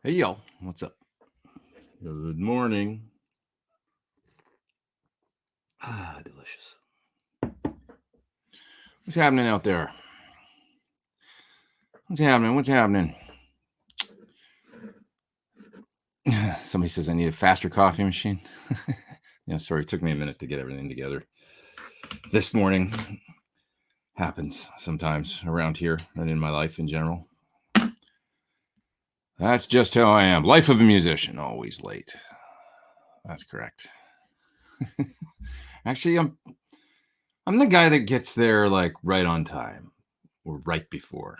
Hey y'all, what's up? Good morning. Delicious. What's happening out there? What's happening? What's happening? Somebody says I need a faster coffee machine. Sorry, it took me a minute to get everything together. This morning happens sometimes around here and in my life in general. That's just how I am. Life of a musician, always late. That's correct. Actually, I'm the guy that gets there like right on time or right before.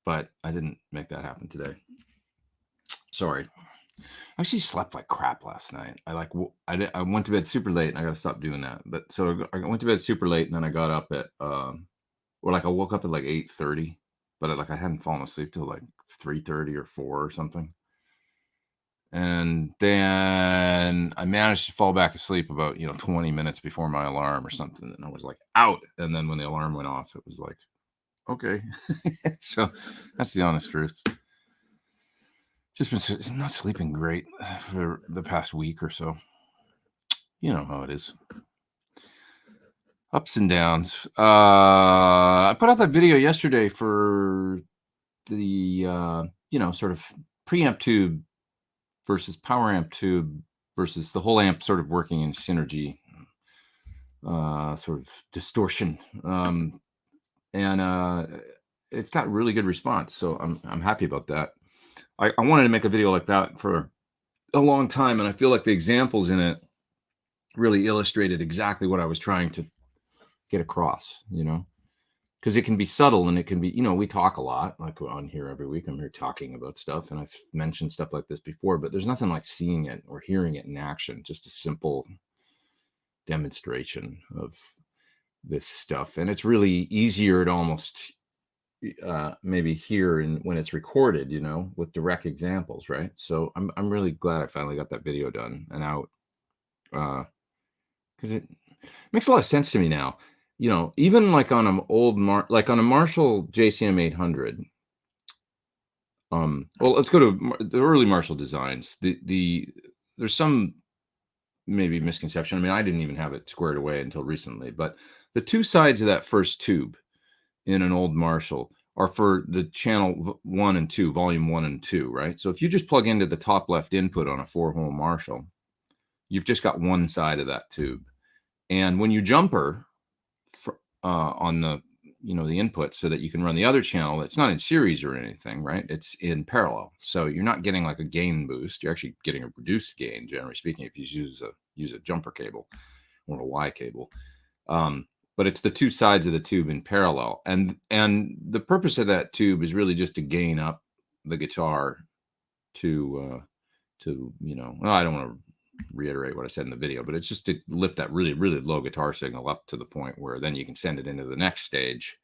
But I didn't make that happen today. Sorry. I actually slept like crap last night. I went to bed super late, and I got to stop doing that. But so I went to bed super late, and then I got up at I woke up at like 8:30, but I hadn't fallen asleep till like 3:30 or 4 or something. And then I managed to fall back asleep about 20 minutes before my alarm or something, and I was like out. And then when the alarm went off, it was like, okay. So that's the honest truth. Just been not sleeping great for the past week or so. You know how it is. Ups and downs. I put out that video yesterday for the sort of preamp tube versus power amp tube versus the whole amp sort of working in synergy, sort of distortion. And it's got really good response. So I'm happy about that. I wanted to make a video like that for a long time, and I feel like the examples in it really illustrated exactly what I was trying to get across, because it can be subtle and it can be, we talk a lot, like on here every week. I'm here talking about stuff, and I've mentioned stuff like this before, but there's nothing like seeing it or hearing it in action, just a simple demonstration of this stuff. And it's really easier to almost maybe hear when it's recorded, with direct examples, right? So I'm really glad I finally got that video done and out, because it makes a lot of sense to me now. Even like on an old like on a Marshall JCM 800. Well, let's go to the early Marshall designs. There's some maybe misconception. I mean, I didn't even have it squared away until recently, but the two sides of that first tube in an old Marshall are for the channel 1 and 2, volume 1 and 2, right? So if you just plug into the top left input on a 4-hole Marshall, you've just got one side of that tube. And when you jumper on the the input so that you can run the other channel, it's not in series or anything, right? It's in parallel. So you're not getting like a gain boost. You're actually getting a reduced gain, generally speaking, if you use a jumper cable or a Y cable. But it's the two sides of the tube in parallel. And the purpose of that tube is really just to gain up the guitar to well, I don't want to reiterate what I said in the video, but it's just to lift that really, really low guitar signal up to the point where then you can send it into the next stage.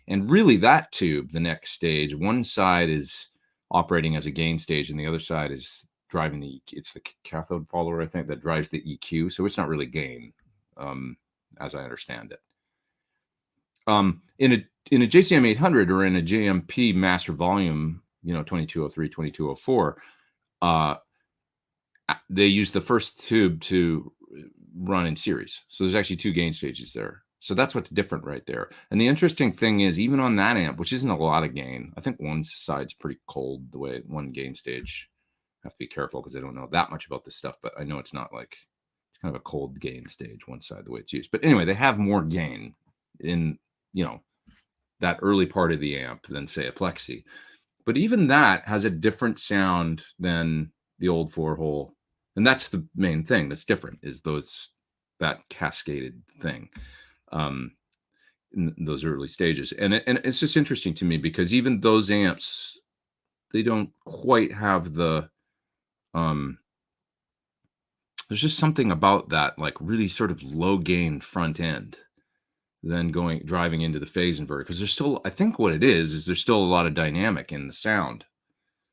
And really that tube, the next stage, one side is operating as a gain stage and the other side is driving it's the cathode follower, I think, that drives the EQ. So it's not really gain, as I understand it. In a JCM 800 or in a JMP master volume, 2203, 2204, they use the first tube to run in series. So there's actually two gain stages there. So that's what's different right there. And the interesting thing is, even on that amp, which isn't a lot of gain, I think one side's pretty cold the way one gain stage. I have to be careful because I don't know that much about this stuff, but I know it's not like, it's kind of a cold gain stage, one side, the way it's used. But anyway, they have more gain in, that early part of the amp than, say, a Plexi. But even that has a different sound than the old 4-hole. And that's the main thing that's different, is that cascaded thing in those early stages. And it's just interesting to me because even those amps, they don't quite have the there's just something about that, like really sort of low gain front end, then driving into the phase inverter, because there's still, I think what it is there's still a lot of dynamic in the sound.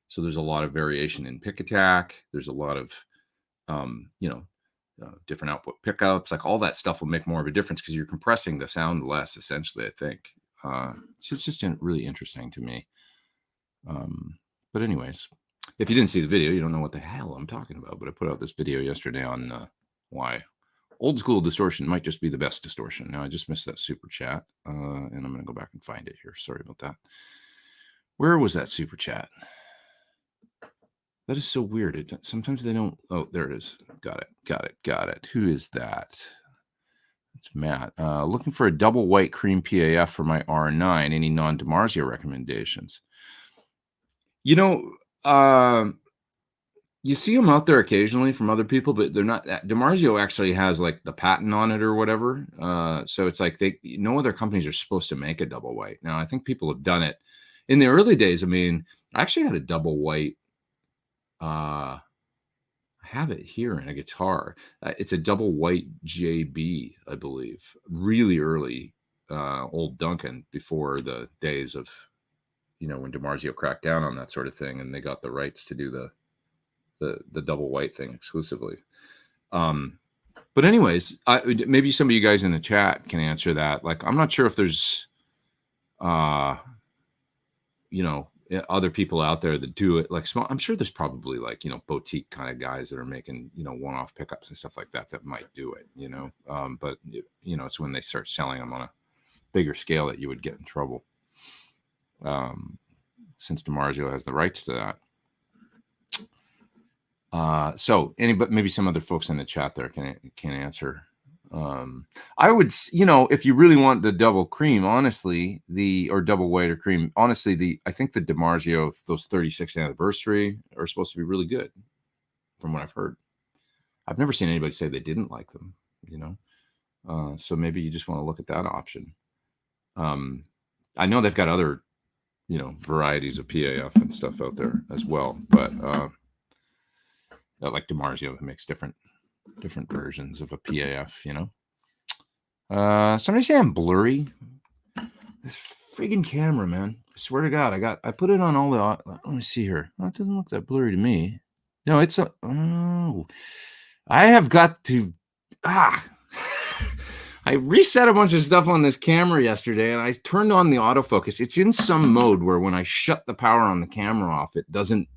So there's a lot of variation in pick attack. There's a lot of different output pickups, like all that stuff will make more of a difference because you're compressing the sound less, essentially, I think. It's just really interesting to me. But anyways, if you didn't see the video, you don't know what the hell I'm talking about. But I put out this video yesterday on why old school distortion might just be the best distortion. Now, I just missed that super chat, and I'm going to go back and find it here. Sorry about that. Where was that super chat? That is so weird. Sometimes they don't. Oh, there it is. Got it. Who is that? It's Matt. Looking for a double white cream PAF for my R9. Any non-DiMarzio recommendations? You know, you see them out there occasionally from other people, but they're not. DiMarzio actually has like the patent on it or whatever. So it's like no other companies are supposed to make a double white. Now, I think people have done it in the early days. I mean, I actually had a double white. I have it here in a guitar. It's a double white JB, I believe. Really early, old Duncan, before the days of, when DiMarzio cracked down on that sort of thing, and they got the rights to do the double white thing exclusively. But anyways, maybe some of you guys in the chat can answer that. Like, I'm not sure if there's, other people out there that do it like small. I'm sure there's probably like, boutique kind of guys that are making, one-off pickups and stuff like that might do it, but it's when they start selling them on a bigger scale that you would get in trouble. Since DiMarzio has the rights to that. So maybe some other folks in the chat there can answer. I would, if you really want the double cream, honestly, or double white or cream, honestly, I think the DiMarzio, those 36th anniversary are supposed to be really good from what I've heard. I've never seen anybody say they didn't like them, so maybe you just want to look at that option. I know they've got other, varieties of PAF and stuff out there as well, but, like DiMarzio makes different versions of a PAF, somebody say I'm blurry. This friggin' camera, man. I swear to God, I put it on all the. Let me see here. Oh, it doesn't look that blurry to me. No, it's a. Oh, I have got to. I reset a bunch of stuff on this camera yesterday, and I turned on the autofocus. It's in some mode where when I shut the power on the camera off, it doesn't.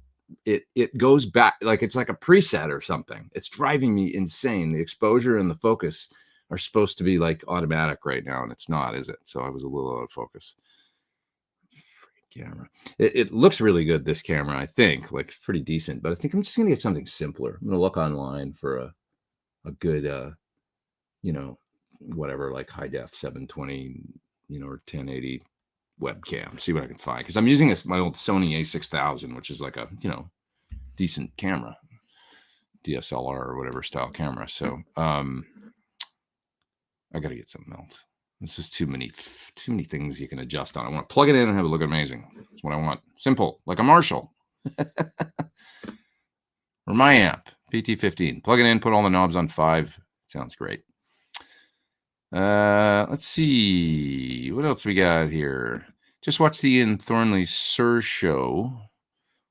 It goes back, like it's like a preset or something. It's driving me insane. The exposure and the focus are supposed to be like automatic right now, and it's not, is it? So I was a little out of focus. Freaking camera. It looks really good, this camera, I think. Like, it's pretty decent, but I think I'm just gonna get something simpler. I'm gonna look online for a good whatever, like high def 720, or 1080 webcam, see what I can find, because I'm using my old Sony A6000, which is like a decent camera, DSLR or whatever style camera. So I gotta get something else. This is too many things you can adjust on. I want to plug it in and have it look amazing. That's what I want. Simple, like a Marshall. Or my amp, PT15. Plug it in, put all the knobs on 5. Sounds great. Let's see what else we got here. Just watched the Ian Thornley Sir show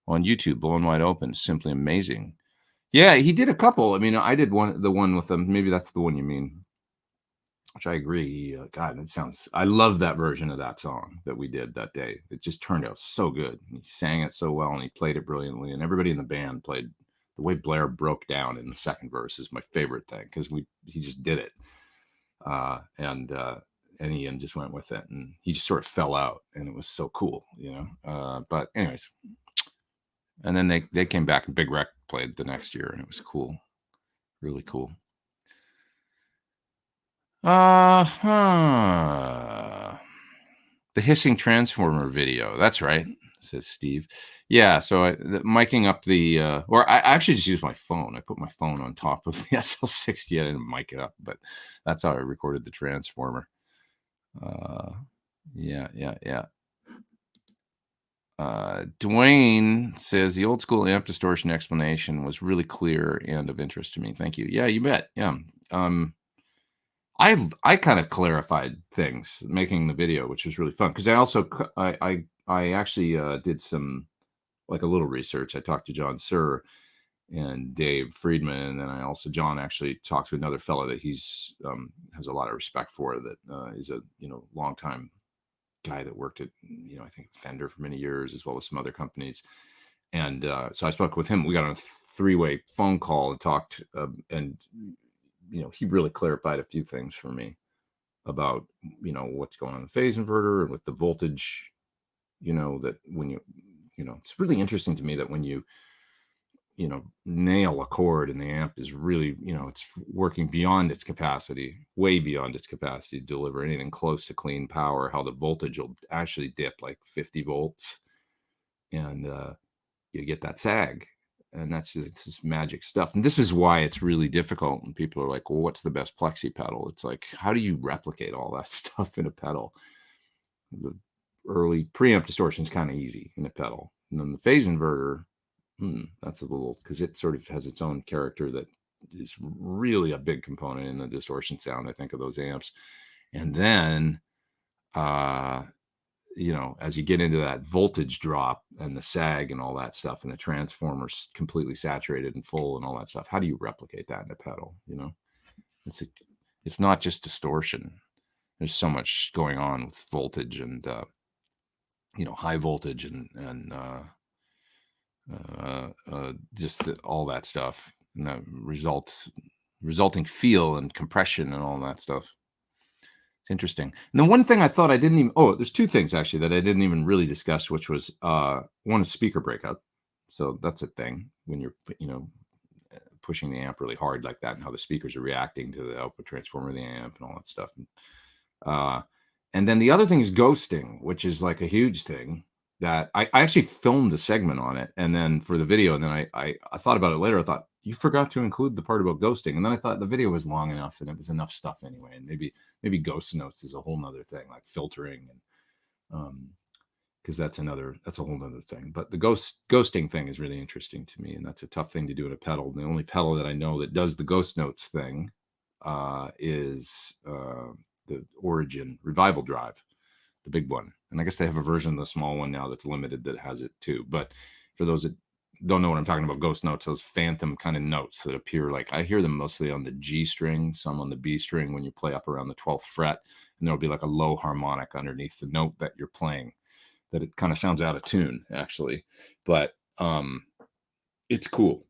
on YouTube, Blown Wide Open. Simply amazing. Yeah, he did a couple. I mean, I did the one with them. Maybe that's the one you mean, which I agree. God, I love that version of that song that we did that day. It just turned out so good. He sang it so well, and he played it brilliantly, and everybody in the band played. The way Blair broke down in the second verse is my favorite thing, because he just did it. And Ian just went with it, and he just sort of fell out, and it was so cool, but anyways, and then they came back, and Big Wreck played the next year, and it was cool, really cool. The hissing transformer video, that's right, says Steve. Yeah, so miking up or I actually just used my phone. I put my phone on top of the SL60. I didn't mic it up, but that's how I recorded the transformer. Yeah. Dwayne says the old school amp distortion explanation was really clear and of interest to me. Thank you. Yeah, you bet. Yeah. I kind of clarified things making the video, which was really fun, because I actually did some, like, a little research. I talked to John Sir and Dave Friedman, and then John actually talked to another fellow that he's has a lot of respect for, that is a longtime guy that worked at I think Fender for many years, as well as some other companies, And so I spoke with him. We got on a 3-way phone call and talked, and he really clarified a few things for me about what's going on in the phase inverter and with the voltage. That when it's really interesting to me that when you nail a chord and the amp is really, it's working beyond its capacity, way beyond its capacity to deliver anything close to clean power, how the voltage will actually dip like 50 volts and you get that sag. And it's just magic stuff. And this is why it's really difficult. And people are like, well, what's the best plexi pedal? It's like, how do you replicate all that stuff in a pedal? The early preamp distortion is kind of easy in a pedal. And then the phase inverter, that's a little, because it sort of has its own character that is really a big component in the distortion sound, I think, of those amps. And then, as you get into that voltage drop and the sag and all that stuff, and the transformer's completely saturated and full and all that stuff, how do you replicate that in a pedal? It's not just distortion. There's so much going on with voltage and, high voltage and just all that stuff, and the resulting feel and compression and all that stuff. It's interesting. And the one thing I thought I didn't even, there's two things actually that I didn't even really discuss, which was one is speaker breakup. So that's a thing when you're, pushing the amp really hard like that, and how the speakers are reacting to the output transformer of the amp and all that stuff. And then the other thing is ghosting, which is like a huge thing that I actually filmed a segment on it. And then for the video, and then I thought about it later. I thought, you forgot to include the part about ghosting. And then I thought the video was long enough and it was enough stuff anyway. And maybe ghost notes is a whole nother thing, like filtering, and because that's a whole nother thing. But the ghosting thing is really interesting to me. And that's a tough thing to do in a pedal. The only pedal that I know that does the ghost notes thing is the Origin Revival Drive, the big one. And I guess they have a version of the small one now that's limited that has it too. But for those that don't know what I'm talking about, ghost notes, those phantom kind of notes that appear, like I hear them mostly on the G string, some on the B string when you play up around the 12th fret, and there'll be like a low harmonic underneath the note that you're playing, that it kind of sounds out of tune actually. But it's cool.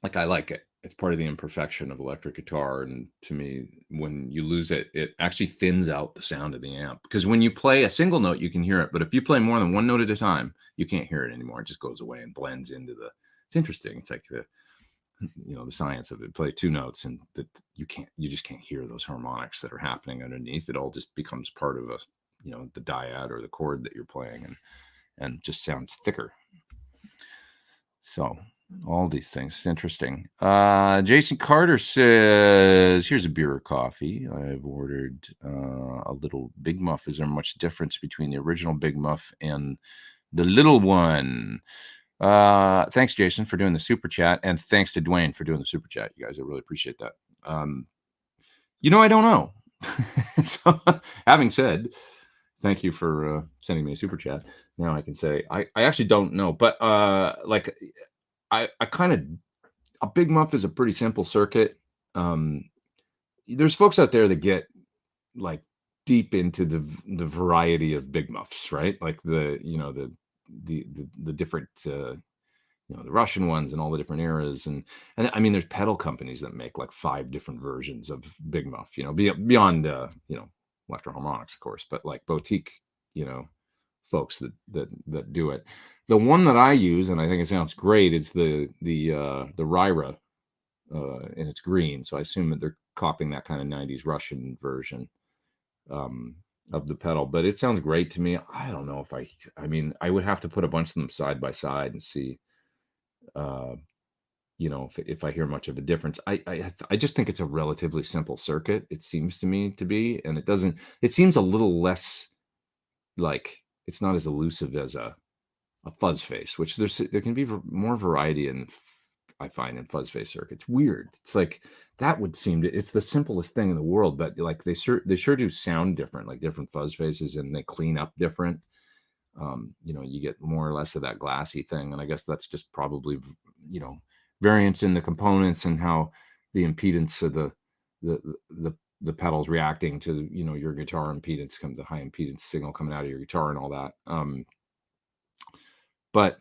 Like I like it. It's part of the imperfection of electric guitar. And to me, when you lose it, it actually thins out the sound of the amp. Because when you play a single note, you can hear it. But if you play more than one note at a time, you can't hear it anymore. It just goes away and blends into it's interesting. It's like the science of it. Play two notes and that you just can't hear those harmonics that are happening underneath. It all just becomes part of the dyad or the chord that you're playing, and just sounds thicker. So all these things. It's interesting. Jason Carter says, here's a beer or coffee. I've ordered a little Big Muff. Is there much difference between the original Big Muff and the little one? Thanks, Jason, for doing the super chat. And thanks to Dwayne for doing the super chat. You guys, I really appreciate that. I don't know. So having said, thank you for sending me a super chat. Now I can say, I actually don't know, but I kind of, a Big Muff is a pretty simple circuit. There's folks out there that get like deep into the variety of Big Muffs, right? Like the different, the Russian ones and all the different eras. And I mean, there's pedal companies that make like 5 different versions of Big Muff, beyond, electro harmonics, of course, but like boutique, folks that do it. The one that I use, and I think it sounds great, is the Ryra, and it's green. So I assume that they're copying that kind of 90s Russian version of the pedal, but it sounds great to me. I don't know if I would have to put a bunch of them side by side and see, if I hear much of a difference. I just think it's a relatively simple circuit. It seems to me to be, and it seems a little less like, it's not as elusive as a Fuzzface, which there can be more variety I find in Fuzzface circuits. Weird. It's like that would seem to, it's the simplest thing in the world, but like they sure do sound different, like different Fuzzfaces, and they clean up different. You get more or less of that glassy thing, and I guess that's just probably variance in the components and how the impedance of the pedals reacting to your guitar impedance, the high impedance signal coming out of your guitar and all that. But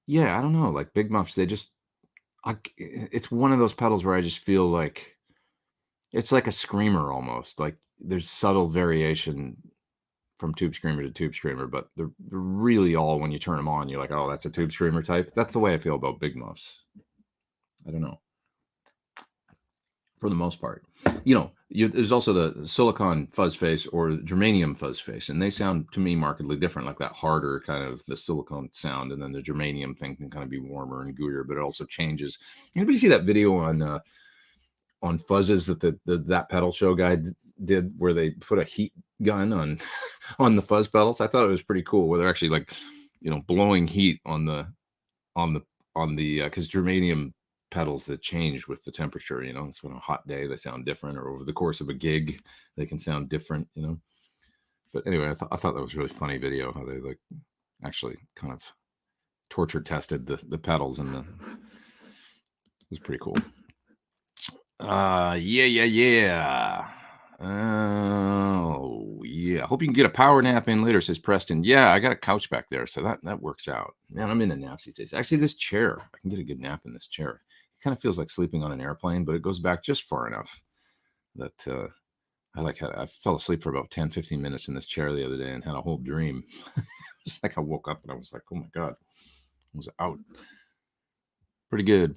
yeah, I don't know, like Big Muffs, it's one of those pedals where I just feel like it's like a screamer almost. Like there's subtle variation from tube screamer to tube screamer, but they're really all, when you turn them on, you're like, oh, that's a tube screamer type. That's the way I feel about Big Muffs. I don't know. For the most part, there's also the silicon Fuzzface or germanium Fuzzface, and they sound to me markedly different, like that harder kind of the silicone sound, and then the germanium thing can kind of be warmer and gooier, but it also changes. Anybody see that video on Fuzzes that that pedal show guy did, where they put a heat gun on on the fuzz pedals? I thought it was pretty cool, where they're actually like, blowing heat on the because germanium pedals that change with the temperature, it's on a hot day they sound different, or over the course of a gig they can sound different, but anyway, I thought that was a really funny video, how they like actually kind of torture tested the pedals, and it was pretty cool. Yeah. Oh yeah, hope you can get a power nap in later, says Preston. Yeah, I got a couch back there, so that works out. Man, I'm into naps these days. Actually, this chair, I can get a good nap in this chair. It kind of feels like sleeping on an airplane, but it goes back just far enough that I fell asleep for about 10-15 minutes in this chair the other day and had a whole dream. Just like I woke up and I was like, oh my god, I was out. Pretty good.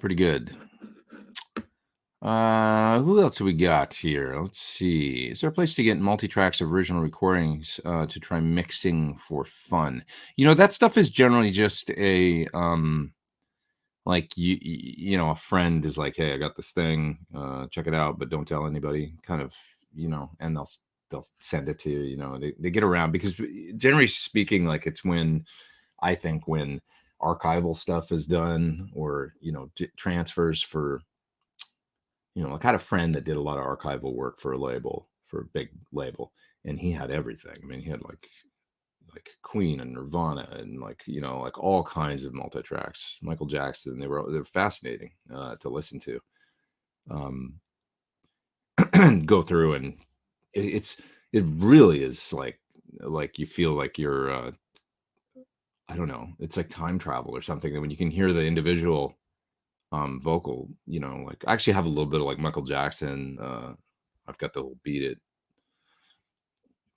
Who else have we got here? Let's see. Is there a place to get multi-tracks of original recordings to try mixing for fun? That stuff is generally just a like a friend is like, hey, I got this thing, check it out, but don't tell anybody, kind of, and they'll send it to you. They get around, because generally speaking, like, it's when archival stuff is done, or transfers for, I had a friend that did a lot of archival work for a big label, and he had everything. I mean, he had like Queen and Nirvana and like all kinds of multi-tracks, Michael Jackson. They're fascinating to listen to, go through, and it really is like you feel like you're I don't know, it's like time travel or something, that when you can hear the individual vocal, like I actually have a little bit of like Michael Jackson. I've got the whole Beat It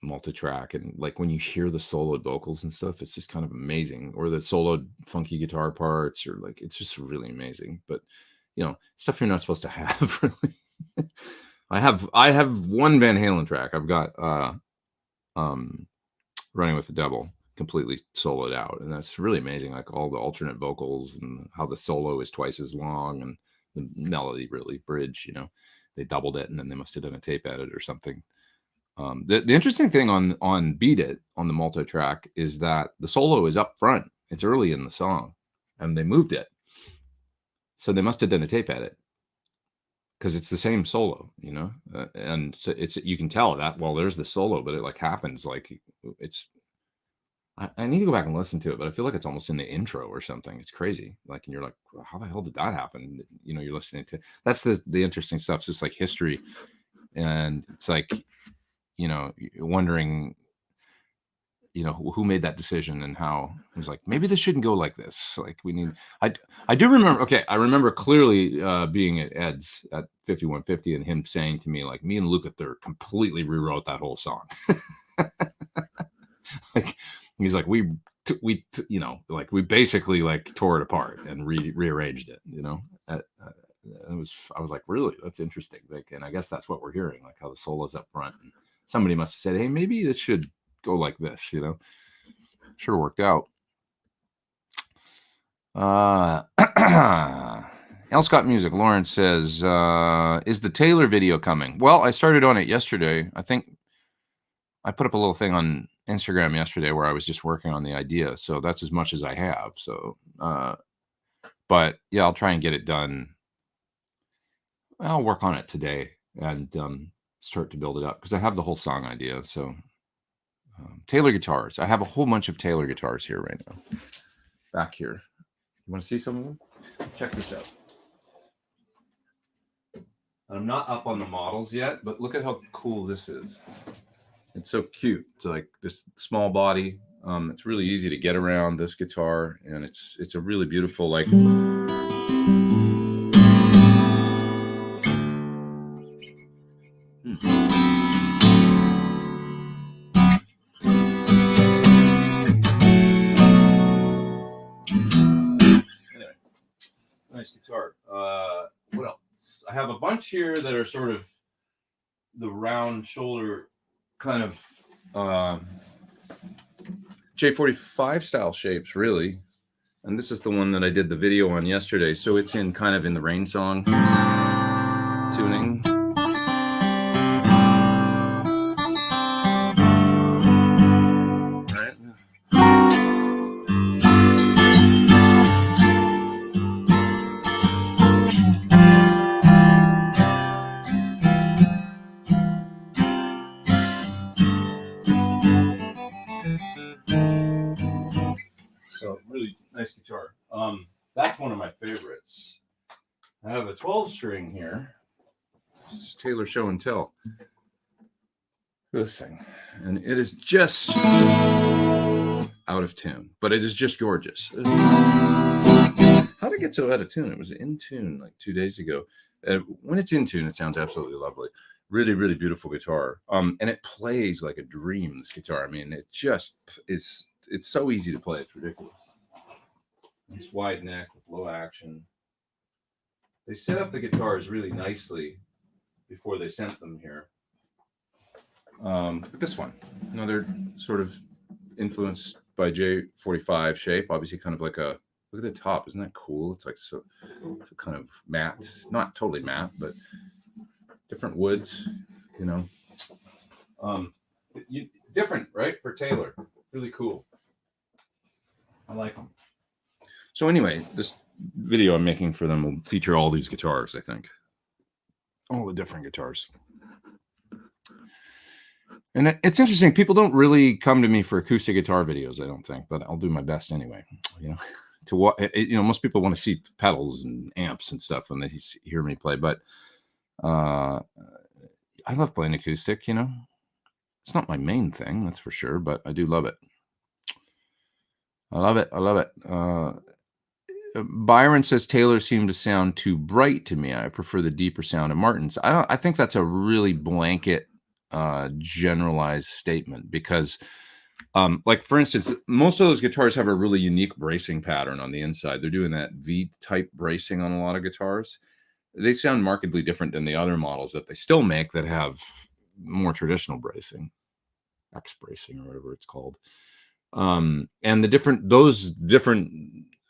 multi-track, and like when you hear the soloed vocals and stuff, it's just kind of amazing, or the soloed funky guitar parts, or like, it's just really amazing. But stuff you're not supposed to have. Really. I have one Van Halen track I've got, Running with the Devil, completely soloed out, and that's really amazing, like all the alternate vocals and how the solo is twice as long, and the melody really bridge, they doubled it, and then they must have done a tape edit or something. The interesting thing on Beat It, on the multi-track, is that the solo is up front. It's early in the song, and they moved it, so they must have done a tape edit, because it's the same solo, and so you can tell that, well, there's the solo, but it like happens like it's. I need to go back and listen to it, but I feel like it's almost in the intro or something. It's crazy. Like, and you're like, well, how the hell did that happen? You're listening to, that's the interesting stuff. It's just like history. And it's like, wondering, who made that decision, and how it was like, maybe this shouldn't go like this. Like, we need, I do remember, okay, I remember clearly being at Ed's at 5150, and him saying to me, like, me and Luca Third completely rewrote that whole song. Like, he's like, we basically like tore it apart and rearranged it. I was like, really, that's interesting. Like, and I guess that's what we're hearing, like how the solo's up front, and somebody must have said, hey, maybe this should go like this. Sure worked out. L. Scott Music, Lauren says, is the Taylor video coming? Well, I started on it yesterday. I think I put up a little thing on Instagram yesterday where I was just working on the idea. So that's as much as I have. So, but yeah, I'll try and get it done. I'll work on it today and start to build it up, because I have the whole song idea. So Taylor guitars. I have a whole bunch of Taylor guitars here right now. Back here. You want to see some of them? Check this out. I'm not up on the models yet, but look at how cool this is. It's so cute. It's like this small body. It's really easy to get around this guitar, and it's a really beautiful, like. Anyway, nice guitar. What else? I have a bunch here that are sort of the round shoulder kind of J45 style shapes, really. And this is the one that I did the video on yesterday. So it's in kind of in the Rain Song tuning. So really nice guitar. That's one of my favorites. I have a 12 string here. This is Taylor Show and Tell. This thing, and it is just out of tune, but it is just gorgeous. How did it get so out of tune? It was in tune like 2 days ago. When it's in tune, it sounds absolutely lovely. Really, really beautiful guitar. And it plays like a dream, this guitar. I mean, it just is. It's so easy to play. It's ridiculous. Nice wide neck with low action. They set up the guitars really nicely before they sent them here. But this one, another sort of influenced by J45 shape. Obviously, kind of like a look at the top. Isn't that cool? It's like so kind of matte, not totally matte, but different woods. You know, different, right? For Taylor, really cool. I like them. So anyway, this video I'm making for them will feature all these guitars, I think. All the different guitars. And it's interesting. People don't really come to me for acoustic guitar videos, I don't think, but I'll do my best anyway. You know, to what, you know, most people want to see pedals and amps and stuff when they hear me play, but I love playing acoustic, you know. It's not my main thing, that's for sure, but I do love it. I love it. I love it. Byron says Taylor seemed to sound too bright to me. I prefer the deeper sound of Martin's. I think that's a really blanket, generalized statement because, like for instance, most of those guitars have a really unique bracing pattern on the inside. They're doing that V-type bracing on a lot of guitars. They sound markedly different than the other models that they still make that have more traditional bracing, X bracing or whatever it's called. And those different,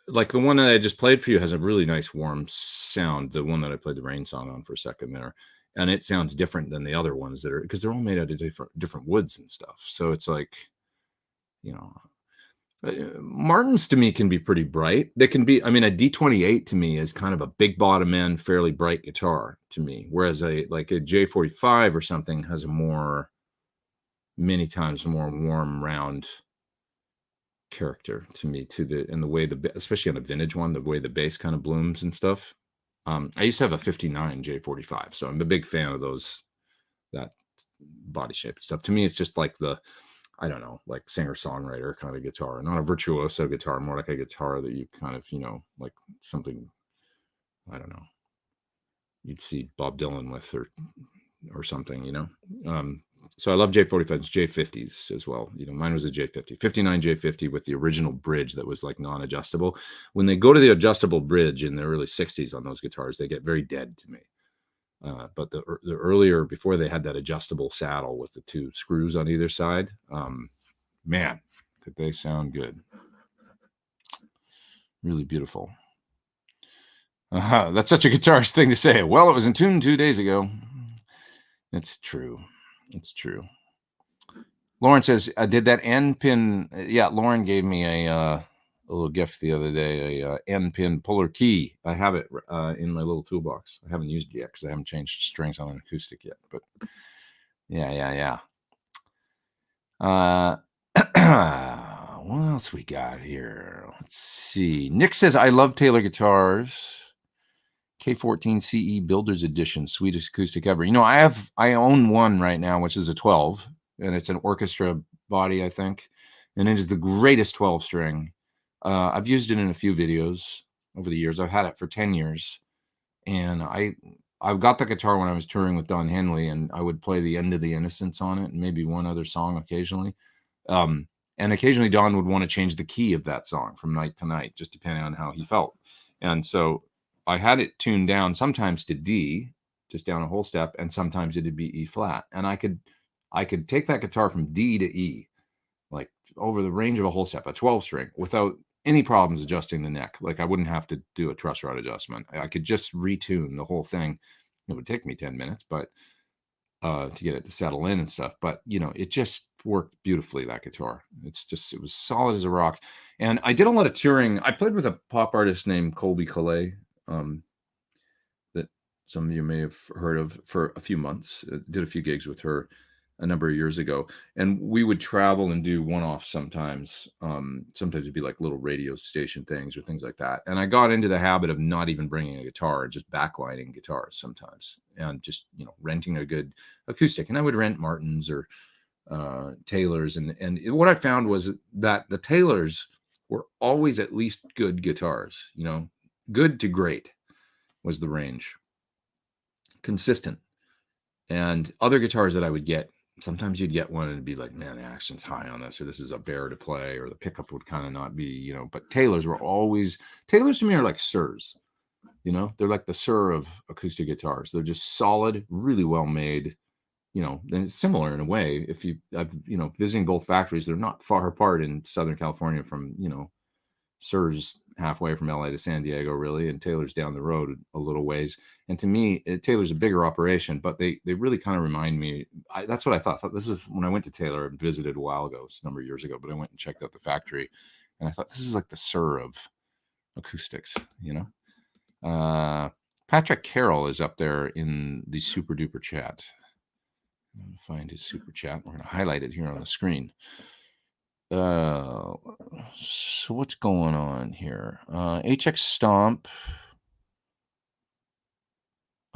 like the one that I just played for you has a really nice warm sound. The one that I played the Rain Song on for a second there, and it sounds different than the other ones that are, because they're all made out of different woods and stuff. So it's like, you know, Martins to me can be pretty bright. They can be, I mean, a D28 to me is kind of a big bottom end, fairly bright guitar to me. Whereas like a J45 or something has a more, many times more warm, round character to me, in the way especially on a vintage one, the way the bass kind of blooms and stuff. I used to have a 59 J45, so I'm a big fan of that body shape stuff. To me, it's just like I don't know, like singer-songwriter kind of guitar, not a virtuoso guitar, more like a guitar that you kind of, you know, like something, I don't know, you'd see Bob Dylan with or something, you know. So I love J45s, J50s as well. You know, mine was a J50, 59 J50 with the original bridge that was like non-adjustable. When they go to the adjustable bridge in the early 60s on those guitars, they get very dead to me. But the earlier, before they had that adjustable saddle with the two screws on either side, man, could they sound good. Really beautiful. That's such a guitarist thing to say. Well, it was in tune 2 days ago. It's true. It's true. Lauren says, did that N pin? Yeah, Lauren gave me a little gift the other day, a N pin puller key. I have it in my little toolbox. I haven't used it yet because I haven't changed strings on an acoustic yet. But yeah. What else we got here? Let's see. Nick says, I love Taylor guitars. K14 CE Builder's Edition, sweetest acoustic ever. You know, I own one right now, which is a 12, and it's an orchestra body, I think. and it is the greatest 12 string. I've used it in a few videos over the years. I've had it for 10 years, and I got the guitar when I was touring with Don Henley, and I would play The End of the Innocents on it and maybe one other song occasionally. And occasionally Don would want to change the key of that song from night to night, just depending on how he felt. And so I had it tuned down sometimes to D, just down a whole step, and sometimes it'd be E flat. And I could take that guitar from D to E, like over the range of a whole step, a 12 string, without any problems adjusting the neck. Like I wouldn't have to do a truss rod adjustment. I could just retune the whole thing. It would take me 10 minutes, but to get it to settle in and stuff. But it just worked beautifully, that guitar. It was solid as a rock. And I did a lot of touring. I played with a pop artist named Colby Calais, that some of you may have heard of, for a few months. Did a few gigs with her a number of years ago, and we would travel and do one-offs sometimes. Sometimes it'd be like little radio station things or things like that. And I got into the habit of not even bringing a guitar and just backlining guitars sometimes, and just renting a good acoustic. And I would rent Martins or Taylors, and what I found was that the Taylors were always at least good guitars. Good to great was the range, consistent. And other guitars that I would get, sometimes you'd get one and it'd be like, man, the action's high on this, or this is a bear to play, or the pickup would kind of not be, but Taylors to me are like Surs, they're like the Sur of acoustic guitars. They're just solid, really well made, and it's similar in a way. I've visiting both factories, they're not far apart in Southern California from, Surs halfway from LA to San Diego, really, and Taylor's down the road a little ways. And to me, Taylor's a bigger operation, but they really kind of remind me. That's what I thought. This is when I went to Taylor and visited a while ago, a number of years ago. But I went and checked out the factory, and I thought this is like the Sur of acoustics. Patrick Carroll is up there in the super duper chat. I'm going to find his super chat. We're going to highlight it here on the screen. So what's going on here? HX Stomp.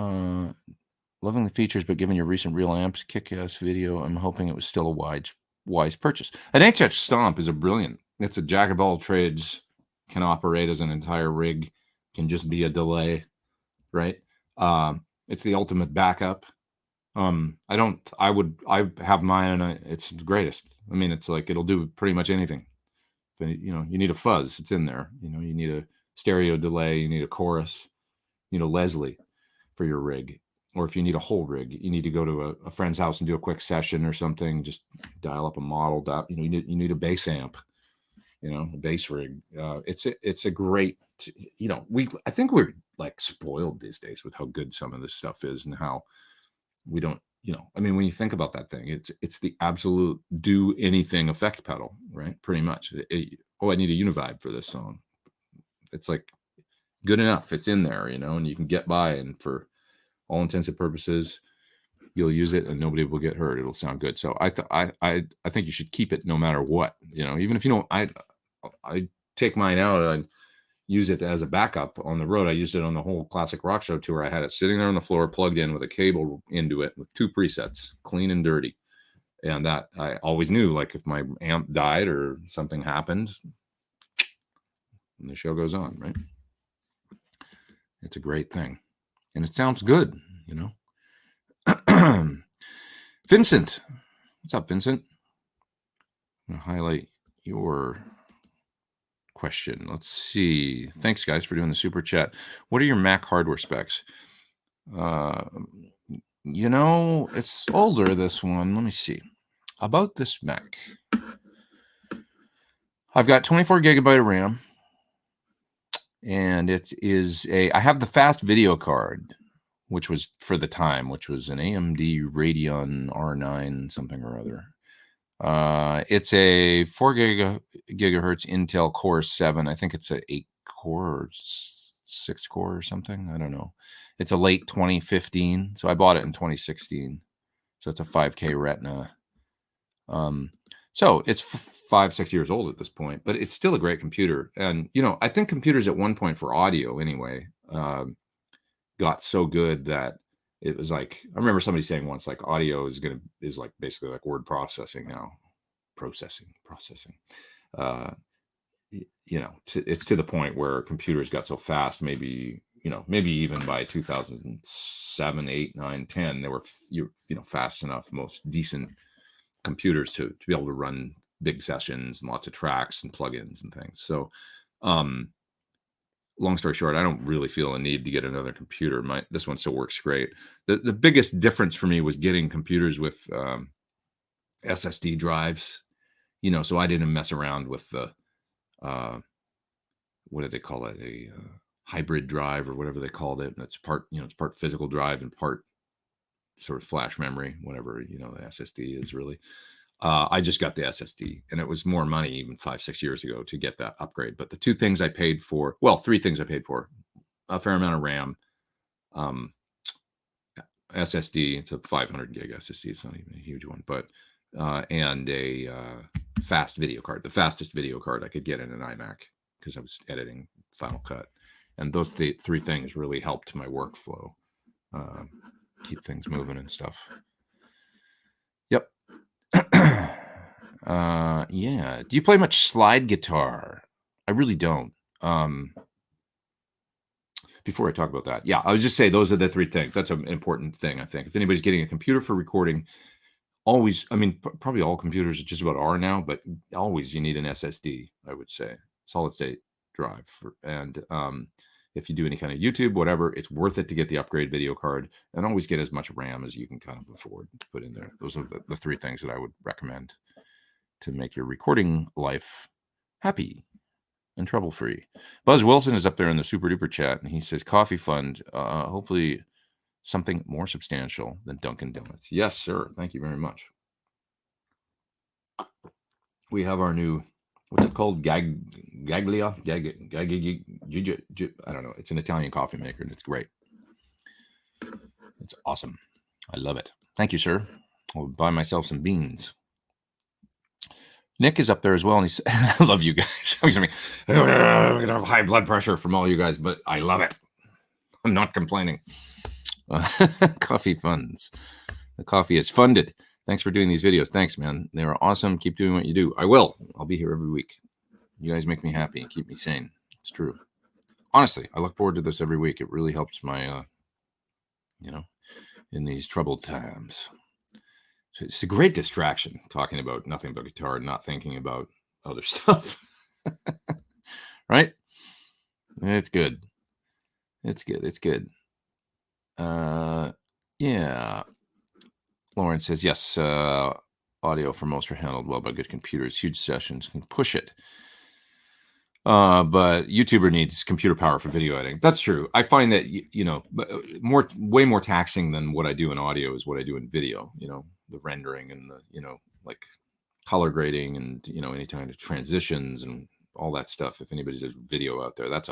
Loving the features, but given your recent real amps kick-ass video, I'm hoping it was still a wise purchase. An HX Stomp is it's a jack of all trades, can operate as an entire rig, can just be a delay, right? It's the ultimate backup. I have mine, and it's the greatest. I mean, it's like, it'll do pretty much anything. You need a fuzz, it's in there. You need a stereo delay, you need a chorus, Leslie for your rig. Or if you need a whole rig, you need to go to a friend's house and do a quick session or something, just dial up a model. You need a bass amp, a bass rig. It's a great, I think we're like spoiled these days with how good some of this stuff is, and how we don't, when you think about that thing, it's the absolute do anything effect pedal, right? Pretty much. I need a Univibe for this song. It's like good enough. It's in there, and you can get by, and for all intents and purposes, you'll use it and nobody will get hurt. It'll sound good. So I think you should keep it no matter what, even if you don't. I take mine out and I use it as a backup on the road. I used it on the whole Classic Rock Show tour. I had it sitting there on the floor, plugged in with a cable into it, with 2 presets, clean and dirty. And that I always knew, like, if my amp died or something happened, and the show goes on, right? It's a great thing. And it sounds good, Vincent. What's up, Vincent? I'm going to highlight your question. Let's see. Thanks, guys, for doing the super chat. What are your Mac hardware specs? It's older, this one. Let me see. About this Mac. I've got 24 gigabyte of RAM. And I have the fast video card, which was for the time, which was an AMD Radeon R9 something or other. It's a 4 gigahertz Intel Core 7. I think it's a 8 core or 6 core or something. I don't know. It's a late 2015. So I bought it in 2016. So it's a 5K Retina. So it's 5-6 years old at this point, but it's still a great computer. And, I think computers at one point for audio anyway, got so good that it was like, I remember somebody saying once, like, audio is like basically like word processing now. processing. It's to the point where computers got so fast, maybe even by 2007, 8, 9, 10, they were fast enough, most decent computers to be able to run big sessions and lots of tracks and plugins and things. So long story short, I don't really feel a need to get another computer. This one still works great. The biggest difference for me was getting computers with SSD drives, so I didn't mess around with the what do they call it? A hybrid drive or whatever they called it. And it's part physical drive and part sort of flash memory, whatever, the SSD is really. I just got the SSD, and it was more money even 5-6 years ago to get that upgrade. But the three things I paid for, a fair amount of RAM, SSD, it's a 500 gig SSD. It's not even a huge one, but, and a fast video card, the fastest video card I could get in an iMac, because I was editing Final Cut. And those three things really helped my workflow, keep things moving and stuff. Yep. Yeah. Do you play much slide guitar? I really don't. Before I talk about that, yeah, I would just say those are the three things. That's an important thing, I think. If anybody's getting a computer for recording, always, probably all computers just about are now, but always you need an SSD, I would say, solid state drive. And if you do any kind of YouTube, whatever, it's worth it to get the upgrade video card, and always get as much RAM as you can kind of afford to put in there. Those are the three things that I would recommend to make your recording life happy and trouble-free. Buzz Wilson is up there in the super duper chat, and he says, coffee fund, hopefully something more substantial than Dunkin' Donuts. Yes, sir. Thank you very much. We have our new, what's it called? Gaglia? I don't know. It's an Italian coffee maker, and it's great. It's awesome. I love it. Thank you, sir. I'll buy myself some beans. Nick is up there as well, and he's, I love you guys. I'm going to have high blood pressure from all you guys, but I love it. I'm not complaining. Coffee funds. The coffee is funded. Thanks for doing these videos. Thanks, man. They are awesome. Keep doing what you do. I will. I'll be here every week. You guys make me happy and keep me sane. It's true. Honestly, I look forward to this every week. It really helps my, in these troubled times. So it's a great distraction, talking about nothing but guitar and not thinking about other stuff. Right? It's good. It's good. It's good. Yeah. Lauren says, yes, audio for most are handled well by good computers. Huge sessions can push it. But YouTuber needs computer power for video editing. That's true. I find that, way more taxing than what I do in audio is what I do in video, the rendering and the, like color grading and, any kind of transitions and all that stuff. If anybody does video out there, that's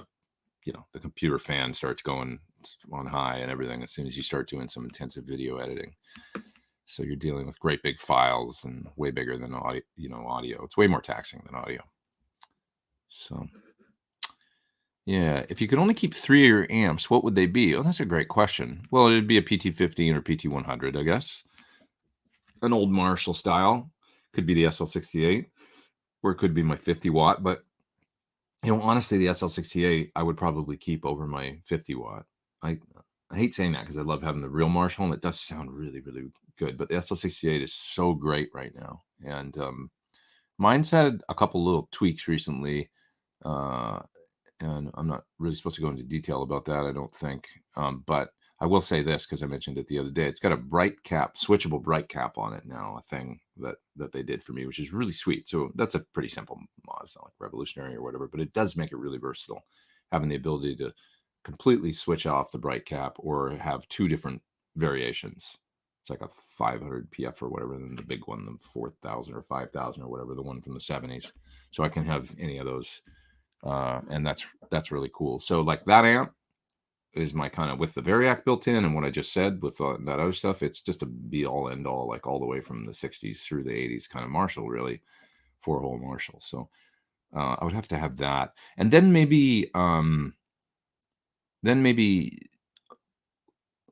the computer fan starts going on high and everything as soon as you start doing some intensive video editing. So you're dealing with great big files and way bigger than audio, audio. It's way more taxing than audio. So, yeah, if you could only keep 3 of your amps, what would they be? Oh, that's a great question. Well, it'd be a PT-15 or PT-100, I guess. An old Marshall style. Could be the SL68, or it could be my 50-watt. But, honestly, the SL68, I would probably keep over my 50-watt. I hate saying that because I love having the real Marshall, and it does sound really, really good. But the SL68 is so great right now. And mine's had a couple little tweaks recently. And I'm not really supposed to go into detail about that, I don't think. But I will say this, because I mentioned it the other day. It's got a bright cap, switchable bright cap on it now, a thing that they did for me, which is really sweet. So that's a pretty simple mod. It's not like revolutionary or whatever, but it does make it really versatile, having the ability to completely switch off the bright cap or have 2 different variations. It's like a 500 PF or whatever, then the big one, the 4,000 or 5,000 or whatever, the one from the 70s. So I can have any of those. And that's really cool. So like that amp is my kind of, with the Variac built in and what I just said with that other stuff, it's just a be all end all, like all the way from the 60s through the 80s kind of Marshall, really 4-hole Marshall. So I would have to have that. And then maybe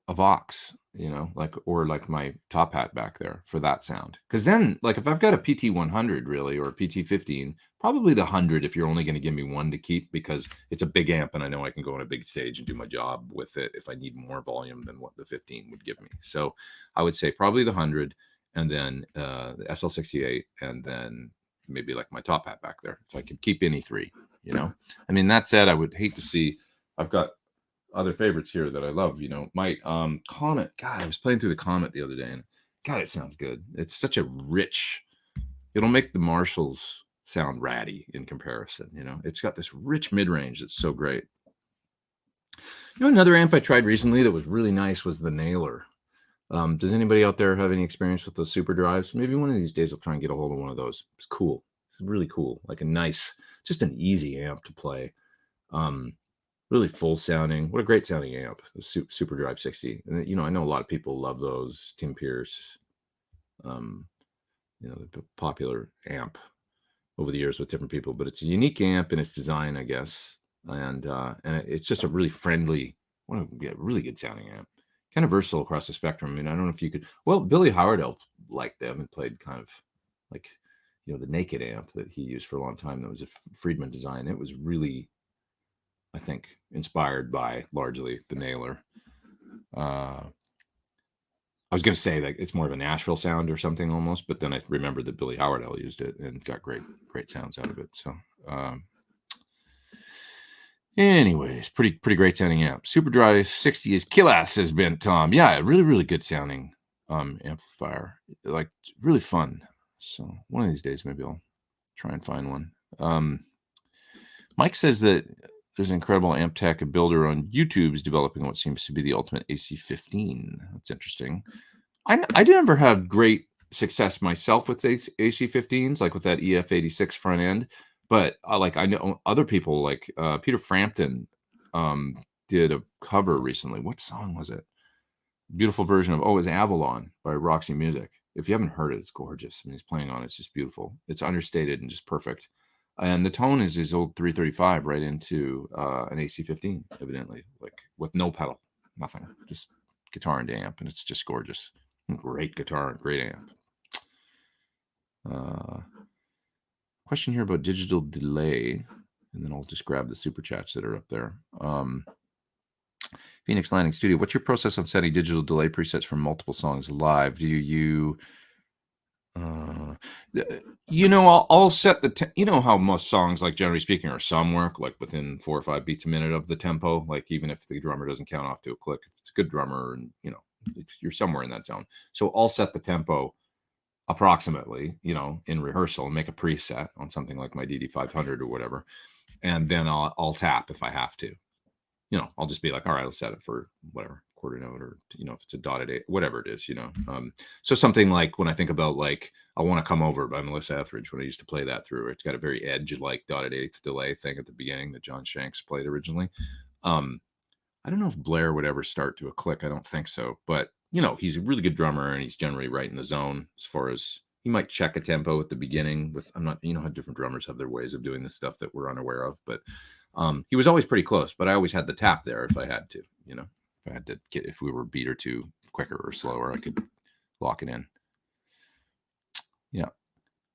a Vox, like, or like my top hat back there for that sound. Because then, like, if I've got a PT 100 really, or a PT 15, probably the 100 if you're only going to give me one to keep, because it's a big amp and I know I can go on a big stage and do my job with it if I need more volume than what the 15 would give me. So I would say probably the 100, and then the SL68, and then maybe like my top hat back there if I could keep any three. I mean, that said, I would hate to see. I've got other favorites here that I love. My Comet. God, I was playing through the Comet the other day, and God, it sounds good. It's such a rich. It'll make the Marshalls sound ratty in comparison. It's got this rich mid range that's so great. Another amp I tried recently that was really nice was the Nailer. Does anybody out there have any experience with those super drives? Maybe one of these days I'll try and get a hold of one of those. It's cool. It's really cool. Like a nice, just an easy amp to play. Really full sounding. What a great sounding amp, the Super Drive 60. And I know a lot of people love those. Tim Pierce, the popular amp over the years with different people, but it's a unique amp in its design, I guess. And it's just a really friendly, really good sounding amp. Kind of versatile across the spectrum. I mean, I don't know if you could. Well, Billy Howard liked them and played kind of like, the Naked amp that he used for a long time. That was a Friedman design. It was really, I think, inspired by largely the Nailer. I was going to say that it's more of a Nashville sound or something almost, but then I remembered that Billy Howard used it and got great sounds out of it. So, anyways, pretty great sounding amp. Super Drive 60 is kill-ass, says Ben Tom. Yeah, really, really good sounding amplifier. Like, really fun. So one of these days, maybe I'll try and find one. Mike says that there's an incredible amp tech builder on YouTube is developing what seems to be the ultimate AC15. That's interesting. I never had great success myself with AC15s, like with that EF86 front end. But I know other people, like Peter Frampton did a cover recently. What song was it? Beautiful version of, it was Avalon by Roxy Music. If you haven't heard it, it's gorgeous. I mean, he's playing on it. It's just beautiful. It's understated and just perfect. And the tone is his old 335 right into an AC15, evidently, like with no pedal, nothing, just guitar and amp, and it's just gorgeous. Great guitar, great amp. Question here about digital delay, and then I'll just grab the super chats that are up there. Phoenix Landing Studio, what's your process on setting digital delay presets for multiple songs live? Do you I'll set the how most songs, like generally speaking, are somewhere like within 4 or 5 beats a minute of the tempo, like even if the drummer doesn't count off to a click, if it's a good drummer, and you're somewhere in that zone. So I'll set the tempo approximately, in rehearsal, and make a preset on something like my DD500 or whatever, and then I'll tap if I have to. I'll just be like, all right, I'll set it for whatever quarter note, or if it's a dotted eight, whatever it is. So something like when I think about like I Want to Come Over by Melissa Etheridge, when I used to play that through, it's got a very edge like dotted eighth delay thing at the beginning that John Shanks played originally. I don't know if Blair would ever start to a click. I don't think so, but he's a really good drummer, and he's generally right in the zone as far as he might check a tempo at the beginning with, I'm not, how different drummers have their ways of doing this stuff that we're unaware of, but he was always pretty close, but I always had the tap there if I had to, if I had to if we were a beat or two quicker or slower, I could lock it in. Yeah.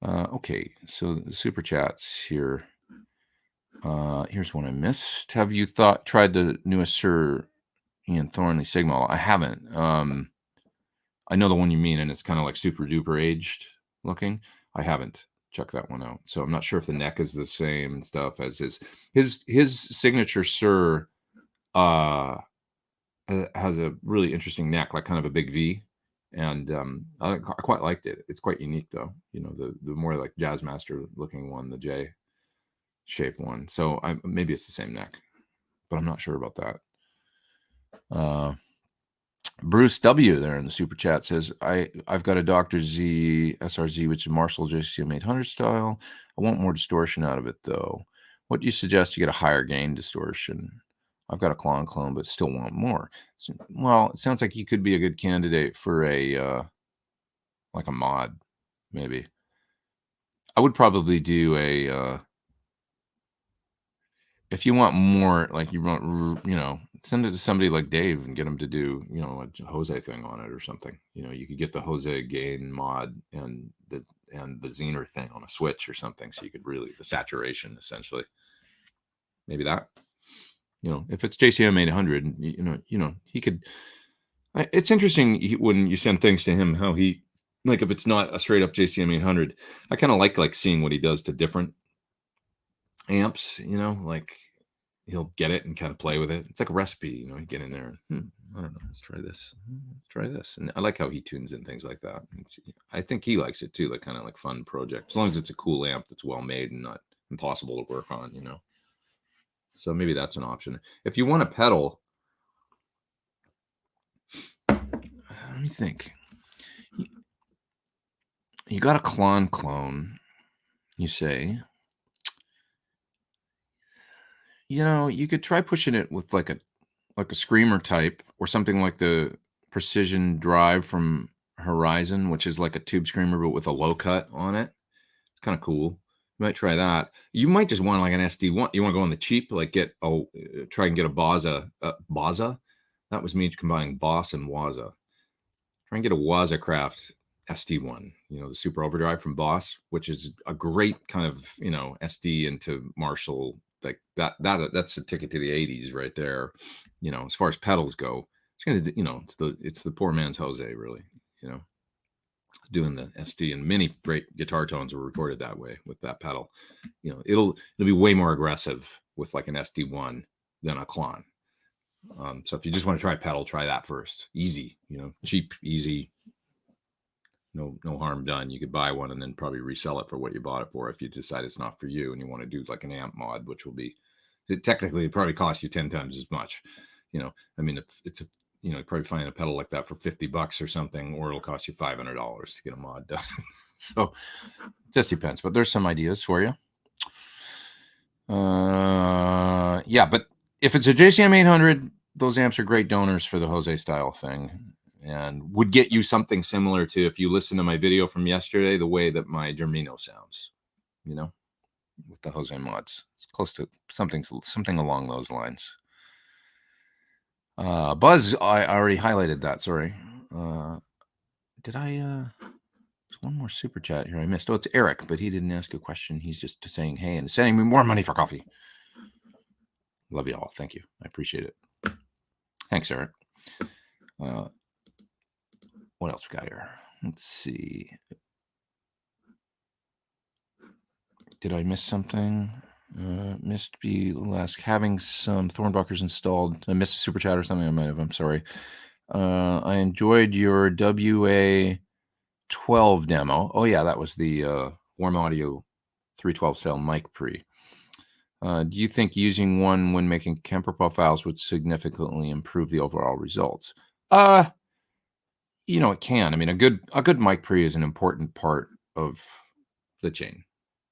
Okay. So the super chats here. Here's one I missed. Have you tried the newest Sir Ian Thornley Sigma? I haven't. I know the one you mean, and it's kind of like super duper aged looking. I haven't checked that one out, so I'm not sure if the neck is the same and stuff as his signature Sir. Has a really interesting neck, like kind of a big V, and I quite liked it. It's quite unique, though. The more like Jazzmaster looking one, the J shape one. So maybe it's the same neck, but I'm not sure about that. Bruce W there in the super chat says, I've got a Dr. Z SRZ, which is Marshall JCM 800 style. I want more distortion out of it, though. What do you suggest to get a higher gain distortion? I've got a clone, but still want more. So, well, it sounds like you could be a good candidate for like a mod, maybe. I would probably do if you want more, like you want, send it to somebody like Dave and get him to do, you know, a Jose thing on it or something. You know, you could get the Jose gain mod and the Zener thing on a switch or something, so you could really the saturation essentially. Maybe that. You know, if it's JCM 800, you know, he could. It's interesting when you send things to him how he, like, if it's not a straight up JCM 800, I kind of like seeing what he does to different amps. You know, like he'll get it and kind of play with it. It's like a recipe, you know. You get in there and I don't know, let's try this. Let's try this. And I like how he tunes in things like that. I think he likes it too, like kind of like fun project, as long as it's a cool amp that's well made and not impossible to work on, you know. So maybe that's an option. If you want a pedal, let me think. You got a Klon clone, you say. You know, you could try pushing it with like a Screamer type or something like the Precision Drive from Horizon, which is like a tube screamer but with a low cut on it. It's kind of cool. You might try that. You might just want like an SD1. You want to go on the cheap, like try and get a Baza. Baza? That was me combining Boss and Waza. Try and get a Waza Craft SD1, you know, the Super Overdrive from Boss, which is a great kind of, you know, SD into Marshall, like that's a ticket to the 80s right there. You know, as far as pedals go, it's gonna, you know, it's the poor man's Jose, really, you know, doing the SD, and many great guitar tones were recorded that way with that pedal. You know, it'll be way more aggressive with like an SD1 than a Klon. So if you just want to try pedal, try that first. Easy, you know, cheap, easy. No harm done. You could buy one and then probably resell it for what you bought it for if you decide it's not for you and you want to do like an amp mod, which will be technically it probably cost you 10 times as much. You know, I mean, if it's you know, you probably find a pedal like that for $50 or something, or it'll cost you $500 to get a mod done. So it just depends. But there's some ideas for you. Yeah, but if it's a JCM 800, those amps are great donors for the Jose style thing, and would get you something similar to, if you listen to my video from yesterday, the way that my Germino sounds, you know, with the Jose mods. It's close to something along those lines. Buzz, I already highlighted that. Sorry. Did I? There's one more super chat here I missed. Oh, it's Eric, but he didn't ask a question. He's just saying hey and sending me more money for coffee. Love you all. Thank you. I appreciate it. Thanks, Eric. What else we got here? Let's see. Did I miss something? Missed be last having some Thornbuckers installed. I missed a super chat or something. I might have. I'm sorry. I enjoyed your WA12 demo. Oh yeah, that was the Warm Audio 312 cell mic pre. Do you think using one when making Kemper profiles would significantly improve the overall results? You know, it can. I mean, a good mic pre is an important part of the chain.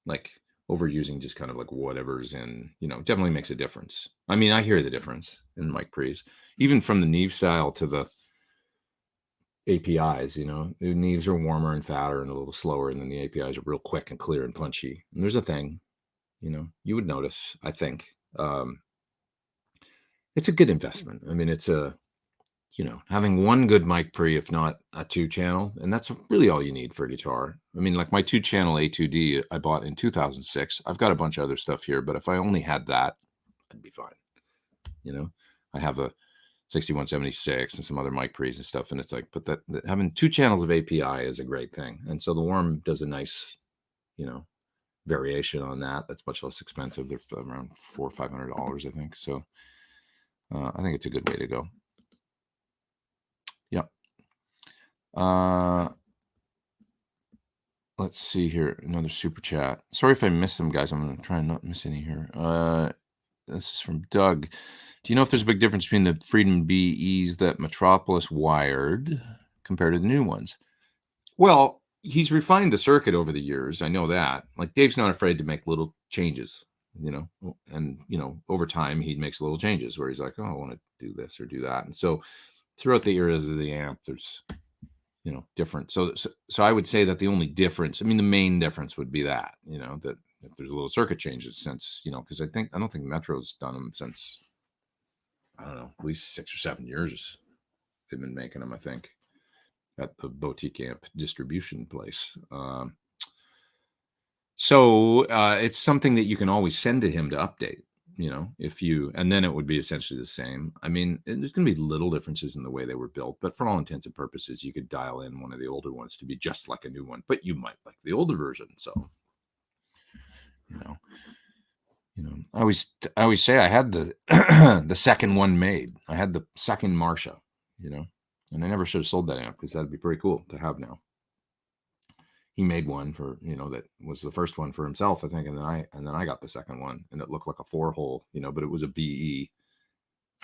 Like overusing just kind of like whatever's in, you know, definitely makes a difference. I mean, I hear the difference in mic pre's, even from the Neve style to the APIs. You know, the Neves are warmer and fatter and a little slower, and then the APIs are real quick and clear and punchy. And there's a thing, you know, you would notice, I think. It's a good investment. I mean, it's you know, having one good mic pre, if not a 2-channel, and that's really all you need for a guitar. I mean, like my 2-channel A2D I bought in 2006. I've got a bunch of other stuff here, but if I only had that, I'd be fine. You know, I have a 6176 and some other mic pre's and stuff, and it's like, but that having 2 channels of API is a great thing. And so the Worm does a nice, you know, variation on that. That's much less expensive. They're around $400 or $500, I think. So I think it's a good way to go. Yep. Let's see here. Another super chat. Sorry if I missed them, guys. I'm going to try and not miss any here. This is from Doug. Do you know if there's a big difference between the Freedom BEs that Metropolis wired compared to the new ones? Well, he's refined the circuit over the years. I know that. Like Dave's not afraid to make little changes, you know, and, you know, over time he makes little changes where he's like, oh, I want to do this or do that. And so throughout the eras of the amp, there's, you know, different. So I would say that the only difference, I mean, the main difference would be that, you know, that if there's a little circuit changes since, you know, because I don't think Metro's done them since I don't know, at least 6 or 7 years they've been making them, I think, at the Boutique Amp distribution place. So it's something that you can always send to him to update, if you, and then it would be essentially the same. I mean, there's going to be little differences in the way they were built, but for all intents and purposes, you could dial in one of the older ones to be just like a new one, but you might like the older version. So, I always say I had the the second one made. I had the second Marsha, and I never should have sold that amp because that'd be pretty cool to have now. He made one for, that was the first one for himself, I think, and then I got the second one, and it looked like a 4-hole, but it was a BE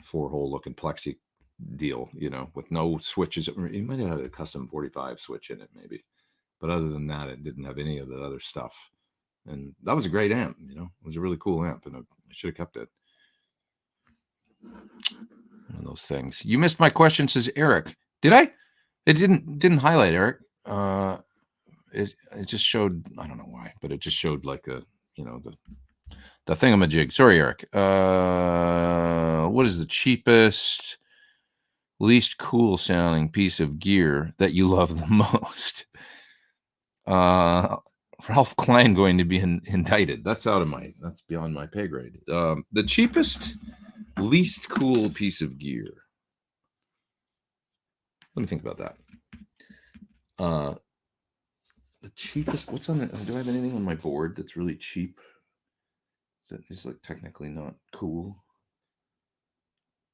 4-hole looking plexi deal, with no switches. He might have had a custom 45 switch in it, maybe, but other than that, it didn't have any of the other stuff. And that was a great amp, it was a really cool amp, and I should have kept it. One of those things. You missed my question, says Eric. Did I? It didn't highlight, Eric. It just showed, I don't know why, but it just showed like the thingamajig. Sorry, Eric. What is the cheapest, least cool sounding piece of gear that you love the most? Ralph Klein going to be indicted. That's beyond my pay grade. The cheapest, least cool piece of gear. Let me think about that. The cheapest, what's on it? Do I have anything on my board that's really cheap? That is like technically not cool.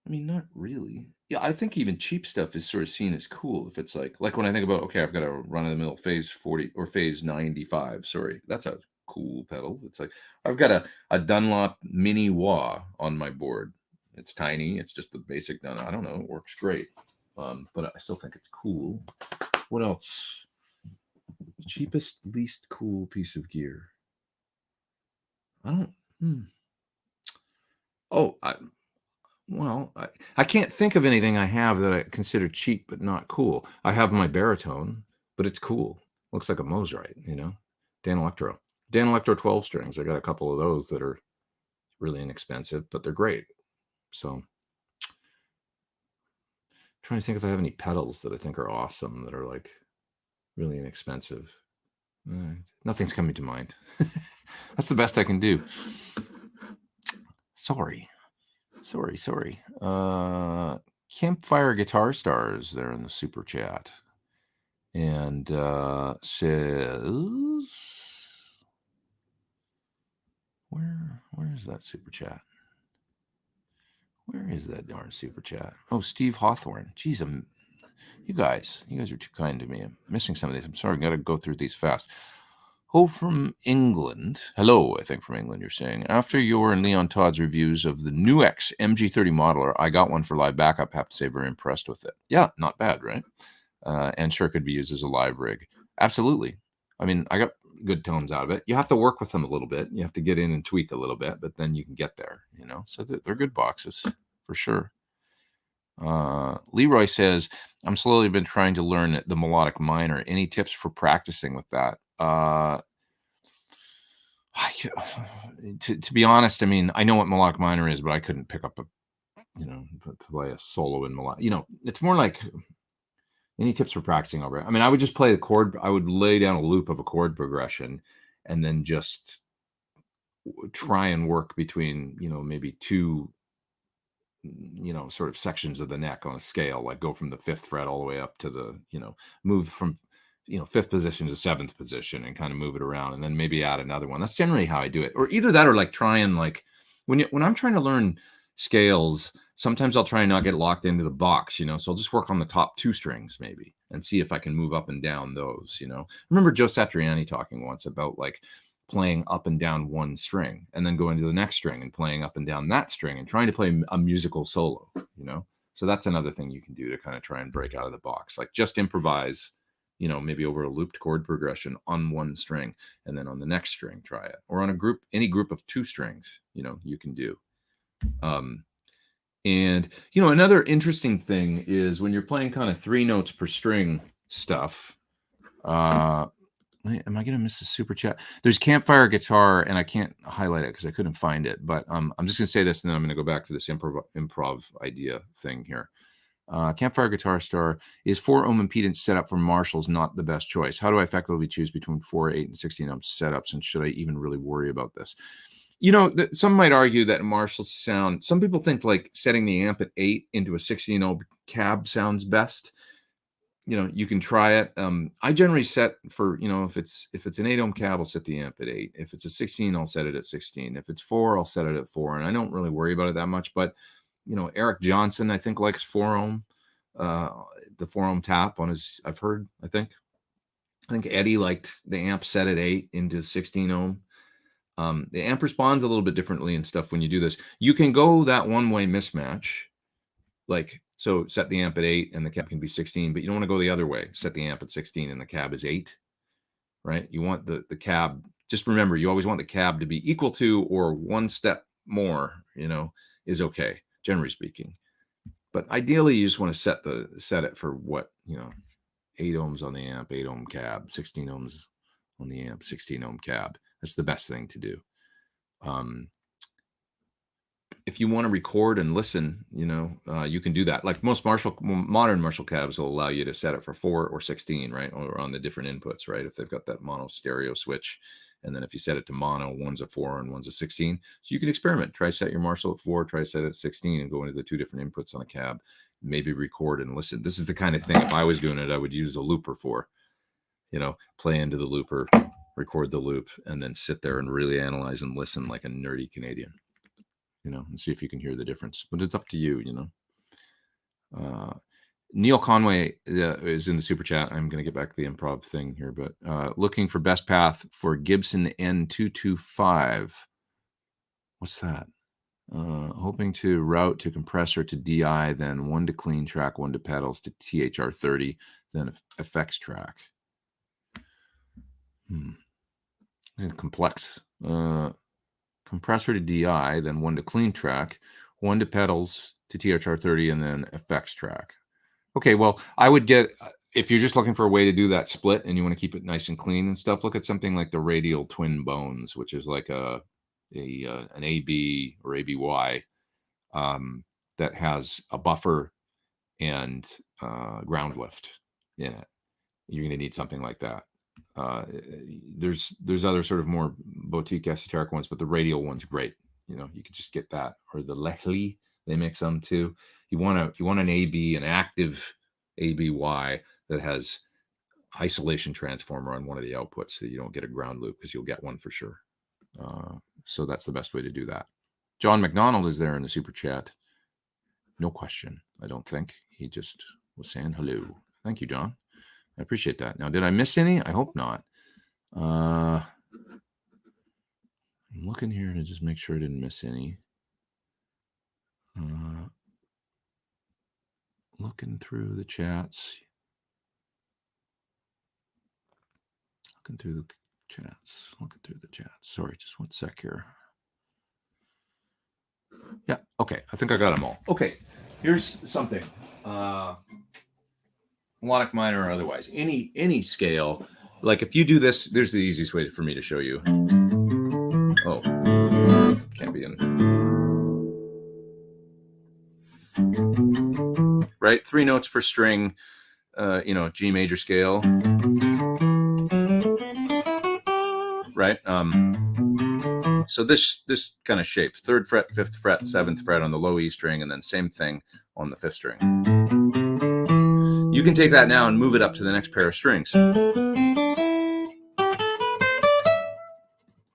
I mean, not really. Yeah, I think even cheap stuff is sort of seen as cool if it's like when I think about, okay, I've got a run-of-the-mill phase 40 or phase 95. Sorry, that's a cool pedal. It's like I've got a Dunlop mini wah on my board. It's tiny. It's just the basic Dunlop. I don't know. It works great, but I still think it's cool. What else? Cheapest, least cool piece of gear. I don't. I can't think of anything I have that I consider cheap but not cool. I have my baritone, but it's cool. Looks like a Mosrite, Dan Electro 12 strings. I got a couple of those that are really inexpensive, but they're great. So I'm trying to think if I have any pedals that I think are awesome that are like really inexpensive. Nothing's coming to mind. That's the best I can do. Sorry. Campfire Guitar Stars there in the super chat, and says, where is that super chat? Where is that darn super chat? Oh, Steve Hawthorne. Geez, you guys are too kind to me. I'm missing some of these. I'm sorry. I've got to go through these fast. Oh, from England. Hello, I think from England you're saying. After your and Leon Todd's reviews of the new X MG30 modeler, I got one for live backup. Have to say, very impressed with it. Yeah, not bad, right? And sure could be used as a live rig. Absolutely. I mean, I got good tones out of it. You have to work with them a little bit. You have to get in and tweak a little bit, but then you can get there, So they're good boxes for sure. Leroy says, I'm slowly been trying to learn the Melodic Minor. Any tips for practicing with that? To be honest, I mean, I know what Melodic Minor is, but I couldn't pick up play a solo in Melodic. It's more like any tips for practicing over it. I mean, I would just play the chord. I would lay down a loop of a chord progression and then just try and work between, maybe two, sort of sections of the neck on a scale, like go from the 5th fret all the way up to the, move from, 5th position to 7th position and kind of move it around and then maybe add another one. That's generally how I do it. Or either that or like try and like when I'm trying to learn scales, sometimes I'll try and not get locked into the box, so I'll just work on the top 2 strings maybe and see if I can move up and down those, I remember Joe Satriani talking once about like playing up and down one string and then going to the next string and playing up and down that string and trying to play a musical solo, So that's another thing you can do to kind of try and break out of the box, like just improvise, maybe over a looped chord progression on one string and then on the next string, try it, or on any group of 2 strings, you can do. And, another interesting thing is when you're playing kind of 3 notes per string stuff, Am I going to miss a super chat? There's Campfire Guitar, and I can't highlight it because I couldn't find it. But I'm just going to say this, and then I'm going to go back to this improv idea thing here. Campfire Guitar Star, is 4 ohm impedance setup for Marshalls not the best choice? How do I effectively choose between 4, 8, and 16 ohm setups? And should I even really worry about this? You know, some might argue that Marshall's sound, some people think like setting the amp at 8 into a 16 ohm cab sounds best. You know, you can try it. I generally set for, you know, if it's an 8 ohm cab, I'll set the amp at 8. If it's a 16, I'll set it at 16. If it's 4, I'll set it at 4. And I don't really worry about it that much. But, you know, Eric Johnson, I think, likes 4 ohm, the 4 ohm tap on his, I've heard, I think Eddie liked the amp set at 8 into 16 ohm. The amp responds a little bit differently and stuff when you do this. You can go that one-way mismatch, like, so set the amp at 8 and the cab can be 16, but you don't want to go the other way. Set the amp at 16 and the cab is 8, right? You want the cab, just remember, you always want the cab to be equal to or one step more, you know, is okay, generally speaking. But ideally, you just want to set it for what, you know, 8 ohms on the amp, 8 ohm cab, 16 ohms on the amp, 16 ohm cab. That's the best thing to do. If you want to record and listen, you know, you can do that. Like most modern Marshall cabs will allow you to set it for 4 or 16, right? Or on the different inputs, right? If they've got that mono stereo switch. And then if you set it to mono, one's a 4 and one's a 16. So you can experiment. Try set your Marshall at 4, try set it at 16 and go into the 2 different inputs on a cab. Maybe record and listen. This is the kind of thing, if I was doing it, I would use a looper for, you know, play into the looper, record the loop, and then sit there and really analyze and listen like a nerdy Canadian, you know, and see if you can hear the difference. But it's up to you, you know. Neil Conway is in the super chat. I'm going to get back to the improv thing here, but looking for best path for Gibson N225. What's that? Hoping to route to compressor to DI, then 1 to clean track, 1 to pedals to THR30, then effects track. Complex. Compressor to DI, then 1 to clean track, 1 to pedals to THR30, and then effects track. Okay, well, I would get, if you're just looking for a way to do that split and you want to keep it nice and clean and stuff, look at something like the Radial Twin Bones, which is like an AB or ABY that has a buffer and ground lift in it. You're going to need something like that. There's other sort of more boutique esoteric ones, but the Radial one's great. You know, you could just get that, or the Lechli, they make some too. You want an AB, an active ABY that has isolation transformer on one of the outputs, so you don't get a ground loop, because you'll get one for sure. So that's the best way to do that. John McDonald is there in the super chat. No question, I don't think. He just was saying hello. Thank you, John. I appreciate that. Now, did I miss any? I hope not. I'm looking here to just make sure I didn't miss any. Looking through the chats. Looking through the chats. Sorry, just 1 sec here. Yeah, okay. I think I got them all. Okay, here's something. Melodic minor or otherwise. Any scale. Like if you do this, there's the easiest way for me to show you. Oh, can't be in. Right? 3 notes per string, you know, G major scale. Right? So this kind of shape, 3rd fret, 5th fret, 7th fret on the low E string, and then same thing on the 5th string. You can take that now and move it up to the next pair of strings.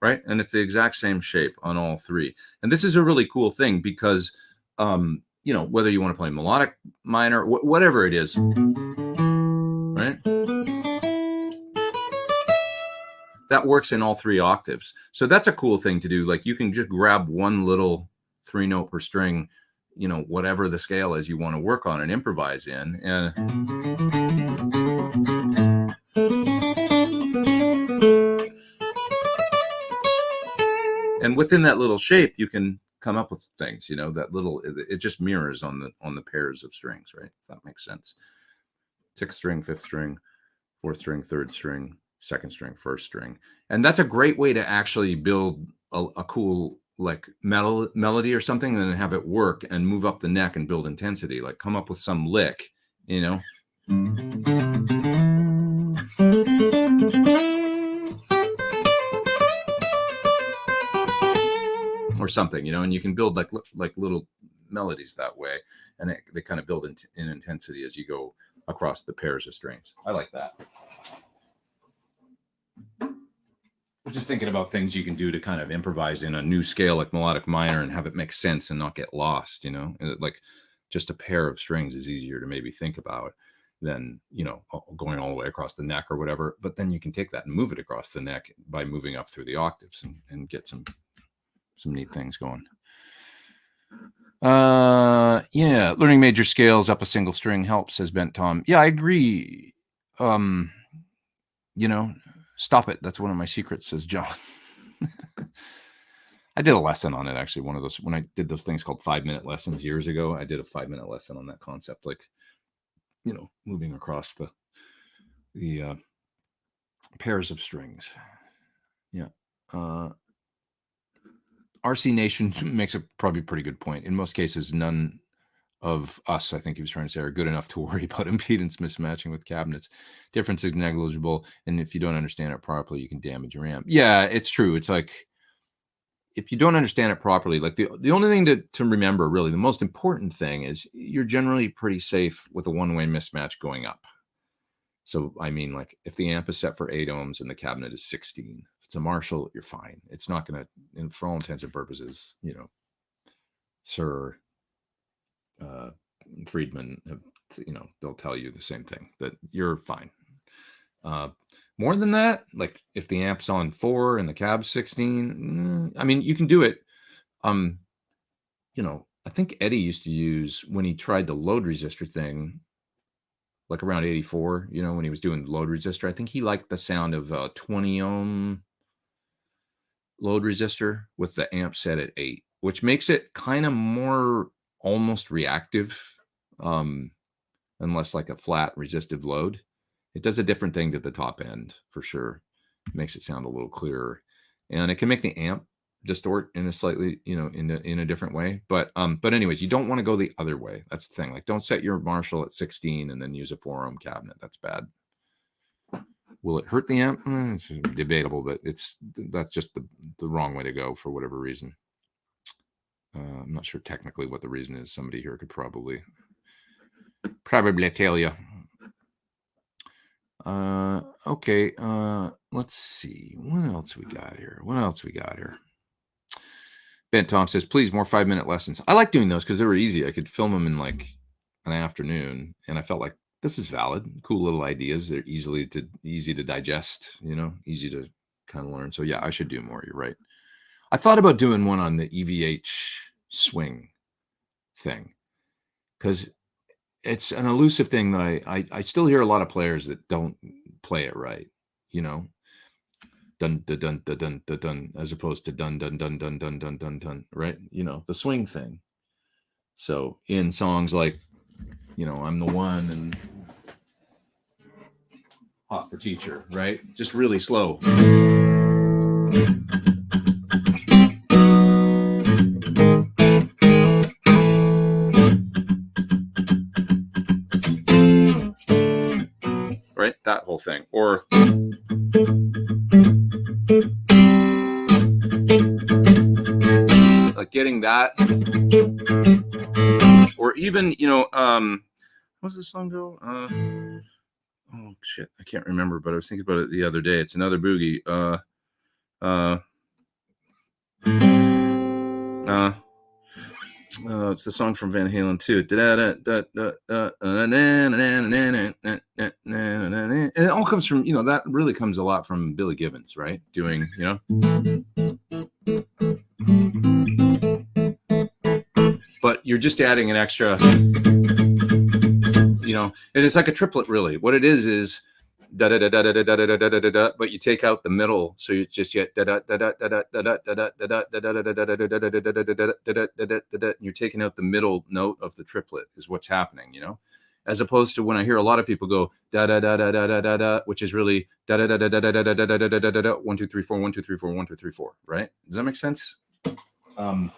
Right? And it's the exact same shape on all 3. And this is a really cool thing because, you know, whether you want to play melodic minor, whatever it is, right? That works in all 3 octaves. So that's a cool thing to do. Like you can just grab one little 3 note per string, you know, whatever the scale is you want to work on and improvise in. And within that little shape, you can come up with things, you know, that little, it just mirrors on the pairs of strings, right? If that makes sense. 6th string, 5th string, 4th string, 3rd string, second string, first string. And that's a great way to actually build a cool like melody or something, and then have it work and move up the neck and build intensity. Like come up with some lick, you know. Or something, you know, and you can build like little melodies that way, and they kind of build in intensity as you go across the pairs of strings. I like that. I'm just thinking about things you can do to kind of improvise in a new scale like melodic minor and have it make sense and not get lost, you know. Like just a pair of strings is easier to maybe think about than, you know, going all the way across the neck or whatever. But then you can take that and move it across the neck by moving up through the octaves and get some neat things going. Yeah, learning major scales up a single string helps, says Bent Tom. Yeah, I agree. You know, stop it. That's one of my secrets, says John. I did a lesson on it, actually. One of those, when I did those things called 5-minute lessons years ago, I did a 5-minute lesson on that concept, like, you know, moving across the pairs of strings. Yeah. RC Nation makes a probably pretty good point. In most cases, none of us, I think he was trying to say, are good enough to worry about impedance mismatching with cabinets. Difference is negligible, and if you don't understand it properly, you can damage your amp. Yeah, it's true. It's like, if you don't understand it properly, like the only thing to remember, really, the most important thing is you're generally pretty safe with a one-way mismatch going up. So, I mean, like if the amp is set for 8 ohms and the cabinet is 16, if it's a Marshall, you're fine. It's not going to, and for all intents and purposes, you know, Sir Friedman, you know, they'll tell you the same thing, that you're fine. More than that, like if the amp's on 4 and the cab's 16, I mean, you can do it. You know, I think Eddie used to use, when he tried the load resistor thing, like around 84, you know, when he was doing load resistor, I think he liked the sound of a 20 ohm load resistor with the amp set at 8, which makes it kind of more almost reactive, unless like a flat resistive load. It does a different thing to the top end for sure. It makes it sound a little clearer, and it can make the amp distort in a slightly, you know, in a different way. But anyways, you don't want to go the other way. That's the thing. Like, don't set your Marshall at 16 and then use a 4 ohm cabinet. That's bad. Will it hurt the amp? It's debatable, but that's just the wrong way to go for whatever reason. I'm not sure technically what the reason is. Somebody here could probably tell you. Okay. Let's see. What else we got here? Ben Tom says, please, more 5-minute lessons. I like doing those because they were easy. I could film them in like an afternoon, and I felt like this is valid. Cool little ideas. They're easy to digest, you know, easy to kind of learn. So yeah, I should do more. You're right. I thought about doing one on the EVH swing thing, because it's an elusive thing that I still hear a lot of players that don't play it right, you know, dun dun dun dun dun dun, dun as opposed to dun dun dun dun dun dun dun dun, right? You know, the swing thing. So in songs like, you know, I'm the One and Hot for Teacher, right? Just really slow. Right? That whole thing. Or like getting that. Or even, you know, what's this song go? Oh shit, I can't remember, but I was thinking about it the other day. It's another boogie. It's the song from Van Halen too. And it all comes from, you know, that really comes a lot from Billy Gibbons, right? Doing, you know. But you're just adding an extra, you know, and it's like a triplet, really. What it is da da da da da da da da da da da, but you take out the middle, so you just get da da da da da da da da da da da da da da da. You're taking out the middle note of the triplet is what's happening, you know. as opposed to when I hear a lot of people go da da da da da da da da, which is really da da da da da da da da da da da da da 1 2 3 4 1 2 3 4 1 2 3 4. Right? Does that make sense? And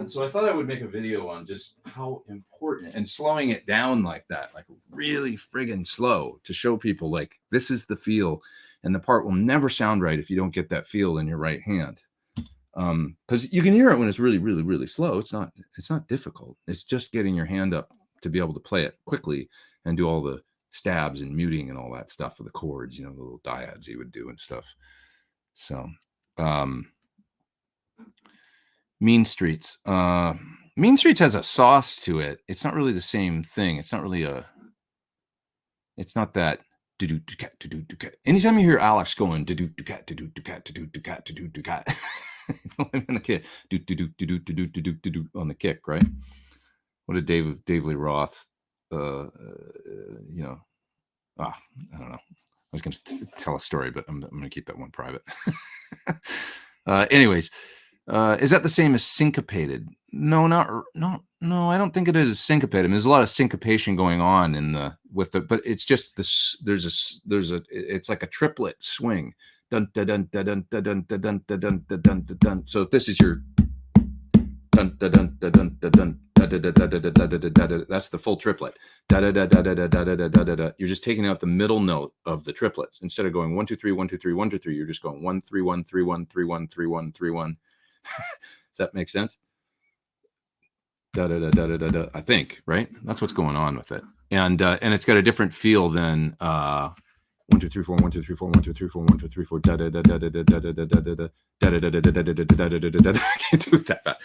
so I thought I would make a video on just how important and slowing it down like that, like really friggin' slow, to show people like this is the feel, and the part will never sound right if you don't get that feel in your right hand. Because you can hear it when it's really, really, really slow. It's not difficult. It's just getting your hand up to be able to play it quickly and do all the stabs and muting and all that stuff for the chords, you know, the little dyads you would do and stuff. So, Mean Streets. Mean Streets has a sauce to it. It's not really the same thing. It's not really it's not that anytime you hear Alex going on the kick, on the kick, right? What did Dave Lee Roth, I don't know. I was going to tell a story, but I'm going to keep that one private. Anyways, is that the same as syncopated? No, I don't think it is syncopated. I mean, there's a lot of syncopation going on but it's just this. It's like a triplet swing. Dun dun dun dun dun dun dun dun dun dun dun dun. So if this is your dun dun dun dun dun dun. That's the full triplet. You're just taking out the middle note of the triplets instead of going 1 2 3 1 2 3 1 2 3. You're just going 1 3 1 3 1 3 1 3 1 3 1. Does that make sense? I think, right? That's what's going on with it, and it's got a different feel than 1 2 3 4 1 2 3 4 1 2 3 4 1 2 3 4 I can't do that fast.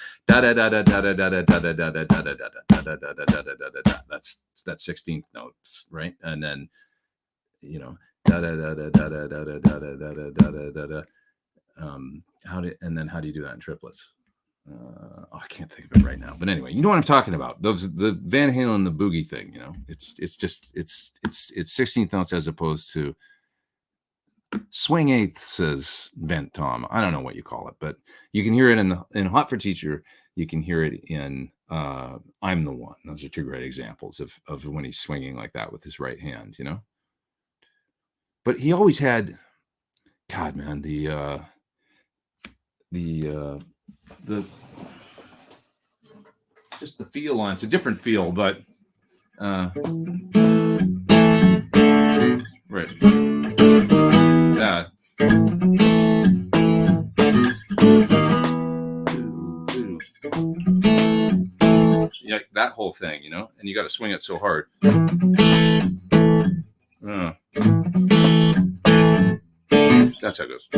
That's 16th notes, right? And then how do you do that in triplets? I can't think of it right now, but anyway, you know what I'm talking about. The Van Halen, the boogie thing, it's 16th notes as opposed to swing eighths, says bent tom. I don't know what you call it, but you can hear it in Hot for Teacher. You can hear it in I'm the One. Those are two great examples of when he's swinging like that with his right hand, But he always had, God, man, the just the feel on it's a different feel, but right. That. Yeah, that whole thing, and you got to swing it so hard. That's how it goes.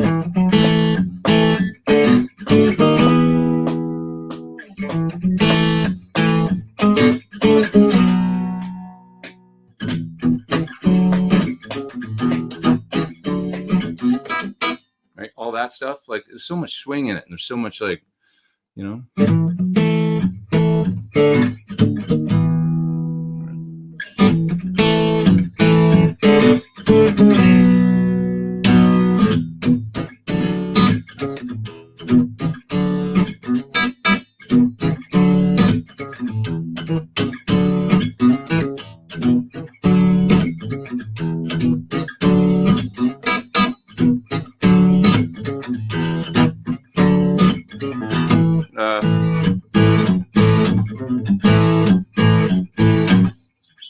Right, all that stuff, like there's so much swing in it, and there's so much like,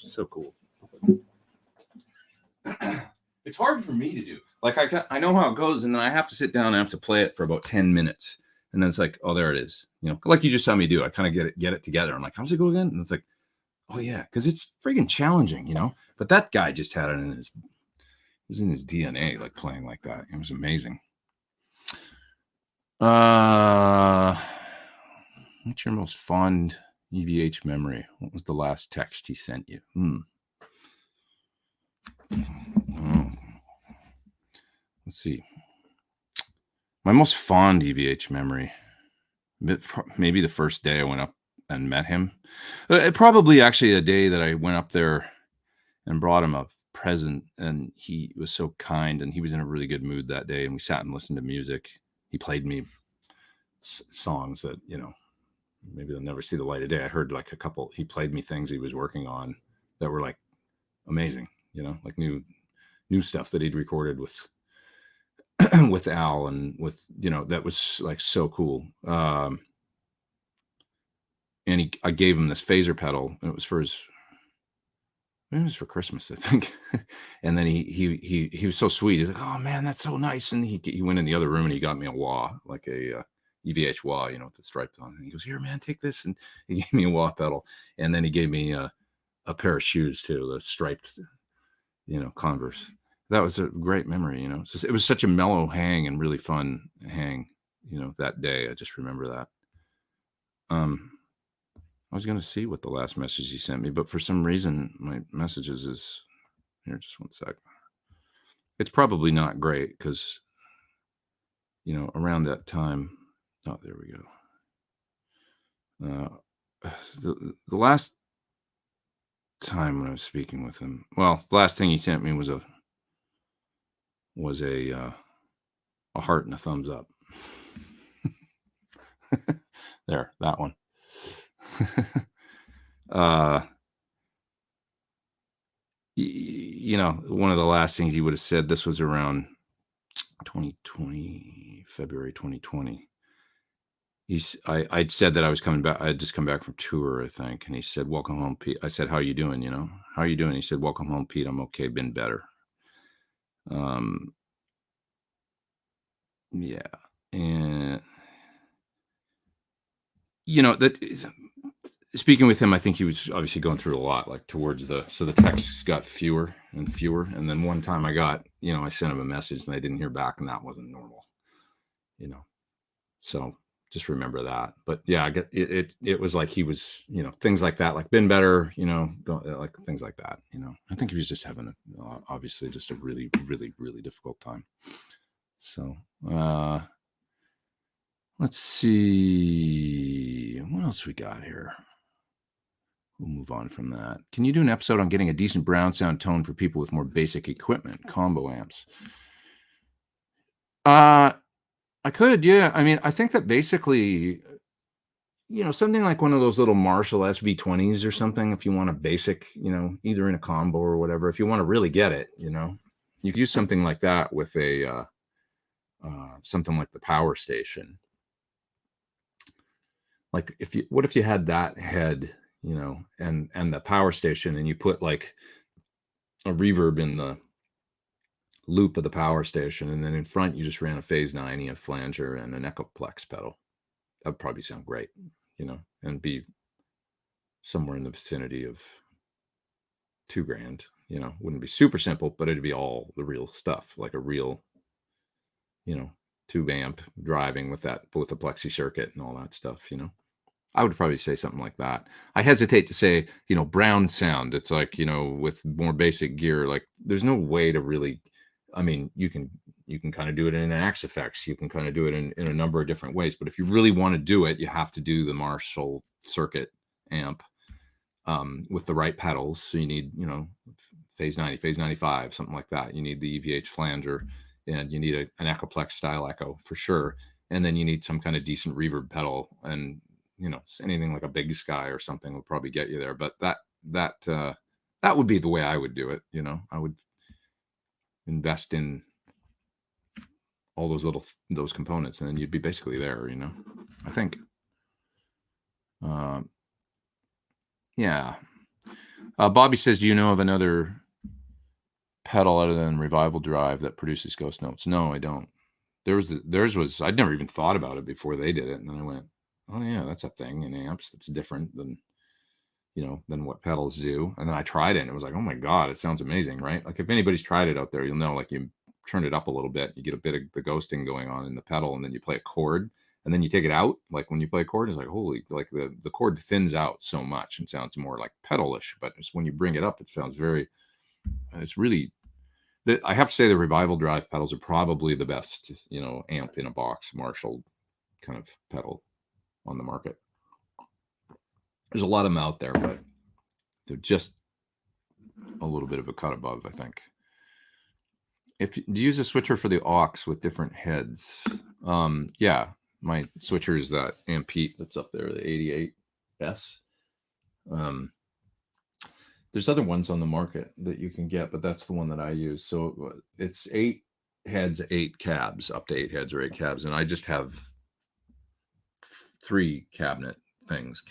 so cool. It's hard for me to do. Like I know how it goes, and then I have to sit down and I have to play it for about 10 minutes. And then it's like, oh, there it is. Like you just saw me do. I kind of get it together. I'm like, how's it go again? And it's like, oh yeah, because it's friggin' challenging, But that guy just had it it was in his DNA, like playing like that. It was amazing. What's your most fond EVH memory? What was the last text he sent you? Let's see. My most fond EVH memory, maybe the first day I went up and met him. Probably actually a day that I went up there and brought him a present, and he was so kind, and he was in a really good mood that day, and we sat and listened to music. He played me songs that maybe they'll never see the light of day. I heard like a couple, he played me things he was working on that were like amazing, like new stuff that he'd recorded with with Al, and with, that was like so cool. And I gave him this phaser pedal, and it was for Christmas, I think. And then he was so sweet. He's like, "Oh man, that's so nice." And he went in the other room and he got me a wah, like a EVH wah, with the stripes on. And he goes, "Here, man, take this." And he gave me a wah pedal, and then he gave me a pair of shoes too, the striped, Converse. That was a great memory. It was such a mellow hang and really fun hang. That day, I just remember that. I was going to see what the last message he sent me, but for some reason, my messages is here. Just one sec. It's probably not great because, around that time. Oh, there we go. The last time when I was speaking with him, well, the last thing he sent me was a heart and a thumbs up. There, that one. One of the last things he would have said, this was around 2020, February 2020. I'd said that I was coming back. I had just come back from tour, I think. And he said, "Welcome home, Pete." I said, "How are you doing? How are you doing?" He said, "Welcome home, Pete. I'm okay. Been better." Yeah. And, that is, speaking with him, I think he was obviously going through a lot, like towards so the texts got fewer and fewer. And then one time I sent him a message and I didn't hear back, and that wasn't normal, so just remember that. But yeah, I get it. It was like he was, things like that, like been better, like things like that. I think he was just having obviously just a really, really, really difficult time. So, let's see what else we got here. We'll move on from that. Can you do an episode on getting a decent brown sound tone for people with more basic equipment, combo amps? I could, yeah. I mean, I think that basically, something like one of those little Marshall SV20s or something, if you want a basic, either in a combo or whatever, if you want to really get it, you could use something like that with a something like the Power Station. Like what if you had that head, and the Power Station, and you put like a reverb in the loop of the Power Station, and then in front you just ran a Phase 90, a flanger, and an Echoplex pedal. That would probably sound great, and be somewhere in the vicinity of $2,000. Wouldn't be super simple, but it'd be all the real stuff, like a real, tube amp driving with the plexi circuit and all that stuff. I would probably say something like that. I hesitate to say, brown sound. It's like, with more basic gear, like there's no way to really, I mean, you can kind of do it in Axe Effects. You can kind of do it in a number of different ways. But if you really want to do it, you have to do the Marshall circuit amp with the right pedals. So you need, Phase 90, Phase 95, something like that. You need the EVH flanger, and you need an Echoplex style echo for sure. And then you need some kind of decent reverb pedal, and anything like a Big Sky or something will probably get you there. But that would be the way I would do it. I would invest in all those components, and then you'd be basically there. I think. Yeah. Bobby says, "Do you know of another pedal other than Revival Drive that produces ghost notes?" No, I don't. Theirs was, I'd never even thought about it before they did it, and then I went, "Oh yeah, that's a thing in amps that's different than what pedals do." And then I tried it, and it was like, oh my God, it sounds amazing, right? Like if anybody's tried it out there, you'll know, like you turn it up a little bit, you get a bit of the ghosting going on in the pedal, and then you play a chord, and then you take it out. Like when you play a chord, it's like, holy, like the chord thins out so much and sounds more like pedalish, but it's when you bring it up, it sounds it's really, I have to say the Revival Drive pedals are probably the best, amp in a box Marshall kind of pedal on the market. There's a lot of them out there, but they're just a little bit of a cut above, I think. Do you use a switcher for the aux with different heads? Yeah, my switcher is that Amp Pete that's up there, the 88S. There's other ones on the market that you can get, but that's the one that I use. So it's 8 heads, 8 cabs, up to 8 heads or 8 cabs, and I just have 3 cabinet things.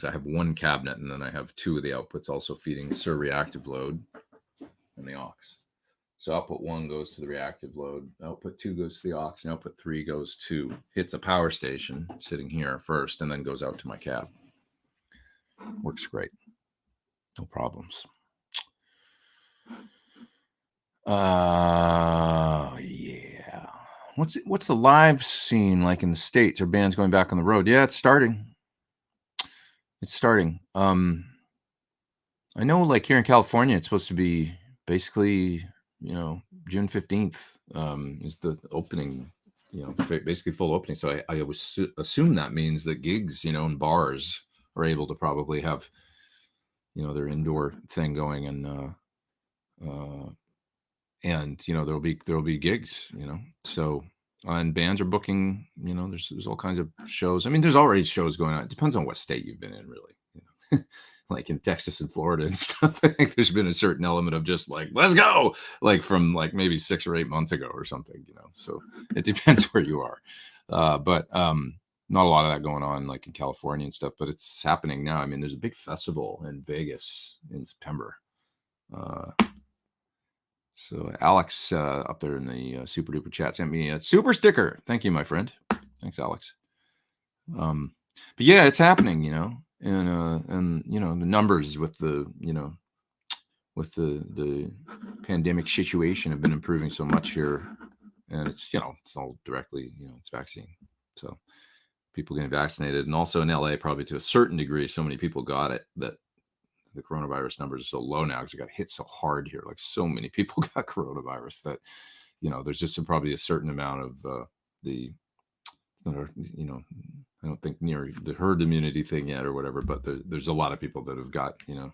I have 1 cabinet, and then I have 2 of the outputs also feeding Sir reactive load and the aux. So output 1 goes to the reactive load, output 2 goes to the aux, and output 3 goes to, hits a power station sitting here first, and then goes out to my cab. Works great. No problems. Yeah. What's the live scene like in the States? Are bands going back on the road? Yeah, it's starting. I know, like here in California, it's supposed to be basically, June 15th is the opening, basically full opening. So I always assume that means that gigs, and bars are able to probably have, their indoor thing going, and there'll be gigs, so, and bands are booking, there's all kinds of shows. I mean, there's already shows going on. It depends on what state you've been in, really. Like in Texas and Florida and stuff, I think there's been a certain element of just like, let's go, like from like maybe 6 or 8 months ago or something, so it depends where you are. But not a lot of that going on like in California and stuff, but it's happening now. I mean, there's a big festival in Vegas in September. So Alex up there in the super duper chat sent me a super sticker. Thank you, my friend. Thanks, Alex. But yeah, it's happening, and the numbers with the the pandemic situation have been improving so much here, and it's it's all directly it's vaccine, so people getting vaccinated, and also in LA probably to a certain degree, so many people got it that the coronavirus numbers are so low now because it got hit so hard here. Like so many people got coronavirus that there's just probably a certain amount of I don't think near the herd immunity thing yet or whatever, but there's a lot of people that have got, at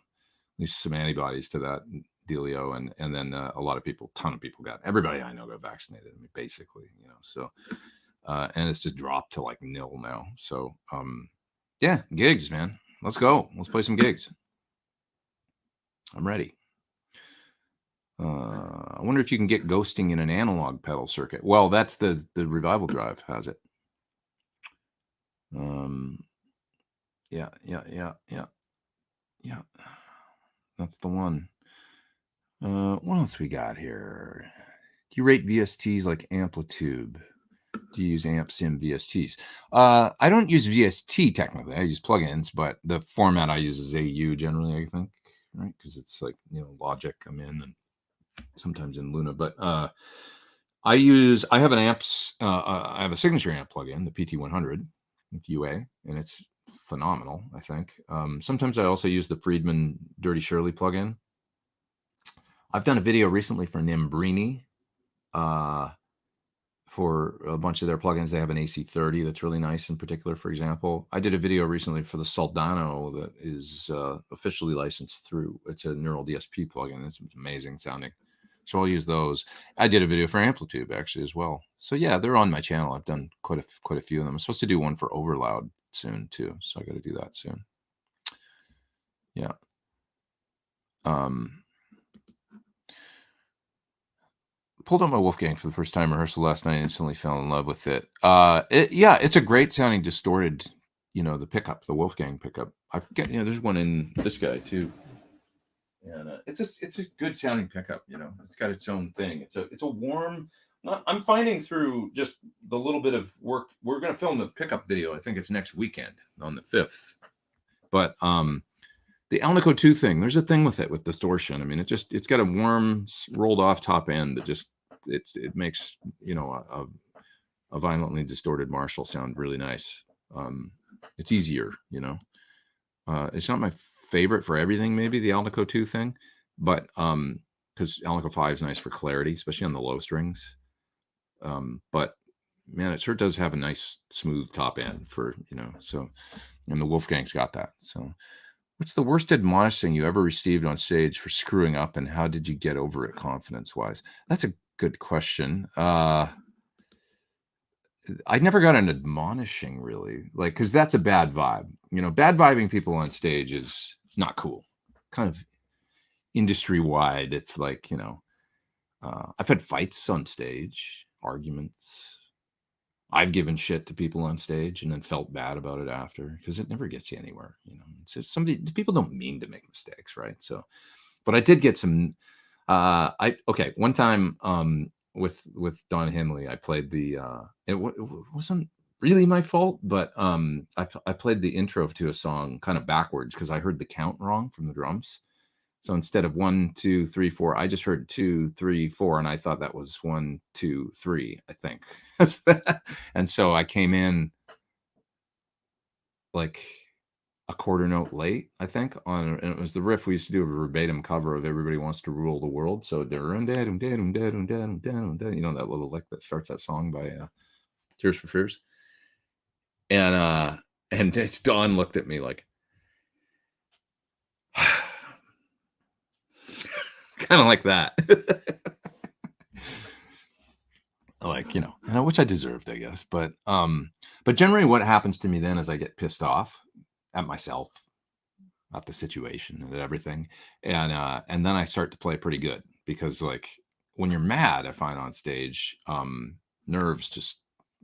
least some antibodies to that dealio. And then a lot of people, ton of people everybody I know got vaccinated. I mean, basically, so, and it's just dropped to like nil now. So, yeah, gigs, man, let's go. Let's play some gigs. I'm ready. I wonder if you can get ghosting in an analog pedal circuit. Well, that's the Revival Drive has it. Yeah. That's the one. What else we got here? Do you rate VSTs like Amplitude? Do you use Amp Sim VSTs? I don't use VST technically. I use plugins, but the format I use is AU generally, I think, right? Because it's like Logic I'm in, and sometimes in Luna. But I have an amps. I have a signature amp plugin, the PT100 with UA, and it's phenomenal, I think. Sometimes I also use the Friedman Dirty Shirley plugin. I've done a video recently for Nimbrini for a bunch of their plugins. They have an AC30 that's really nice in particular, for example. I did a video recently for the Soldano that is officially licensed through, it's a Neural DSP plugin. It's amazing sounding. So I'll use those. I did a video for Amplitude actually as well. So yeah, they're on my channel. I've done quite a few of them. I'm supposed to do one for Overloud soon too. So I got to do that soon. Yeah. Pulled out my Wolfgang for the first time rehearsal last night and instantly fell in love with it. It's a great sounding distorted, the pickup, the Wolfgang pickup. I've got, there's one in this guy too. And it's a good sounding pickup, it's got its own thing. It's a warm, I'm finding through just the little bit of work, we're going to film the pickup video. I think it's next weekend on the 5th, but, the Alnico 2 thing, there's a thing with it with distortion. I mean, it's got a warm rolled off top end that just, it makes, a violently distorted Marshall sound really nice. It's easier, it's not my favorite for everything, maybe the Alnico 2 thing, but because Alnico 5 is nice for clarity, especially on the low strings. But man, it sure does have a nice smooth top end for, so, and the Wolfgang's got that. So what's the worst admonishing you ever received on stage for screwing up, and how did you get over it confidence wise? That's a good question. I never got an admonishing really, like, because that's a bad vibe. Bad vibing people on stage is not cool. Kind of industry wide. It's like, I've had fights on stage, arguments. I've given shit to people on stage and then felt bad about it after because it never gets you anywhere. It's just people don't mean to make mistakes, right? So, but I did get some. One time with Don Henley, I played the. It wasn't really my fault, but I played the intro to a song kind of backwards because I heard the count wrong from the drums. So instead of 1, 2, 3, 4, I just heard 2, 3, 4, and I thought that was 1, 2, 3. I think, and so I came in like a quarter note late. I think and it was the riff we used to do a verbatim cover of "Everybody Wants to Rule the World." So that little lick that starts that song by Tears for Fears, and Don looked at me like. Kind of like that. Like, which I deserved, I guess. But generally what happens to me then is I get pissed off at myself, at the situation and at everything. And then I start to play pretty good because like when you're mad, I find on stage, nerves just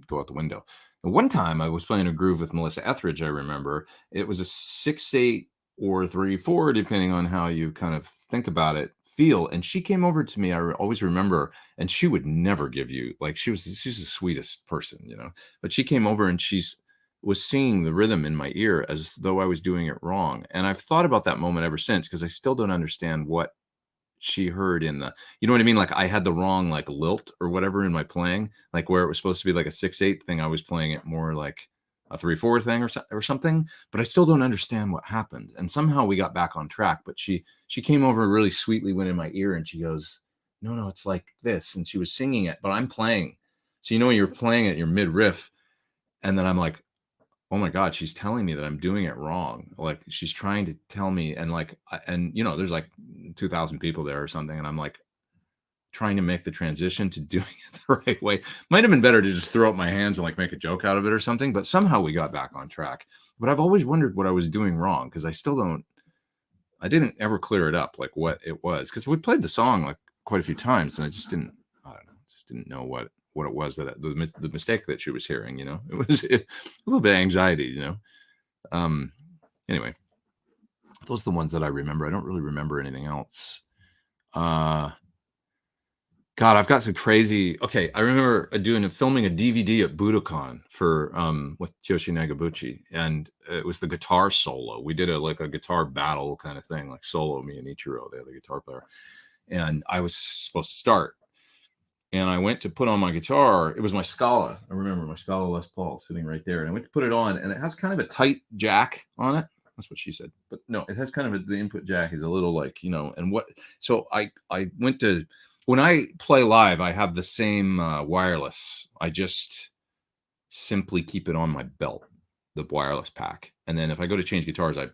go out the window. And one time I was playing a groove with Melissa Etheridge, I remember. It was a 6/8 or 3/4, depending on how you kind of think about it, feel. And she came over to me, I always remember, and she would never give you, like, she's the sweetest person, but she came over and was singing the rhythm in my ear as though I was doing it wrong. And I've thought about that moment ever since because I still don't understand what she heard in the, you know what I mean? Like I had the wrong like lilt or whatever in my playing, like where it was supposed to be like a 6/8 thing. I was playing it more like a 3/4 thing or something, but I still don't understand what happened. And somehow we got back on track, but she came over really sweetly, went in my ear and she goes, no, it's like this. And she was singing it, but I'm playing. So, when you're playing it, you're mid riff. And then I'm like, oh my God, she's telling me that I'm doing it wrong. Like she's trying to tell me and like, and there's like 2,000 people there or something. And I'm like trying to make the transition to doing it the right way. Might've been better to just throw up my hands and like make a joke out of it or something, but somehow we got back on track. But I've always wondered what I was doing wrong. Cause I didn't ever clear it up, like what it was. Cause we played the song like quite a few times and I don't know what it was that the mistake that she was hearing, it was a little bit of anxiety, anyway, those are the ones that I remember. I don't really remember anything else. God, I've got some crazy. Okay, I remember filming a DVD at Budokan for with Kyoshi Nagabuchi, and it was the guitar solo. We did a guitar battle kind of thing, like solo, me and Ichiro, the other guitar player, and I was supposed to start. And I went to put on my guitar. It was my Scala. I remember my Scala Les Paul sitting right there. And I went to put it on, and it has kind of a tight jack on it. That's what she said. But no, it has kind of the input jack is a little like, and what. So I went to, when I play live, I have the same wireless. I just simply keep it on my belt, the wireless pack. And then if I go to change guitars, I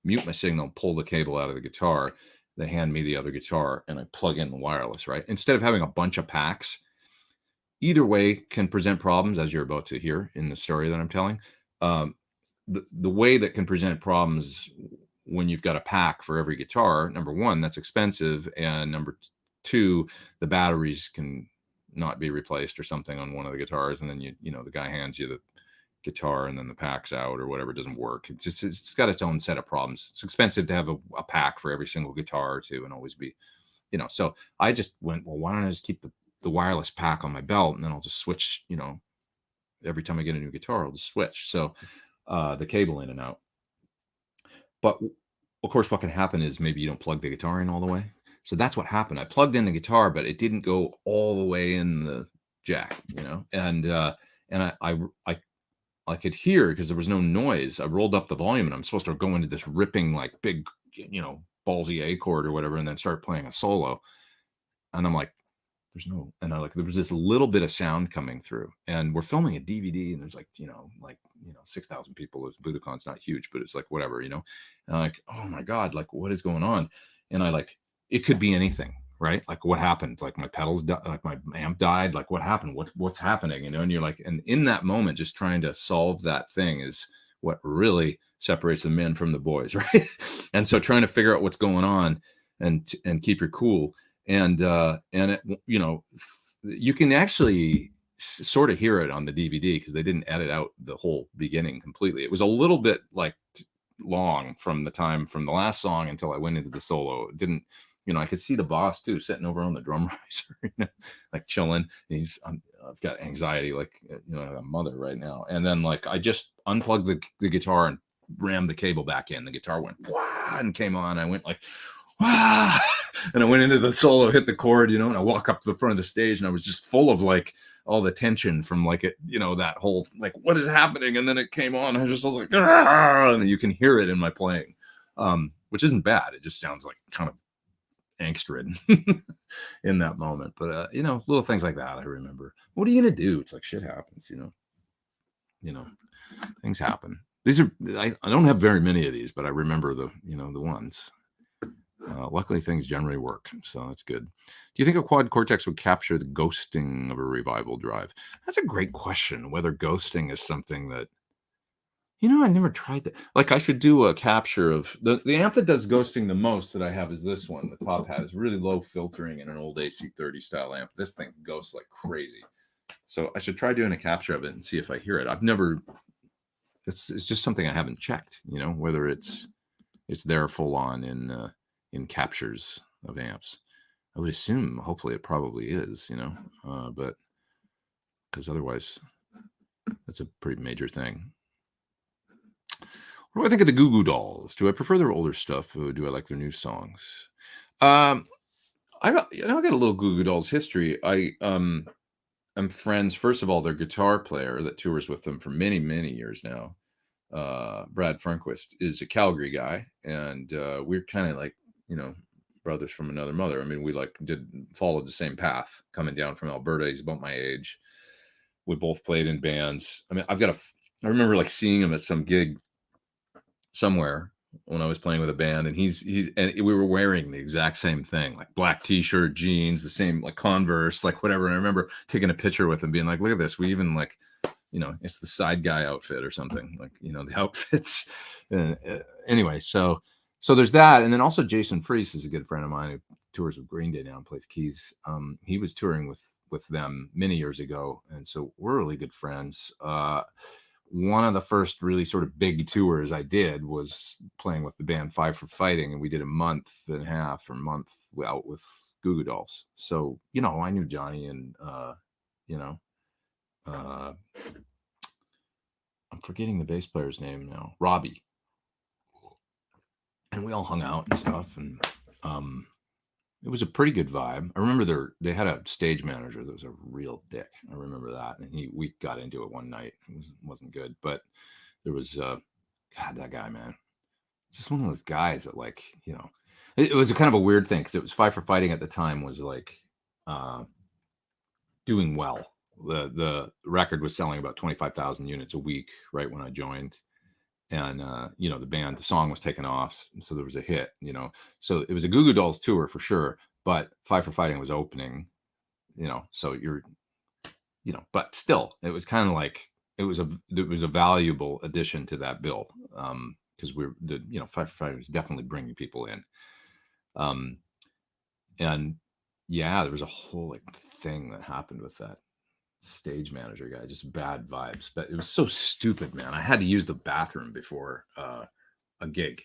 mute my signal, pull the cable out of the guitar. They hand me the other guitar and I plug in the wireless, right? Instead of having a bunch of packs, either way can present problems, as you're about to hear in the story that I'm telling. The way that can present problems when you've got a pack for every guitar, number one, that's expensive. And number two, the batteries can not be replaced or something on one of the guitars. And then, the guy hands you the guitar and then the pack's out or whatever, doesn't work. It's got its own set of problems. It's expensive to have a pack for every single guitar too, and always be, so I just went, well, why don't I just keep the wireless pack on my belt and then I'll just switch, every time I get a new guitar, I'll just switch. So the cable in and out. But of course, what can happen is maybe you don't plug the guitar in all the way. So that's what happened. I plugged in the guitar, but it didn't go all the way in the jack, and I could hear because there was no noise. I rolled up the volume and I'm supposed to go into this ripping, like big, ballsy A chord or whatever, and then start playing a solo. And I'm like, there was this little bit of sound coming through, and we're filming a DVD and there's 6,000 people. Budokan's not huge, but it's like, whatever, and I'm like, oh my God, like what is going on? And it could be anything. right? Like what happened? Like my pedals, like my amp died. Like what happened? What's happening? You know, and you're like, and in that moment, just trying to solve that thing is what really separates the men from the boys, right? And so trying to figure out what's going on and keep your cool. And it, you know, you can actually sort of hear it on the DVD because they didn't edit out the whole beginning completely. It was a little bit like long from the time from the last song until I went into the solo. It didn't, you know, I could see the boss too sitting over on the drum riser, you know, like chilling. I've got anxiety like, you know, a mother right now. And then like I just unplugged the guitar and rammed the cable back in. The guitar went wah and came on. I went like wah, and I went into the solo, hit the chord, you know, and I walk up to the front of the stage and I was just full of like all the tension from like it, you know, that whole like what is happening. And then it came on. I was like, and you can hear it in my playing, which isn't bad. It just sounds like kind of angst ridden in that moment. But you know, little things like that I remember. What are you gonna do? It's like shit happens, you know, things happen. These are I don't have very many of these, but I remember the, you know, the ones. Luckily things generally work, so that's good. Do you think a quad cortex would capture the ghosting of a revival drive? That's a great question, whether ghosting is something that, you know, I never tried that. Like I should do a capture of the amp that does ghosting the most that I have is this one. The top hat is really low filtering in an old AC30 style amp. This thing ghosts like crazy. So I should try doing a capture of it and see if I hear it. I've never, it's just something I haven't checked, you know, whether it's there full on in captures of amps. I would assume, hopefully it probably is, you know, but because otherwise that's a pretty major thing. What do I think of the Goo Dolls? Do I prefer their older stuff or do I like their new songs? I got a little Goo Dolls history. I'm friends, first of all, their guitar player that tours with them for many, many years now, Brad Fernquist, is a Calgary guy. And we're kind of like, you know, brothers from another mother. I mean, we like followed the same path coming down from Alberta. He's about my age. We both played in bands. I mean, I remember like seeing him at some gig somewhere when I was playing with a band, and and we were wearing the exact same thing, like black t-shirt, jeans, the same like Converse, like whatever. And I remember taking a picture with him being like, look at this. We even like, you know, it's the side guy outfit or something, like, you know, the outfits. Anyway, so there's that. And then also Jason Freese is a good friend of mine who tours with Green Day now and plays keys. He was touring with them many years ago. And so we're really good friends. One of the first really sort of big tours I did was playing with the band Five for Fighting. And we did a month and a half out with Goo Dolls. So, you know, I knew Johnny and, you know, I'm forgetting the bass player's name now, Robbie. And we all hung out and stuff, and it was a pretty good vibe. I remember they had a stage manager that was a real dick. I remember that, and we got into it one night. It wasn't good, but there was God, that guy, man, just one of those guys that, like, you know, it was a kind of a weird thing because it was Five for Fighting at the time was like doing well. The record was selling about 25,000 units a week right when I joined. And, you know, the song was taken off. So there was a hit, you know, so it was a Goo Goo Dolls tour for sure, but Five for Fighting was opening, you know, so you know, but still it was kind of like, it was a valuable addition to that bill. Cause you know, Five for Fighting was definitely bringing people in. And yeah, there was a whole like thing that happened with that stage manager guy, just bad vibes, but it was so stupid, man. I had to use the bathroom before a gig,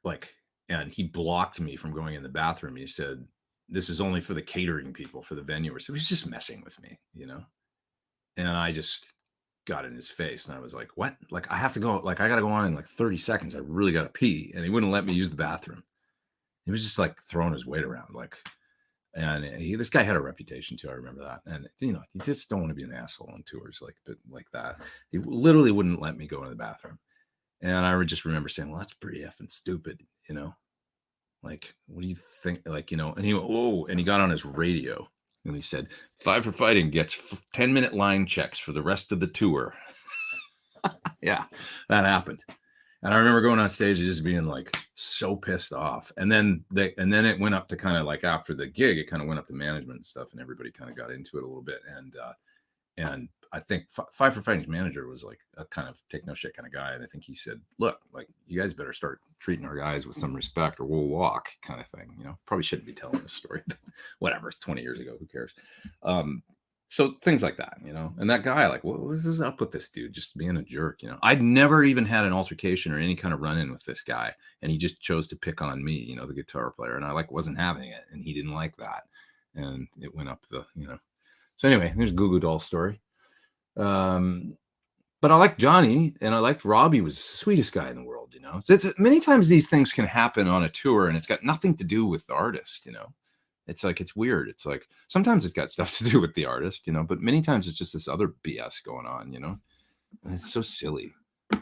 like, and he blocked me from going in the bathroom. He said, this is only for the catering people for the venue. So he was just messing with me, you know. And I just got in his face and I was like, what? Like, I have to go, like, I gotta go on in like 30 seconds. I really gotta pee. And he wouldn't let me use the bathroom. He was just like throwing his weight around, like. And this guy had a reputation too. I remember that. And, you know, you just don't want to be an asshole on tours like that. He literally wouldn't let me go into the bathroom. And I would just remember saying, well, that's pretty effing stupid, you know, like, what do you think? Like, you know, and he went, oh, and he got on his radio and he said, Five for Fighting gets 10-minute line checks for the rest of the tour. Yeah, that happened. And I remember going on stage and just being like so pissed off. And then it went up to kind of like after the gig, it kind of went up to management and stuff, and everybody kind of got into it a little bit. And I think Five for Fighting's manager was like a kind of take no shit kind of guy. And I think he said, look, like, you guys better start treating our guys with some respect or we'll walk, kind of thing. You know, probably shouldn't be telling this story, but whatever. It's 20 years ago. Who cares? So things like that, you know, and that guy, like, what is up with this dude just being a jerk? You know, I'd never even had an altercation or any kind of run in with this guy. And he just chose to pick on me, you know, the guitar player. And I like wasn't having it. And he didn't like that. And it went up the, you know. So anyway, there's Goo Dolls story. But I liked Johnny and I liked Robbie. Was the sweetest guy in the world, you know. Many times these things can happen on a tour and it's got nothing to do with the artist, you know. It's like, it's weird. It's like, sometimes it's got stuff to do with the artist, you know, but many times it's just this other BS going on, you know, and it's so silly.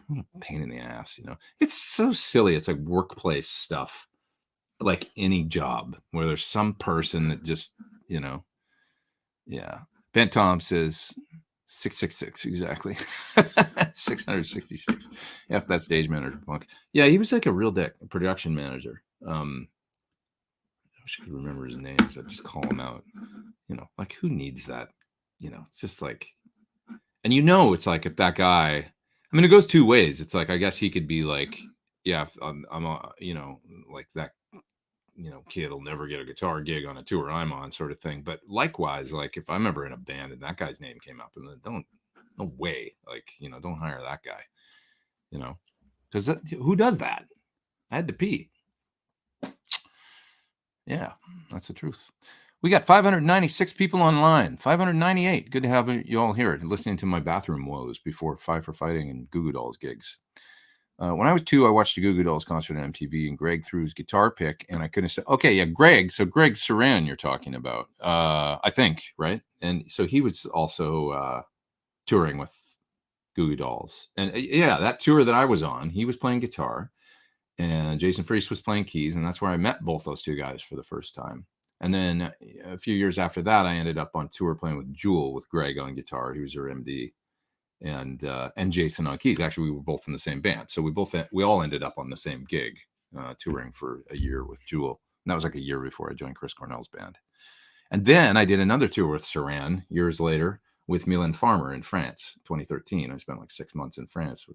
What a pain in the ass, you know. It's so silly. It's like workplace stuff, like any job where there's some person that just, you know, yeah. Ben Tom says 666 exactly. 666. F that stage manager punk. Yeah, he was like a real production manager. I wish I could remember his name because I'd just call him out. You know, like, who needs that? You know, it's just like, and you know, it's like if that guy, I mean, it goes two ways. It's like, I guess he could be like, yeah, I'm you know, like that, you know, kid will never get a guitar gig on a tour I'm on, sort of thing. But likewise, like if I'm ever in a band and that guy's name came up, and no way, like, you know, don't hire that guy, you know, because who does that? I had to pee. Yeah, that's the truth. We got 596 people online. 598. Good to have you all here listening to my bathroom woes before Five for Fighting and Goo Dolls gigs. When I was 2, I watched a Goo Dolls concert on MTV, and Greg threw his guitar pick, and I couldn't say, okay, yeah, Greg. So Greg Saran, you're talking about, I think, right? And so he was also touring with Goo Dolls. And yeah, that tour that I was on, he was playing guitar, and Jason Freese was playing keys, and that's where I met both those two guys for the first time. And then a few years after that, I ended up on tour playing with Jewel with Greg on guitar. He was her MD. And Jason on keys. Actually, we were both in the same band, so we all ended up on the same gig, touring for a year with Jewel. And that was like a year before I joined Chris Cornell's band. And then I did another tour with Saran years later with Milan Farmer in France, 2013. I spent like 6 months in France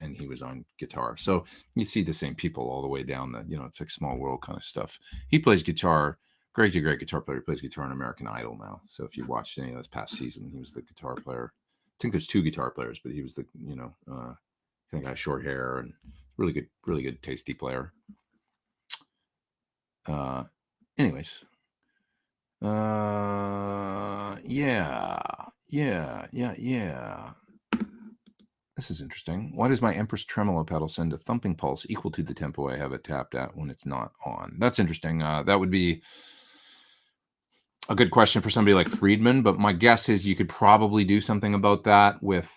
and he was on guitar. So you see the same people all the way down the, you know, it's like small world kind of stuff. He plays guitar. Greg's a great guitar player. He plays guitar on American Idol now. So if you watched any of this past season, he was the guitar player. I think there's 2 guitar players, but he was the, you know, kind of guy, short hair and really good, tasty player. Anyways, yeah. This is interesting. Why does my Empress tremolo pedal send a thumping pulse equal to the tempo I have it tapped at when it's not on? That's interesting. That would be a good question for somebody like Friedman, but my guess is you could probably do something about that with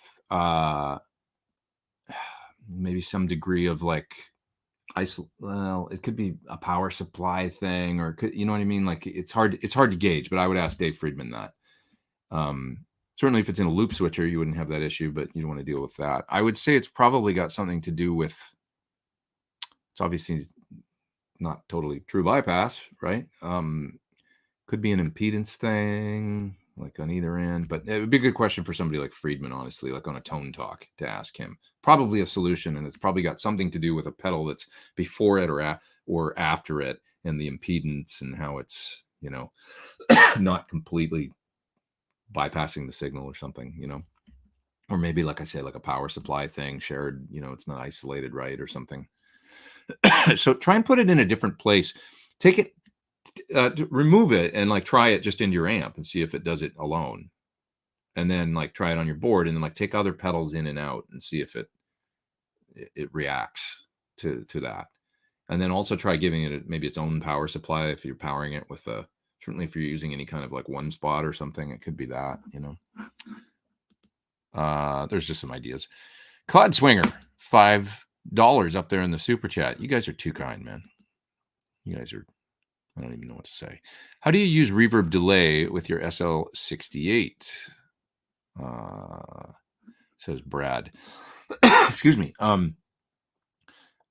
maybe some degree of like well, it could be a power supply thing, or you know what I mean? Like it's hard to gauge, but I would ask Dave Friedman that. Certainly if it's in a loop switcher, you wouldn't have that issue, but you don't want to deal with that. I would say it's probably got something to do with, it's obviously not totally true bypass, right? Could be an impedance thing, like on either end, but it would be a good question for somebody like Friedman, honestly, like on a tone talk, to ask him. Probably a solution, and it's probably got something to do with a pedal that's before it or after it, and the impedance and how it's, you know, not completely bypassing the signal or something, you know, or maybe, like I say, like a power supply thing shared, you know, it's not isolated right or something. So try and put it in a different place. Take it, remove it and like try it just into your amp and see if it does it alone, and then like try it on your board, and then like take other pedals in and out and see if it reacts to that. And then also try giving it maybe its own power supply if you're powering it with certainly if you're using any kind of like one spot or something, it could be that, you know. There's just some ideas. Cod Swinger, $5 up there in the super chat. You guys are too kind, man. You guys are, I don't even know what to say. How do you use reverb delay with your SL68? Says Brad. Excuse me.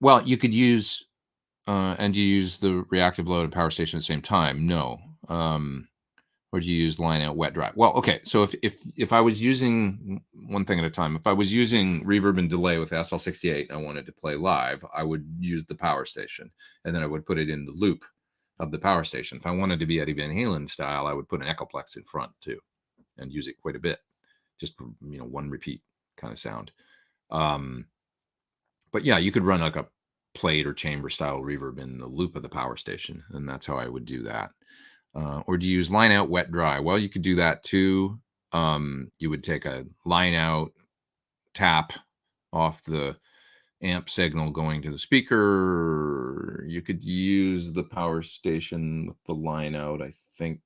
Well, you could use, and you use the reactive load and power station at the same time. No. Or do you use line out, wet, dry? Well, okay. So if I was using one thing at a time, if I was using reverb and delay with SL68 and I wanted to play live, I would use the power station, and then I would put it in the loop of the power station. If I wanted to be Eddie Van Halen style, I would put an Echoplex in front too and use it quite a bit. Just, one repeat kind of sound. But yeah, you could run like a plate or chamber style reverb in the loop of the power station, and that's how I would do that. Or do you use line out, wet, dry? Well, you could do that too. You would take a line out tap off the amp signal going to the speaker. You could use the power station with the line out, I think.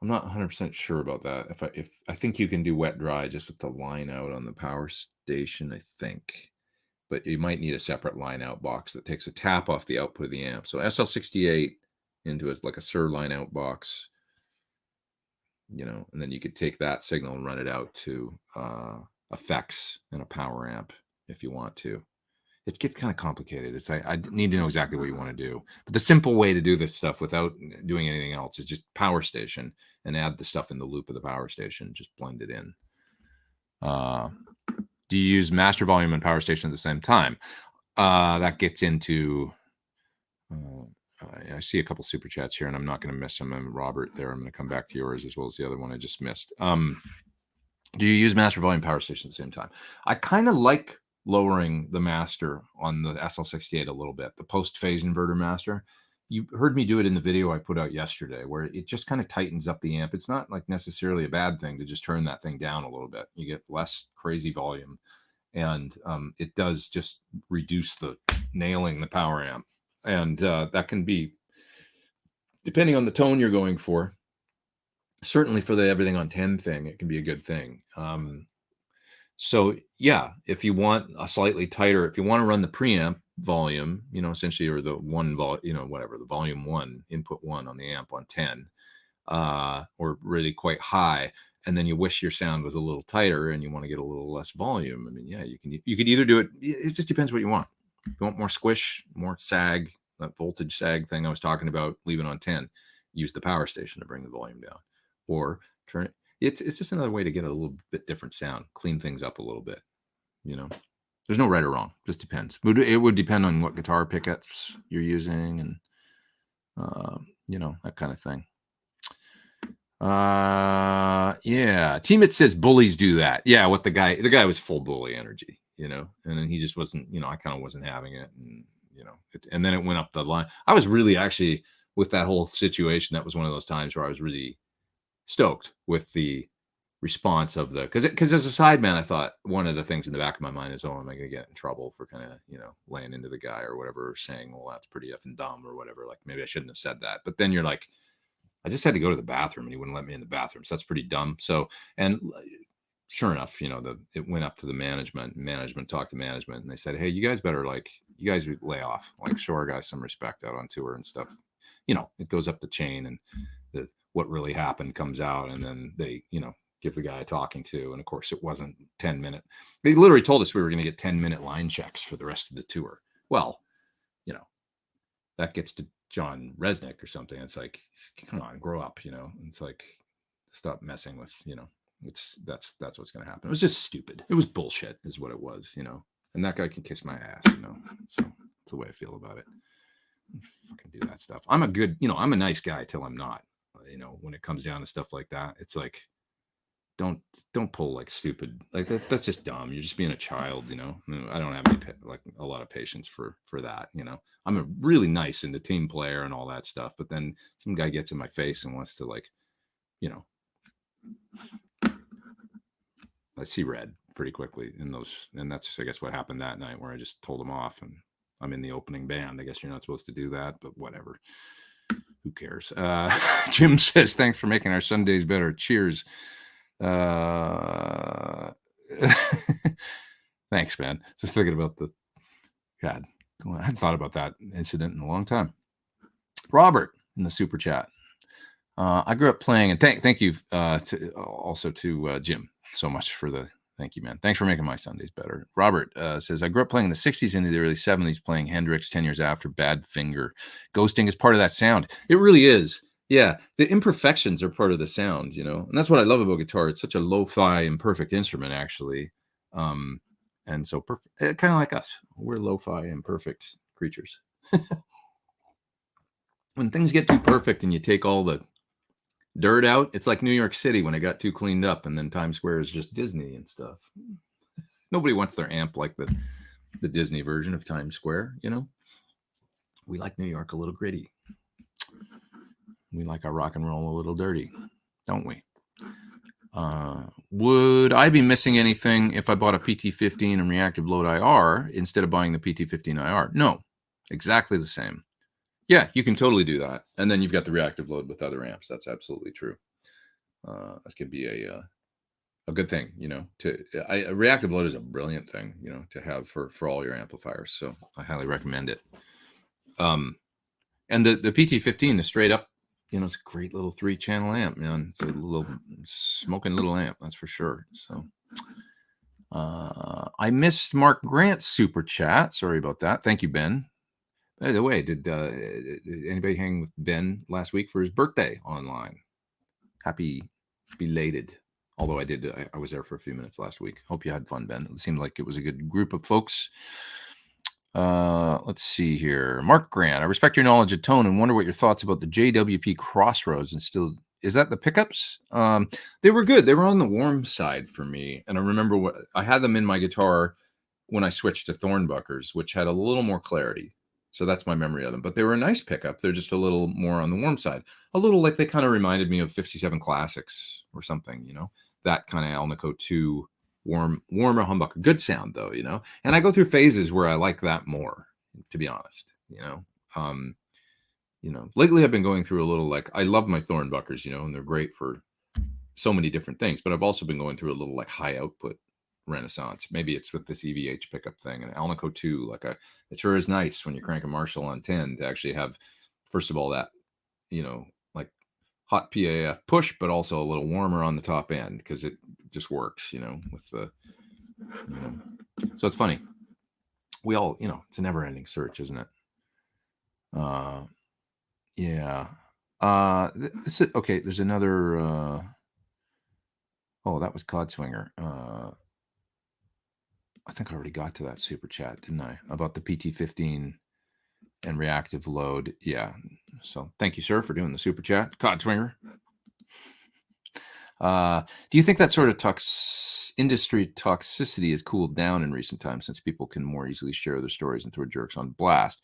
I'm not 100% sure about that. If I think you can do wet dry just with the line out on the power station, I think. But you might need a separate line out box that takes a tap off the output of the amp. So SL68 into like a SIR line out box, and then you could take that signal and run it out to effects and a power amp if you want to. It gets kind of complicated. I need to know exactly what you want to do. But the simple way to do this stuff without doing anything else is just power station and add the stuff in the loop of the power station. Just blend it in. Do you use master volume and power station at the same time? That gets into, I see a couple super chats here, and I'm not going to miss them. I'm Robert there. I'm going to come back to yours as well as the other one I just missed. Do you use master volume power station at the same time? I kind of like lowering the master on the SL68 a little bit, the post-phase inverter master. You heard me do it in the video I put out yesterday, where it just kind of tightens up the amp. It's not like necessarily a bad thing to just turn that thing down a little bit. You get less crazy volume, and it does just reduce the nailing the power amp. And that can be, depending on the tone you're going for, certainly for the everything on 10 thing, it can be a good thing. So yeah, if you want a slightly tighter, if you want to run the preamp volume, essentially, or the whatever, the volume 1, input 1 on the amp on 10, or really quite high, and then you wish your sound was a little tighter and you want to get a little less volume, I mean, yeah, you could either do it. It just depends what you want. You want more squish, more sag, that voltage sag thing I was talking about, leave it on 10, use the power station to bring the volume down, or turn it. It's just another way to get a little bit different sound, clean things up a little bit. There's no right or wrong. Just depends. It would depend on what guitar pickups you're using, and that kind of thing. Yeah. Teamit says bullies do that. Yeah, what the guy was full bully energy, and then he just wasn't. I kind of wasn't having it, and and then it went up the line. I was really actually, with that whole situation, that was one of those times where I was really stoked with the response of because as a sideman, I thought one of the things in the back of my mind is, oh, am I going to get in trouble for kind of laying into the guy or whatever, or saying, well, that's pretty effing dumb or whatever, like maybe I shouldn't have said that. But then you're like, I just had to go to the bathroom and he wouldn't let me in the bathroom, so that's pretty dumb. So, and sure enough, it went up to the management talked to management, and they said, hey, you guys better, you guys lay off, show our guys some respect out on tour and stuff. It goes up the chain, and what really happened comes out, and then they give the guy a talking to. And of course it wasn't 10-minute. They literally told us we were going to get 10-minute line checks for the rest of the tour. Well, that gets to John Resnick or something. It's like, come on, grow up. It's like, stop messing with, that's what's going to happen. It was just stupid. It was bullshit is what it was, and that guy can kiss my ass, so that's the way I feel about it. Fucking do that stuff. I'm a nice guy till I'm not. When it comes down to stuff like that, it's like, don't pull stupid, that's just dumb. You're just being a child, I don't have a lot of patience for that. I'm a really nice and the team player and all that stuff, but then some guy gets in my face and wants to I see red pretty quickly in those, and that's, I guess, what happened that night, where I just told him off, and I'm in the opening band. I guess you're not supposed to do that, but whatever. Who cares? Jim says, thanks for making our Sundays better. Cheers. Thanks, man. Just thinking about God, I hadn't thought about that incident in a long time. Robert in the super chat. I grew up playing, and thank you also to Jim so much for the Thank you, man. Thanks for making my Sundays better. Robert says, I grew up playing in the 60s into the early 70s, playing Hendrix 10 years after Badfinger. Ghosting is part of that sound. It really is. Yeah. The imperfections are part of the sound, you know, and that's what I love about guitar. It's such a lo-fi imperfect instrument, actually. And so kind of like us. We're lo-fi imperfect creatures. When things get too perfect and you take all the dirt out, it's like New York City when it got too cleaned up, and then Times Square is just Disney and stuff. Nobody wants their amp like the Disney version of Times Square, you know. We like New York a little gritty. We like our rock and roll a little dirty, don't we? Would I be missing anything if I bought a PT15 and reactive load IR instead of buying the PT15 IR? No, exactly the same. Yeah, you can totally do that. And then you've got the reactive load with other amps. That's absolutely true. That could be a good thing, you know. A reactive load is a brilliant thing, you know, to have for all your amplifiers. So I highly recommend it. And the PT15 is straight up, you know, it's a great little 3-channel amp, man. It's a little smoking little amp, that's for sure. So I missed Mark Grant's super chat. Sorry about that. Thank you, Ben. By the way, did anybody hang with Ben last week for his birthday online? Happy belated. Although I was there for a few minutes last week. Hope you had fun, Ben. It seemed like it was a good group of folks. Let's see here. Mark Grant, I respect your knowledge of tone and wonder what your thoughts about the JWP Crossroads and still. Is that the pickups? They were good. They were on the warm side for me. And I remember I had them in my guitar when I switched to Thornbuckers, which had a little more clarity. So that's my memory of them. But they were a nice pickup. They're just a little more on the warm side. A little like they kind of reminded me of 57 Classics or something, you know, that kind of Alnico 2 warmer humbucker. Good sound, though, you know. And I go through phases where I like that more, to be honest, you know. Lately I've been going through a little like I love my Thornbuckers, you know, and they're great for so many different things. But I've also been going through a little like high output renaissance. Maybe it's with this EVH pickup thing and Alnico 2. It sure is nice when you crank a Marshall on 10 to actually have, first of all, that, you know, like hot PAF push, but also a little warmer on the top end because it just works, you know, with the, you know. So it's funny. We all, you know, it's a never ending search, isn't it? Yeah. This is okay. There's another, oh, that was Codswinger. I think I already got to that super chat, didn't I? About the PT15 and reactive load. Yeah. So thank you, sir, for doing the super chat. Codswinger. Do you think that sort of industry toxicity has cooled down in recent times since people can more easily share their stories and throw jerks on blast?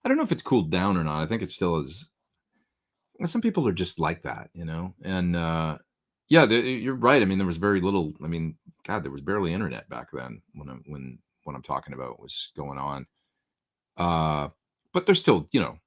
I don't know if it's cooled down or not. I think it still is. Some people are just like that, you know? And yeah, you're right. I mean, there was very little. I mean, God, there was barely internet back then when what I'm talking about was going on. But there's still, you know,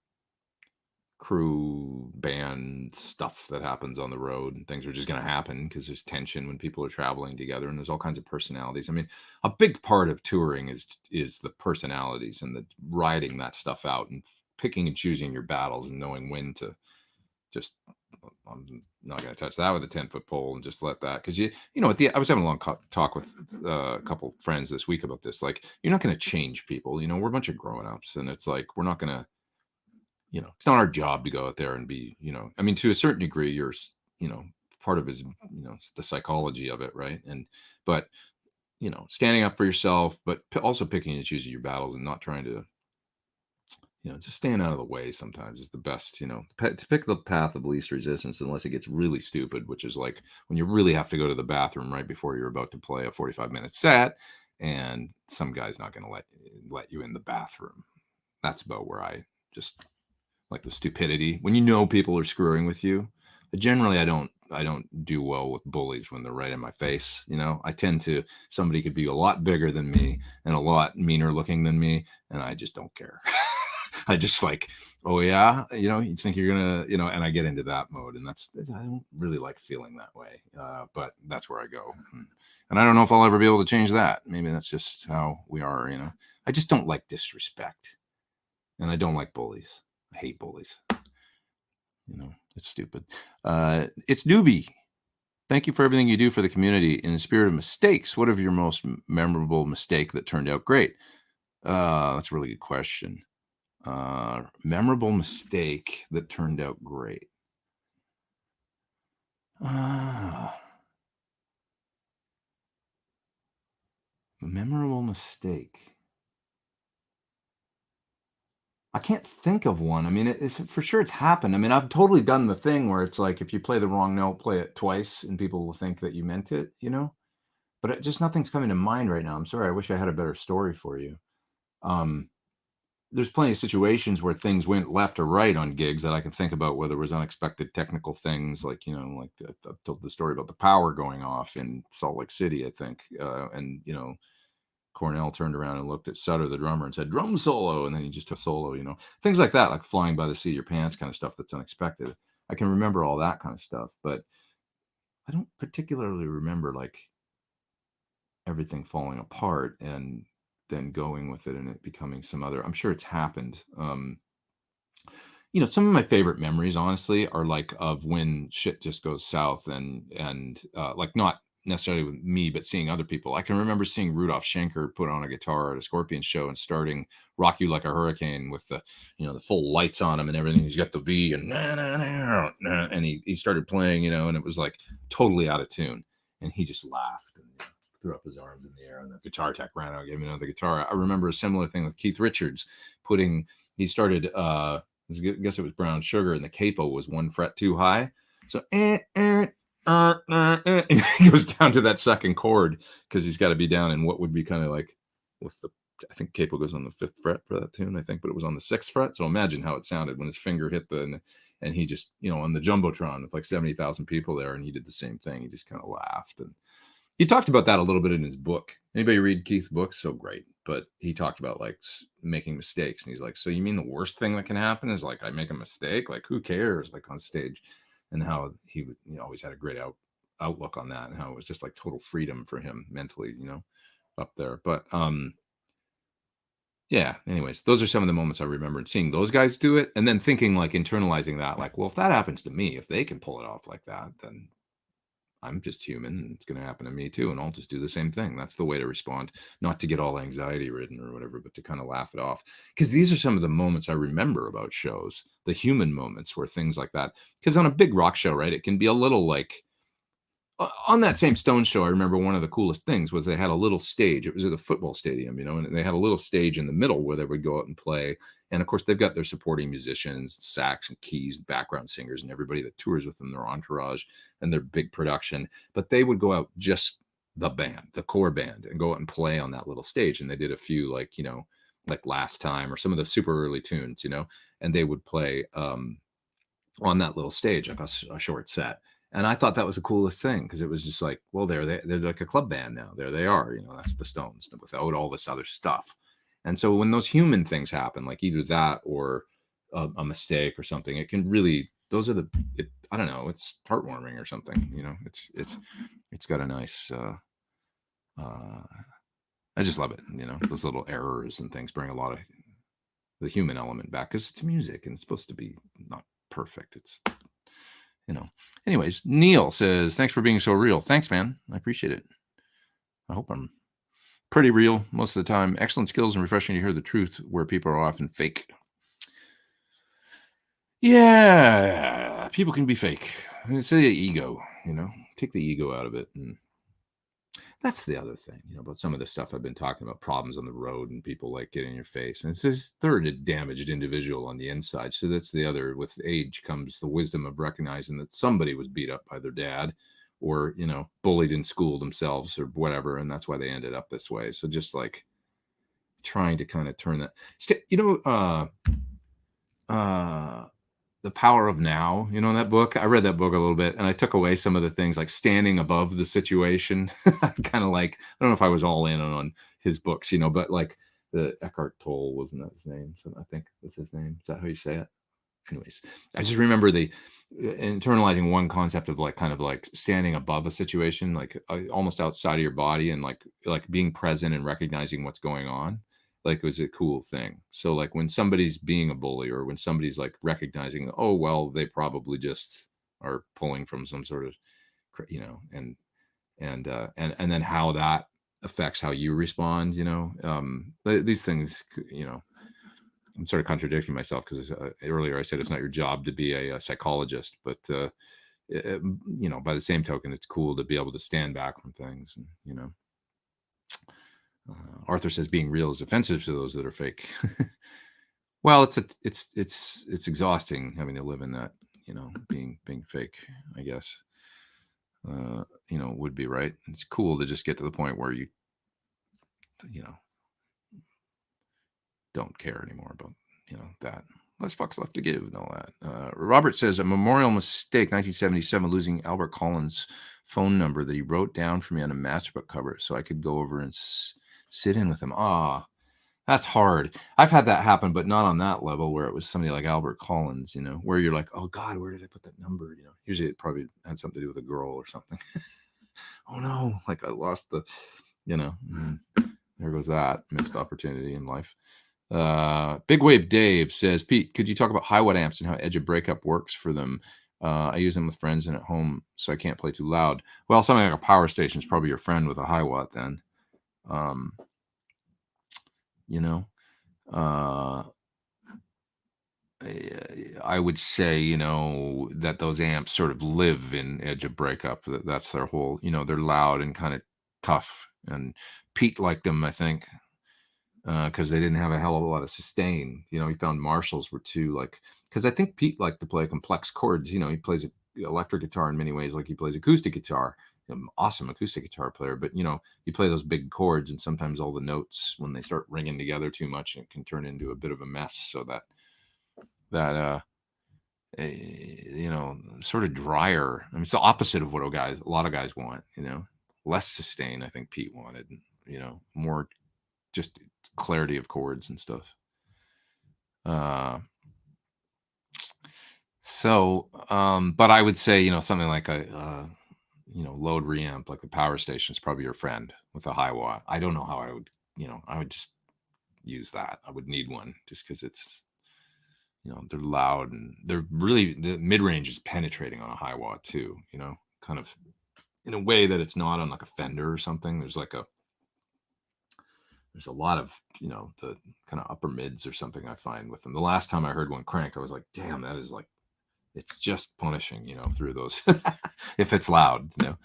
crew band stuff that happens on the road, and things are just going to happen because there's tension when people are traveling together, and there's all kinds of personalities. I mean, a big part of touring is the personalities and the riding that stuff out and picking and choosing your battles and knowing when to just. I'm not going to touch that with a 10-foot pole and just let that, because you know I was having a long talk with a couple friends this week about this. Like, you're not going to change people. You know, we're a bunch of grown-ups, and it's like we're not going to. You know, it's not our job to go out there and be, you know, I mean, to a certain degree, you're, you know, part of his, you know, the psychology of it, right? But, you know, standing up for yourself, but also picking and choosing your battles and not trying to, you know, just staying out of the way sometimes is the best, you know, to pick the path of least resistance unless it gets really stupid, which is like when you really have to go to the bathroom right before you're about to play a 45-minute set and some guy's not going to let you in the bathroom. That's about where I just like the stupidity when you know people are screwing with you. But generally, I don't do well with bullies when they're right in my face. You know, I tend to, somebody could be a lot bigger than me and a lot meaner looking than me, and I just don't care. I just like, oh yeah, you know, you think you're gonna, you know, and I get into that mode, and I don't really like feeling that way. But that's where I go, and I don't know if I'll ever be able to change that. Maybe that's just how we are. You know, I just don't like disrespect, and I don't like bullies. I hate bullies. You know, it's stupid. It's newbie. Thank you for everything you do for the community. In the spirit of mistakes, what are your most memorable mistake that turned out great? That's a really good question. Memorable mistake that turned out great. Memorable mistake. I can't think of one. I mean, it's for sure it's happened. I mean, I've totally done the thing where it's like if you play the wrong note, play it twice, and people will think that you meant it. But just nothing's coming to mind right now. I'm sorry. I wish I had a better story for you. Um, there's plenty of situations where things went left or right on gigs that I can think about, where there was unexpected technical things, like like I've told the story about the power going off in Salt Lake City, I think, and Cornell turned around and looked at Sutter, the drummer, and said, "Drum solo," and then he just took solo. Things like that, like flying by the seat of your pants kind of stuff that's unexpected. I can remember all that kind of stuff, but I don't particularly remember like everything falling apart and then going with it and it becoming some other. I'm sure it's happened. Some of my favorite memories, honestly, are like of when shit just goes south and like not necessarily with me, but seeing other people. I can remember seeing Rudolph Schenker put on a guitar at a Scorpion show and starting "Rock You Like a Hurricane" with the full lights on him and everything. He's got the V and and he started playing, and it was like totally out of tune, and he just laughed and threw up his arms in the air, and the guitar tech ran out, gave me another guitar. I remember a similar thing with Keith Richards he started I guess it was Brown Sugar, and the capo was 1 fret too high. So it goes down to that second chord because he's got to be down in what would be kind of like with I think capo goes on the 5th fret for that tune, I think, but it was on the 6th fret. So imagine how it sounded when his finger hit and he just, on the Jumbotron with like 70,000 people there, and he did the same thing. He just kind of laughed. And he talked about that a little bit in his book. Anybody read Keith's books? So great. But he talked about like making mistakes. And he's like, so you mean the worst thing that can happen is like I make a mistake? Like who cares? Like on stage. And how he always had a great outlook on that, and how it was just like total freedom for him mentally, up there. But yeah, anyways, those are some of the moments I remember, and seeing those guys do it and then thinking, like, internalizing that, like, well, if that happens to me, if they can pull it off like that, then I'm just human and it's going to happen to me too. And I'll just do the same thing. That's the way to respond, not to get all anxiety ridden or whatever, but to kind of laugh it off. Because these are some of the moments I remember about shows, the human moments where things like that, because on a big rock show, right, it can be a little like, on that same Stone show, I remember one of the coolest things was they had a little stage. It was at a football stadium, and they had a little stage in the middle where they would go out and play. And of course, they've got their supporting musicians, sax and keys, background singers, and everybody that tours with them, their entourage and their big production. But they would go out just the band, the core band, and go out and play on that little stage. And they did a few like Last Time or some of the super early tunes, and they would play on that little stage, like a short set. And I thought that was the coolest thing, because it was just like, well, they're like a club band now. There they are, that's the Stones without all this other stuff. And so when those human things happen, like either that or a mistake or something, it can really, I don't know, it's heartwarming or something, it's got a nice, I just love it. Those little errors and things bring a lot of the human element back, because it's music and it's supposed to be not perfect. It's, anyways, Neil says, thanks for being so real. Thanks, man. I appreciate it. I hope I'm pretty real most of the time. Excellent skills and refreshing to hear the truth where people are often fake. Yeah, people can be fake. It's the ego, take the ego out of it. And that's the other thing, about some of the stuff I've been talking about, problems on the road and people like getting in your face. And it's this third damaged individual on the inside. So that's the other, with age comes the wisdom of recognizing that somebody was beat up by their dad or, bullied in school themselves or whatever. And that's why they ended up this way. So just like trying to kind of turn that, The Power of Now, that book. I read that book a little bit, and I took away some of the things like standing above the situation. Kind of like, I don't know if I was all in on his books, but like the Eckhart Tolle, wasn't that his name? So I think that's his name. Is that how you say it? Anyways, I just remember the internalizing one concept of like kind of like standing above a situation, like almost outside of your body, and like being present and recognizing what's going on. Like it was a cool thing. So like when somebody's being a bully, or when somebody's like recognizing, oh, well, they probably just are pulling from some sort of you know, and then how that affects how you respond, you know. These things, you know, I'm sort of contradicting myself because earlier I said it's not your job to be a psychologist, but you know, by the same token, it's cool to be able to stand back from things, and, you know. Arthur says being real is offensive to those that are fake. Well, it's exhausting having to live in that, you know, being fake, I guess. You know, would be right. It's cool to just get to the point where you know, don't care anymore about, you know, that. Less fucks left to give and all that. Robert says a memorial mistake, 1977, losing Albert Collins' phone number that he wrote down for me on a matchbook cover so I could go over and sit in with him. That's hard. I've had that happen, but not on that level where it was somebody like Albert Collins, you know, where you're like, oh God, where did I put that number? You know, usually it probably had something to do with a girl or something. Oh no, like I lost the, you know, there goes that missed opportunity in life. Big Wave Dave says, Pete, could you talk about high watt amps and how Edge of Breakup works for them? I use them with friends and at home, so I can't play too loud. Well, something like a power station is probably your friend with a high watt then. You know, I would say, you know, that those amps sort of live in Edge of Breakup. That's their whole, you know, they're loud and kind of tough. And Pete liked them, I think, because they didn't have a hell of a lot of sustain. You know, he found Marshalls were too, like, because I think Pete liked to play complex chords. You know, he plays an electric guitar in many ways, like he plays acoustic guitar. Awesome acoustic guitar player, but you know, you play those big chords, and sometimes all the notes, when they start ringing together too much, it can turn into a bit of a mess. So that you know, sort of drier. I mean, it's the opposite of what a lot of guys want. You know, less sustain. I think Pete wanted, you know, more just clarity of chords and stuff. But I would say, you know, something like a you know, load reamp like the power station is probably your friend with a high watt. I don't know how I would, you know, I would just use that. I would need one just because it's, you know, they're loud and they're really, the mid range is penetrating on a high watt too, you know, kind of in a way that it's not on like a Fender or something. There's a lot of, you know, the kind of upper mids or something I find with them. The last time I heard one cranked, I was like, damn, that is like, it's just punishing, you know, through those, if it's loud, you know.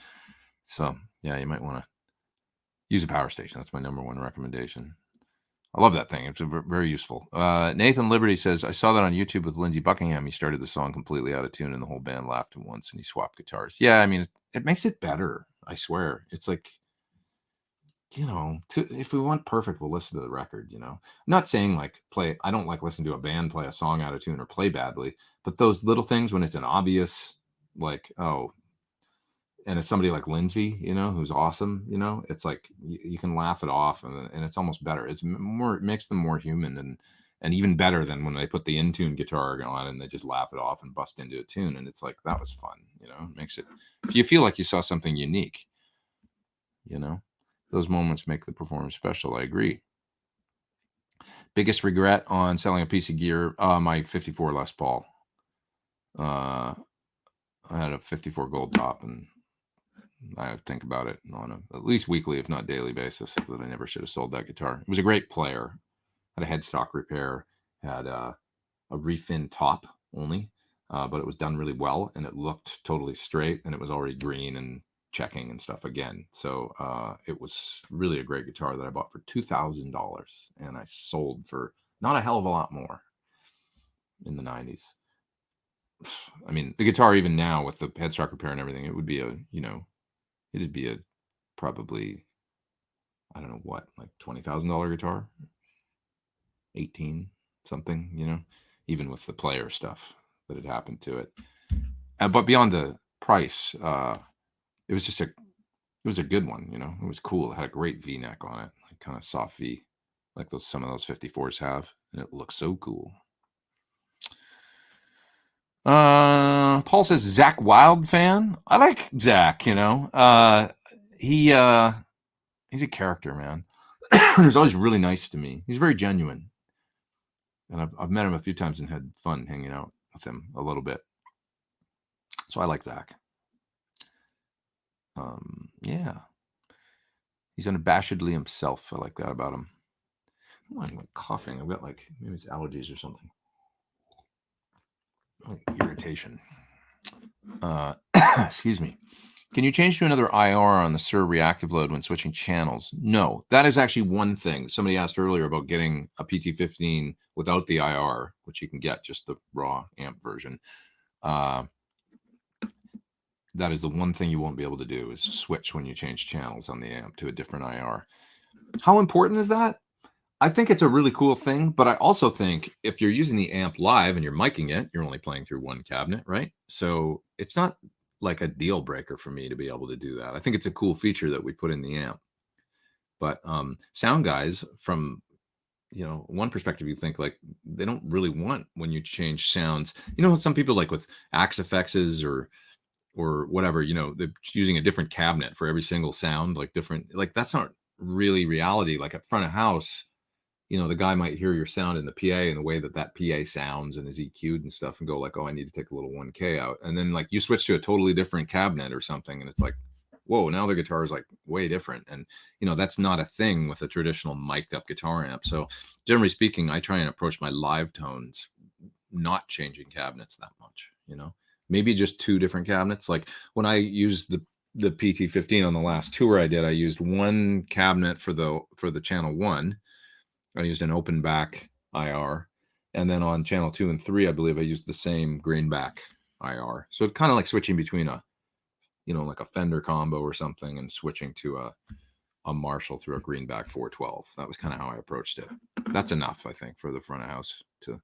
So yeah, you might want to use a power station. That's my number one recommendation. I love that thing. It's very useful. Nathan Liberty says, I saw that on YouTube with Lindsey Buckingham. He started the song completely out of tune and the whole band laughed at once and he swapped guitars. Yeah, I mean, it makes it better. I swear. It's like, you know, if we want perfect, we'll listen to the record, you know. I'm not saying like I don't like listening to a band play a song out of tune or play badly, but those little things when it's an obvious, like, oh, and it's somebody like Lindsay, you know, who's awesome, you know, it's like you can laugh it off and it's almost better. It's more, it makes them more human and even better than when they put the in-tune guitar on and they just laugh it off and bust into a tune. And it's like, that was fun, you know, it makes it, you feel like you saw something unique, you know. Those moments make the performance special. I agree. Biggest regret on selling a piece of gear, my 54 Les Paul. I had a 54 gold top, and I think about it on at least weekly, if not daily basis, that I never should have sold that guitar. It was a great player. Had a headstock repair, had a refin top only, but it was done really well, and it looked totally straight, and it was already green and checking and stuff again. So it was really a great guitar that I bought for $2,000 and I sold for not a hell of a lot more in the 90s. I mean, the guitar, even now with the headstock repair and everything, it would be it'd be probably, I don't know what, like $20,000 guitar, 18 something, you know, even with the player stuff that had happened to it. But beyond the price, it was a good one, you know. It was cool. It had a great V-neck on it, like kind of soft V, like some of those 54s have, and it looks so cool. Paul says Zach Wild fan. I like Zach, you know. He's a character, man. He's always really nice to me. He's very genuine, and I've met him a few times and had fun hanging out with him a little bit. So I like Zach. Yeah. He's unabashedly himself. I like that about him. Oh, I'm like coughing. I've got like, maybe it's allergies or something. Like irritation. Excuse me. Can you change to another IR on the SIR reactive load when switching channels? No, that is actually one thing. Somebody asked earlier about getting a PT15 without the IR, which you can get just the raw amp version. That is the one thing you won't be able to do, is switch when you change channels on the amp to a different IR. How important is that? I think it's a really cool thing, but I also think if you're using the amp live and you're miking it, you're only playing through one cabinet, right? So it's not like a deal breaker for me to be able to do that. I think it's a cool feature that we put in the amp. But sound guys, from one perspective, you think like they don't really want when you change sounds. Some people like with Axe FXs or whatever, they're using a different cabinet for every single sound, like different, like that's not really reality. Like at front of house, the guy might hear your sound in the PA and the way that PA sounds and is EQ'd and stuff and go like, oh, I need to take a little 1K out. And then like you switch to a totally different cabinet or something. And it's like, whoa, now the guitar is like way different. And, that's not a thing with a traditional mic'd up guitar amp. So generally speaking, I try and approach my live tones, not changing cabinets that much, maybe just two different cabinets. Like when I used the PT15 on the last tour I did, I used one cabinet for the channel 1. I used an open back IR, and then on channel 2 and 3, I believe I used the same greenback IR. So it's kind of like switching between a, like a Fender combo or something and switching to a Marshall through a greenback 412. That was kind of how I approached it. That's enough, I think, for the front of house to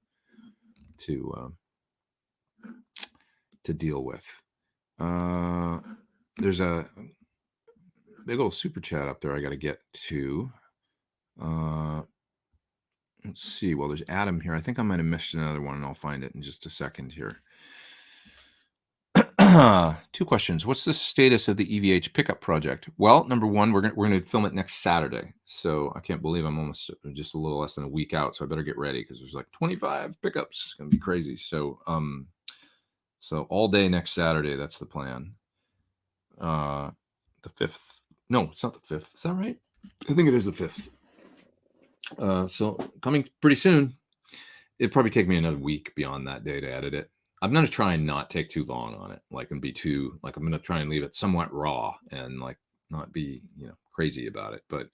deal with. There's a big old super chat up there I got to get to. Let's see. Well, there's Adam here. I think I might have missed another one, and I'll find it in just a second here. 2 questions. What's the status of the EVH pickup project? Well, number one, we're going to film it next Saturday. So I can't believe I'm almost just a little less than a week out. So I better get ready because there's like 25 pickups. It's going to be crazy. So, so all day next Saturday, that's the plan. The 5th. No, it's not the 5th. Is that right? I think it is the 5th. So coming pretty soon. It'd probably take me another week beyond that day to edit it. I'm going to try and not take too long on it. Like, and be too, like, I'm going to try and leave it somewhat raw and like not be, crazy about it. But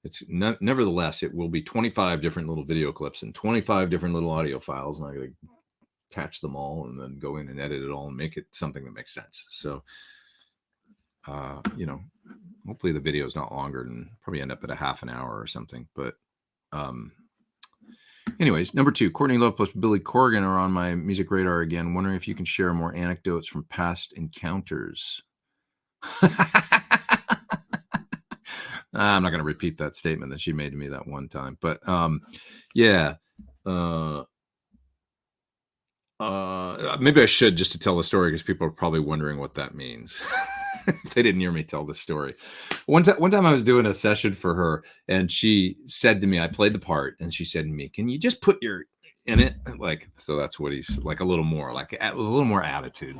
it's nevertheless, it will be 25 different little video clips and 25 different little audio files. And I'm going to attach them all and then go in and edit it all and make it something that makes sense. So, hopefully the video is not longer than, probably end up at a half an hour or something. But, anyways, number 2, Courtney Love plus Billy Corgan are on my music radar again. Wondering if you can share more anecdotes from past encounters. I'm not going to repeat that statement that she made to me that one time, but yeah. Maybe I should, just to tell the story, because people are probably wondering what that means. They didn't hear me tell the story. One time I was doing a session for her, and she said to me, I played the part, and she said to me, "Can you just put your in it?" Like, so that's what he's like, a little more like a little more attitude.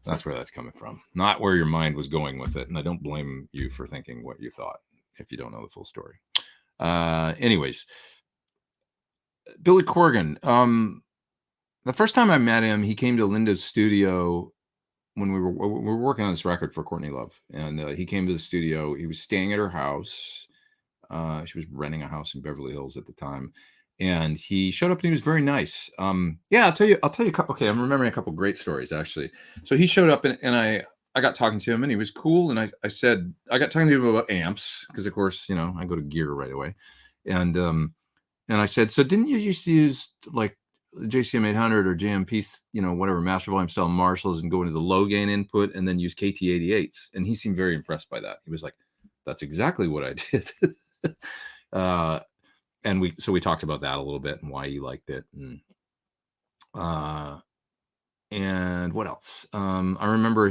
That's where that's coming from, not where your mind was going with it. And I don't blame you for thinking what you thought if you don't know the full story. Anyways, Billy Corgan. The first time I met him, he came to Linda's studio when we were working on this record for Courtney Love, and he came to the studio. He was staying at her house. She was renting a house in Beverly Hills at the time, and he showed up and he was very nice. Yeah, I'll tell you. Okay, I'm remembering a couple great stories actually. So he showed up and I got talking to him and he was cool. And I said, I got talking to him about amps because of course, I go to gear right away. And I said, so didn't you used to use like JCM 800 or JMP, whatever, master volume style Marshalls and go into the low gain input and then use KT88s? And he seemed very impressed by that. He was like, that's exactly what I did. And we talked about that a little bit and why he liked it. And what else? I remember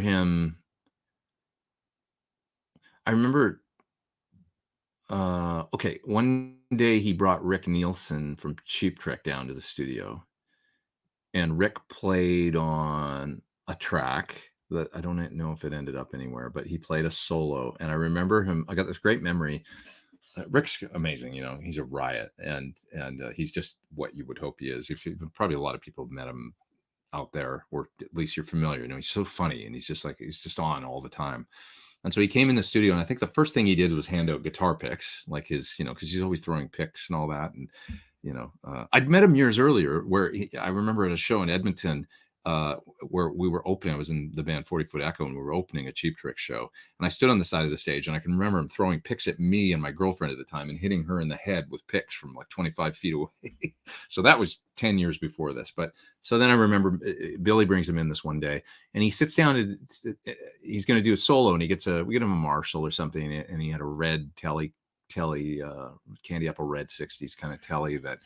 okay, one day he brought Rick Nielsen from Cheap Trick down to the studio, and Rick played on a track that I don't know if it ended up anywhere, but he played a solo, and I remember him. I got this great memory. Rick's amazing, he's a riot, and he's just what you would hope he is. If you, probably a lot of people have met him out there, or at least you're familiar. He's so funny, and he's just on all the time. And so he came in the studio, and I think the first thing he did was hand out guitar picks, like his, because he's always throwing picks and all that. And I'd met him years earlier, where I remember at a show in Edmonton, where we were opening. I was in the band 40 Foot Echo, and we were opening a Cheap Trick show. And I stood on the side of the stage, and I can remember him throwing picks at me and my girlfriend at the time, and hitting her in the head with picks from like 25 feet away. So that was 10 years before this. But so then I remember Billy brings him in this one day, and he sits down, and he's going to do a solo, and we get him a Marshall or something, and he had a red telly, candy apple red 60s kind of telly that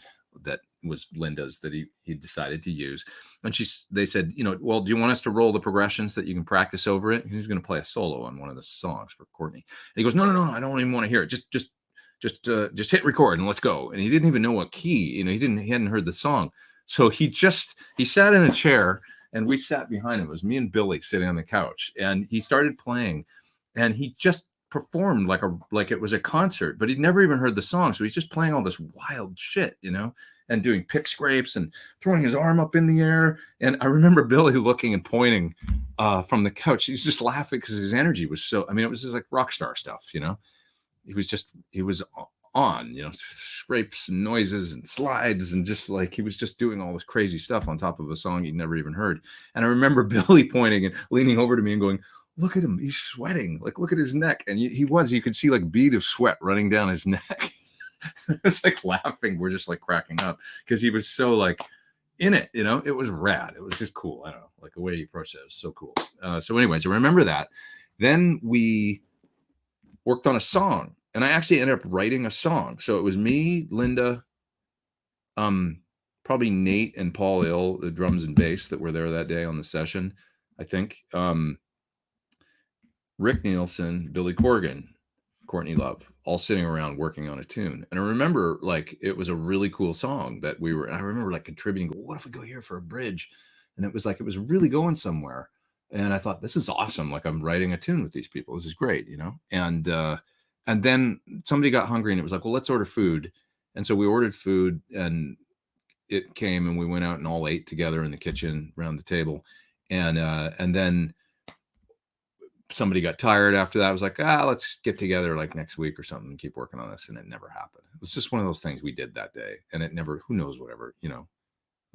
was Linda's, that he decided to use. And they said, well, do you want us to roll the progressions that you can practice over it? He's going to play a solo on one of the songs for Courtney. And he goes, no, I don't even want to hear it. Just hit record and let's go. And he didn't even know what key, he hadn't heard the song. So he sat in a chair, and we sat behind him. It was me and Billy sitting on the couch, and he started playing, and he just performed like it was a concert, but he'd never even heard the song. So he's just playing all this wild shit, and doing pick scrapes and throwing his arm up in the air. And I remember Billy looking and pointing from the couch. He's just laughing because his energy was so, it was just like rock star stuff, he was on, scrapes and noises and slides, and just like, he was just doing all this crazy stuff on top of a song he'd never even heard. And I remember Billy pointing and leaning over to me and going, look at him, he's sweating, like, look at his neck. And you could see like a bead of sweat running down his neck. It's like laughing. We're just like cracking up because he was so like in it, it was rad. It was just cool. I don't know, like the way he approached it was so cool. So anyways, I remember that. Then we worked on a song, and I actually ended up writing a song. So it was me, Linda, probably Nate and Paul Ill, the drums and bass, that were there that day on the session, I think. Rick Nielsen, Billy Corgan, Courtney Love, all sitting around working on a tune. And I remember like it was a really cool song that I remember like contributing, what if we go here for a bridge? And it was really going somewhere. And I thought, this is awesome. Like, I'm writing a tune with these people. This is great, And then somebody got hungry, and it was like, well, let's order food. And so we ordered food, and it came, and we went out and all ate together in the kitchen around the table. And then somebody got tired after that. I was like, let's get together like next week or something and keep working on this. And it never happened. It was just one of those things we did that day. And it never, who knows, whatever, I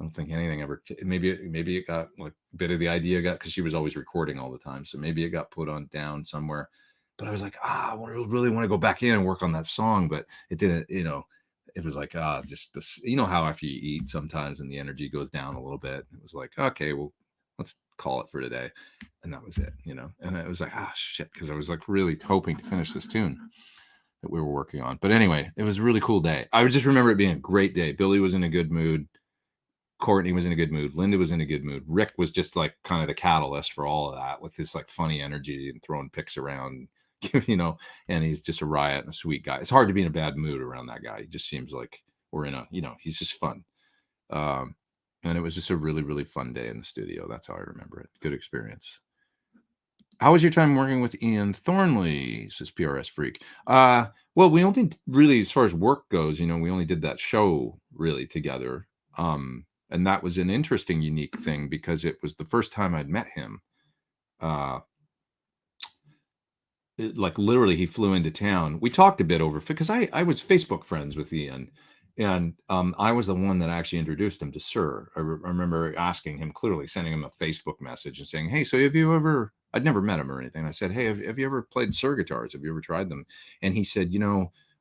don't think anything ever, maybe it got like a bit of the idea because she was always recording all the time. So maybe it got put on down somewhere, but I was like, I really want to go back in and work on that song. But it didn't, it was like, just this, how after you eat sometimes and the energy goes down a little bit, it was like, okay, well, let's call it for today. And that was it, and it was like, shit. Cause I was like really hoping to finish this tune that we were working on. But anyway, it was a really cool day. I would just remember it being a great day. Billy was in a good mood. Courtney was in a good mood. Linda was in a good mood. Rick was just like kind of the catalyst for all of that with his like funny energy and throwing picks around, and he's just a riot and a sweet guy. It's hard to be in a bad mood around that guy. He just seems like we're in a, he's just fun. And it was just a really, really fun day in the studio. That's how I remember it. Good experience. How was your time working with Ian Thornley? Says PRS Freak. Well, we only really, as far as work goes, we only did that show really together. And that was an interesting, unique thing because it was the first time I'd met him. Like literally, he flew into town. We talked a bit over because I was Facebook friends with Ian. And I was the one that actually introduced him to Sir. I remember asking him, clearly sending him a Facebook message and saying, hey, so have you ever, I'd never met him or anything. I said, hey, have you ever played Sir guitars? Have you ever tried them? And he said,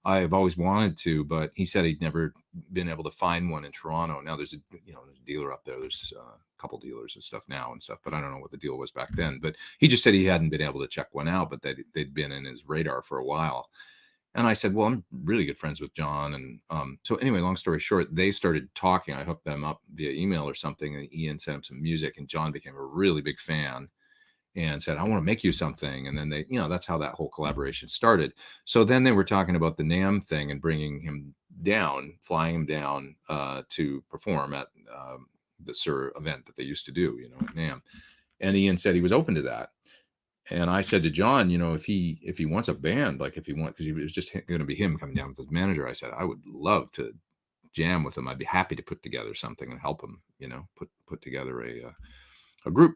I've always wanted to, but he said he'd never been able to find one in Toronto. Now there's there's a dealer up there. There's a couple dealers and stuff now and stuff, but I don't know what the deal was back then. But he just said he hadn't been able to check one out, but they'd been in his radar for a while. And I said, well, I'm really good friends with John. And so anyway, long story short, they started talking. I hooked them up via email or something, and Ian sent him some music, and John became a really big fan and said, I want to make you something. And then they, that's how that whole collaboration started. So then they were talking about the NAMM thing and bringing him down, flying him down to perform at the Sir event that they used to do, at NAMM. And Ian said he was open to that. And I said to John, if he wants a band, like if he wants, because it was just going to be him coming down with his manager, I said I would love to jam with him. I'd be happy to put together something and help him, put together a group.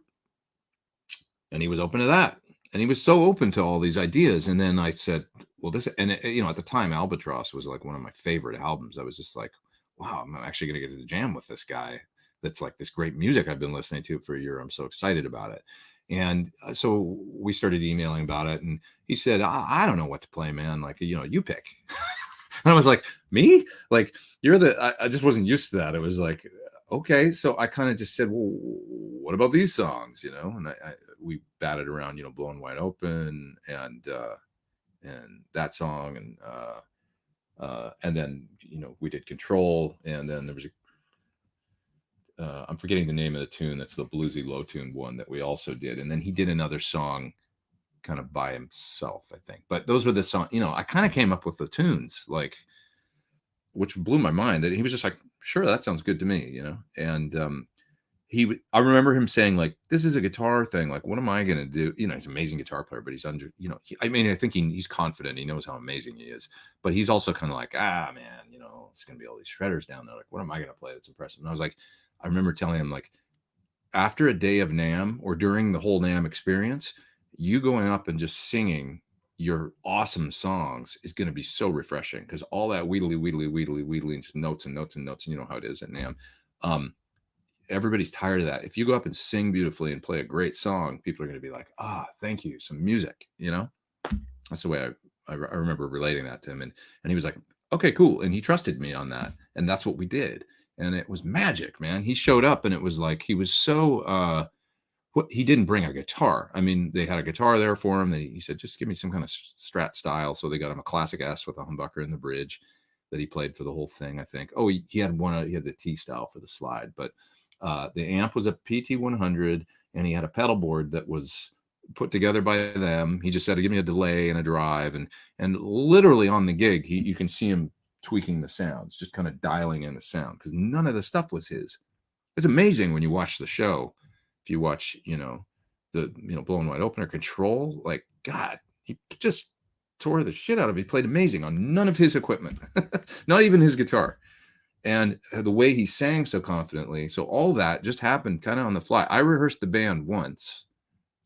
And he was open to that. And he was so open to all these ideas. And then I said, well, at the time, Albatross was like one of my favorite albums. I was just like, wow, I'm actually going to get to jam with this guy. That's like this great music I've been listening to for a year. I'm so excited about it. And so we started emailing about it. And he said, I don't know what to play, man. Like, you pick. And I was like, me? Like, I just wasn't used to that. It was like, okay. So I kind of just said, well, what about these songs? And we batted around, Blowing Wide Open and that song. And then, we did Control. And then there was I'm forgetting the name of the tune. That's the bluesy low tune one that we also did. And then he did another song kind of by himself, I think. But those were the songs, I kind of came up with the tunes, like, which blew my mind, that he was just like, sure, that sounds good to me, And I remember him saying, like, this is a guitar thing. Like, what am I going to do? He's an amazing guitar player, but he's under, I think he's confident. He knows how amazing he is. But he's also kind of like, man, it's going to be all these shredders down there. Like, what am I going to play that's impressive? And I was like, I remember telling him, like, after a day of NAMM or during the whole NAMM experience, you going up and just singing your awesome songs is going to be so refreshing, because all that wheedly, and just notes and notes and notes, and you know how it is at NAMM. Everybody's tired of that. If you go up and sing beautifully and play a great song, people are going to be like, thank you, some music, That's the way I remember relating that to him. And he was like, okay, cool. And he trusted me on that. And that's what we did. And it was magic, man. He showed up and it was like, he was so, he didn't bring a guitar. I mean, they had a guitar there for him. He said, just give me some kind of Strat style. So they got him a classic S with a humbucker in the bridge that he played for the whole thing, I think. Oh, he had the T style for the slide, but the amp was a PT100, and he had a pedal board that was put together by them. He just said, give me a delay and a drive. And literally on the gig, you can see him tweaking the sounds, just kind of dialing in the sound, because none of the stuff was his. It's amazing when you watch the show. If you watch, the Blowing Wide Open or Control, like, God, he just tore the shit out of it. He played amazing on none of his equipment, not even his guitar. And the way he sang so confidently. So all that just happened kind of on the fly. I rehearsed the band once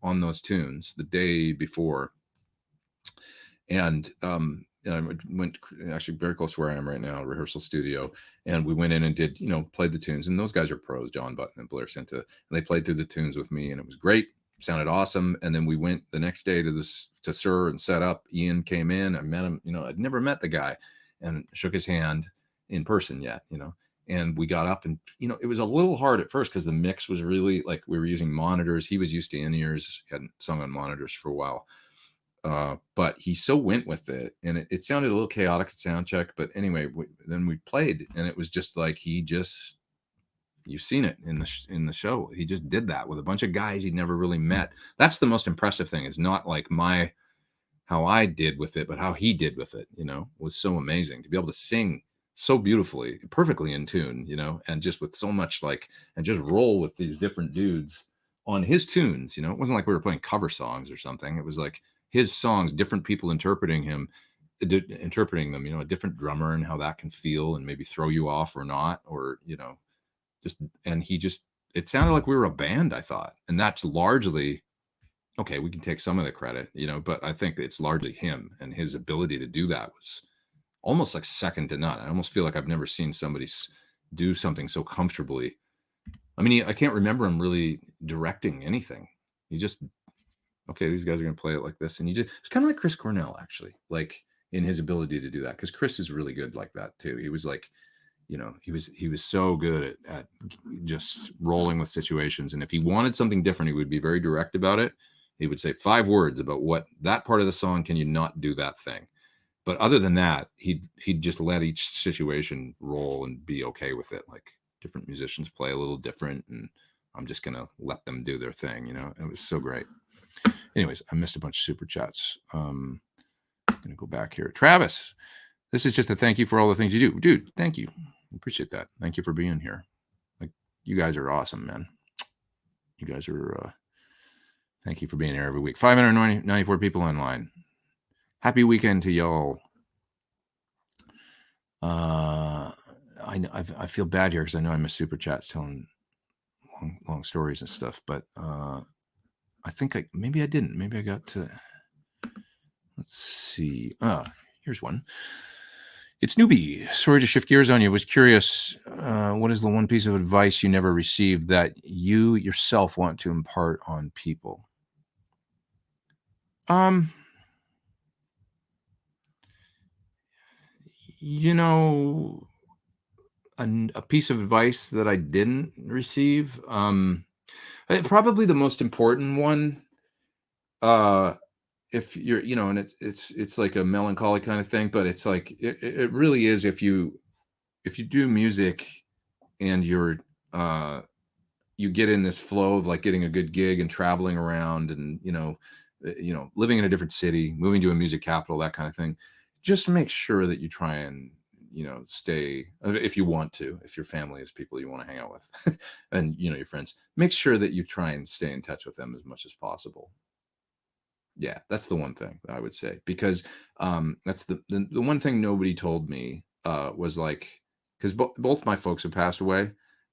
on those tunes the day before. And I went actually very close to where I am right now, a rehearsal studio. And we went in and did, played the tunes. And those guys are pros, John Button and Blair Senta. And they played through the tunes with me, and it was great. Sounded awesome. And then we went the next day to Sir and set up. Ian came in. I met him. I'd never met the guy, and shook his hand in person yet, and we got up, and it was a little hard at first because the mix was really, like, we were using monitors. He was used to in-ears, hadn't sung on monitors for a while, but he so went with it, and it sounded a little chaotic at sound check. But anyway, then we played, and it was just like, you've seen it in the show. He just did that with a bunch of guys he'd never really met. That's the most impressive thing, is not like how I did with it, but how he did with it, was so amazing to be able to sing so beautifully, perfectly in tune, and just with so much, like, and just roll with these different dudes on his tunes. It wasn't like we were playing cover songs or something. It was like his songs, different people interpreting them, a different drummer, and how that can feel and maybe throw you off or not, or, it sounded like we were a band, I thought. And that's largely, okay, we can take some of the credit, but I think it's largely him, and his ability to do that was almost like second to none. I almost feel like I've never seen somebody do something so comfortably. I mean, I can't remember him really directing anything. He just, okay, these guys are going to play it like this. And it's kind of like Chris Cornell, actually, like, in his ability to do that. Because Chris is really good like that too. He was like, he was so good at just rolling with situations. And if he wanted something different, he would be very direct about it. He would say 5 words about what that part of the song, can you not do that thing? But other than that, he'd just let each situation roll and be okay with it. Like, different musicians play a little different, and I'm just going to let them do their thing. It was so great. Anyways, I missed a bunch of super chats. I'm going to go back here. Travis, this is just a thank you for all the things you do. Dude, thank you. Appreciate that. Thank you for being here. Like, you guys are awesome, man. You guys are Thank you for being here every week. 594 people online. Happy weekend to y'all. I feel bad here because I know I miss super chats telling long stories and stuff, but I think maybe I didn't. Maybe I got to. Let's see. Here's one. It's Newbie. Sorry to shift gears on you. Was curious, what is the one piece of advice you never received that you yourself want to impart on people? You know, a piece of advice that I didn't receive. Probably the most important one. If you're, and it's like a melancholy kind of thing, but it's like it really is. If you do music and you get in this flow of like getting a good gig and traveling around and living in a different city, moving to a music capital, that kind of thing, just make sure that you try and stay, if you want to, if your family is people you want to hang out with and your friends, make sure that you try and stay in touch with them as much as possible. Yeah, that's the one thing I would say, because that's the one thing nobody told me was like, because both my folks have passed away,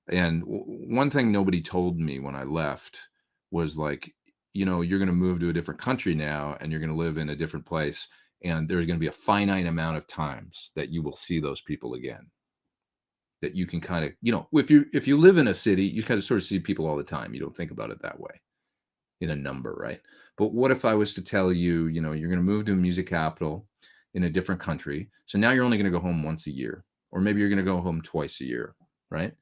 and one thing nobody told me when I left was like, you're going to move to a different country now, and you're going to live in a different place, and there's going to be a finite amount of times that you will see those people again. That you can kind of, if you live in a city, you kind of sort of see people all the time. You don't think about it that way in a number, right? But what if I was to tell you, you're going to move to a music capital in a different country. So now you're only going to go home once a year, or maybe you're going to go home twice a year, right?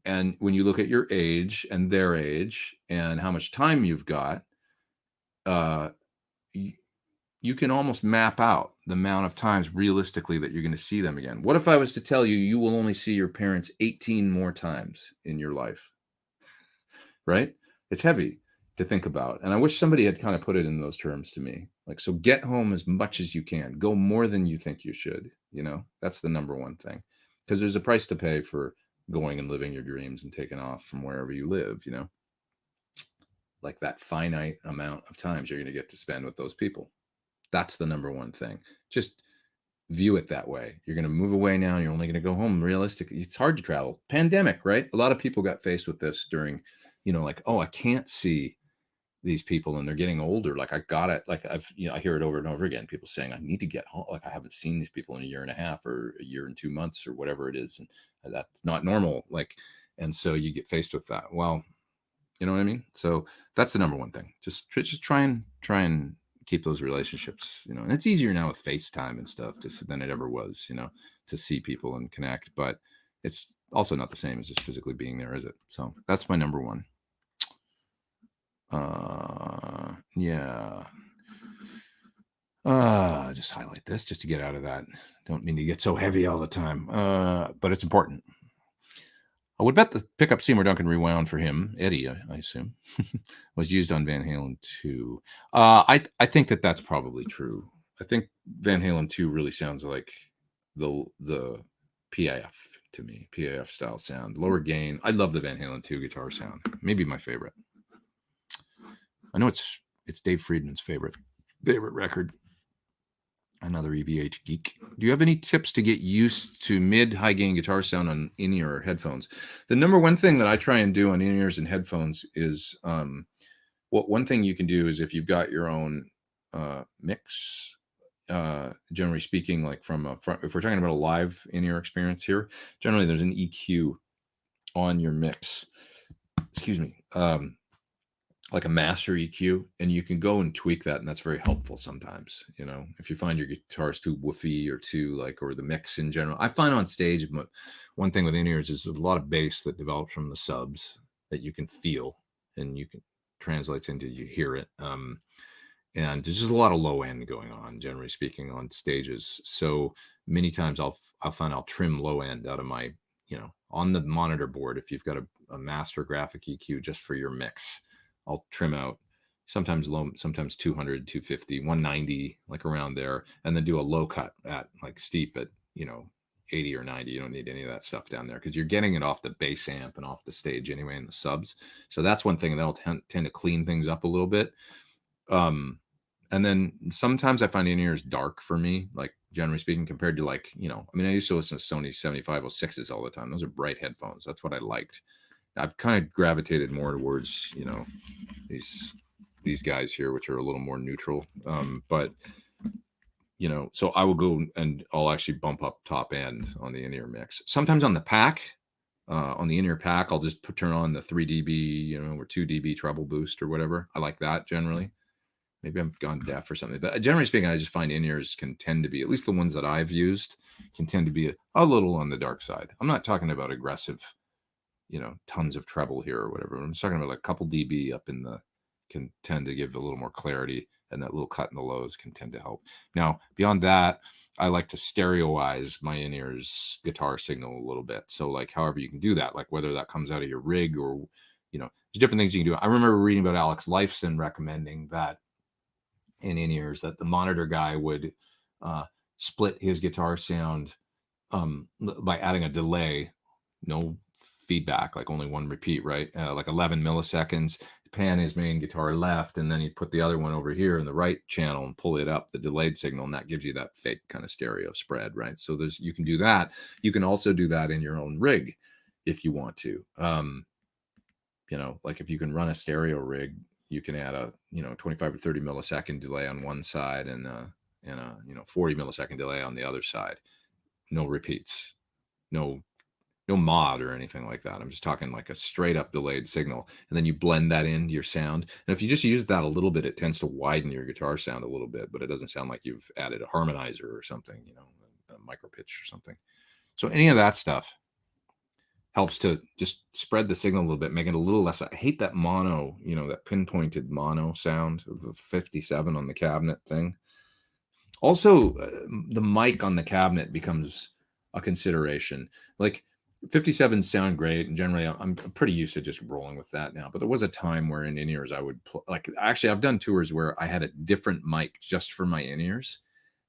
And when you look at your age and their age and how much time you've got, you can almost map out the amount of times realistically that you're going to see them again. What if I was to tell you, you will only see your parents 18 more times in your life, right? It's heavy to think about. And I wish somebody had kind of put it in those terms to me. Like, so get home as much as you can. Go more than you think you should. That's the number one thing. Because there's a price to pay for going and living your dreams and taking off from wherever you live, like that finite amount of times you're going to get to spend with those people. That's the number one thing. Just view it that way. You're going to move away now and you're only going to go home. Realistically, it's hard to travel. Pandemic, right? A lot of people got faced with this during, like, oh, I can't see these people and they're getting older. Like I got it. Like I hear it over and over again. People saying I need to get home. Like I haven't seen these people in a year and a half or a year and 2 months or whatever it is. And that's not normal. Like, and so you get faced with that. Well, you know what I mean? So that's the number one thing. Just try and keep those relationships, and it's easier now with FaceTime and stuff than it ever was, to see people and connect, but it's also not the same as just physically being there, is it? So that's my number one. Yeah. Just highlight this just to get out of that. Don't mean to get so heavy all the time, but it's important. I would bet the pickup Seymour Duncan rewound for him, Eddie, I assume, was used on Van Halen 2. I think that's probably true. I think Van Halen 2 really sounds like the PAF to me, PAF style sound, lower gain. I love the Van Halen 2 guitar sound. Maybe my favorite. I know it's Dave Friedman's favorite record. Another EVH geek. Do you have any tips to get used to mid-high gain guitar sound on in-ear headphones? The number one thing that I try and do on in-ears and headphones is, one thing you can do is if you've got your own mix, generally speaking, like from a front, if we're talking about a live in-ear experience here, generally there's an EQ on your mix. Excuse me. Like a master EQ, and you can go and tweak that, and that's very helpful sometimes. If you find your guitar's too woofy or too or the mix in general. I find on stage, one thing with in-ears is there's a lot of bass that develops from the subs that you can feel, and you can translates into you hear it. And there's just a lot of low end going on, generally speaking, on stages. So many times I'll find I'll trim low end out of my, on the monitor board. If you've got a master graphic EQ just for your mix, I'll trim out sometimes low, sometimes 200, 250, 190, like around there, and then do a low cut at like steep at, 80 or 90. You don't need any of that stuff down there because you're getting it off the bass amp and off the stage anyway in the subs. So that's one thing that'll tend to clean things up a little bit. And then sometimes I find in-ears dark for me, like generally speaking, compared to like, I mean, I used to listen to Sony 7506s all the time. Those are bright headphones. That's what I liked. I've kind of gravitated more towards, these guys here, which are a little more neutral. But so I will go and I'll actually bump up top end on the in-ear mix. Sometimes on the pack, on the in-ear pack, I'll just turn on the 3 dB, or 2 dB treble boost or whatever. I like that generally. Maybe I've gone deaf or something, but generally speaking, I just find in-ears can tend to be, at least the ones that I've used, can tend to be a little on the dark side. I'm not talking about aggressive, tons of treble here or whatever. I'm just talking about like a couple dB up in the, can tend to give a little more clarity, and that little cut in the lows can tend to help. Now, beyond that, I like to stereoize my in-ears guitar signal a little bit. So like however you can do that, like whether that comes out of your rig or, there's different things you can do. I remember reading about Alex Lifeson recommending that in-ears, that the monitor guy would split his guitar sound by adding a delay, no feedback, like only one repeat, right? Like 11 milliseconds, pan his main guitar left, and then he'd put the other one over here in the right channel and pull it up, the delayed signal, and that gives you that fake kind of stereo spread, right? So you can do that. You can also do that in your own rig if you want to. Like if you can run a stereo rig, you can add a 25 or 30 millisecond delay on one side and a 40 millisecond delay on the other side. No repeats, no mod or anything like that. I'm just talking like a straight up delayed signal, and then you blend that into your sound. And if you just use that a little bit, it tends to widen your guitar sound a little bit, but it doesn't sound like you've added a harmonizer or something, a micro pitch or something. So any of that stuff helps to just spread the signal a little bit, make it a little less. I hate that mono, that pinpointed mono sound of the 57 on the cabinet thing. Also, the mic on the cabinet becomes a consideration. Like 57s sound great, and generally I'm pretty used to just rolling with that now. But there was a time where in in-ears I would actually I've done tours where I had a different mic just for my in-ears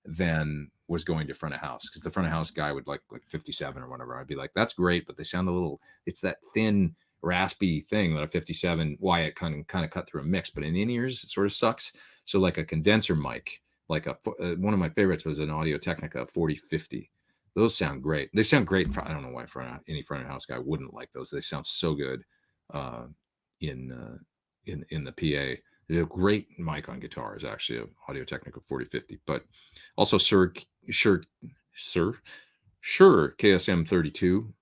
than was going to front of house, because the front of house guy would like 57 or whatever. I'd be like, that's great, but they sound a little, it's that thin raspy thing that a 57, why it kind of cut through a mix, but in in-ears it sort of sucks. So like a condenser mic, like one of my favorites was an Audio Technica 4050. Those sound great. They sound great. I don't know why any front of house guy wouldn't like those. They sound so good in the PA. They're a great mic on guitar is actually an Audio Technica 4050, but also Shure KSM 32.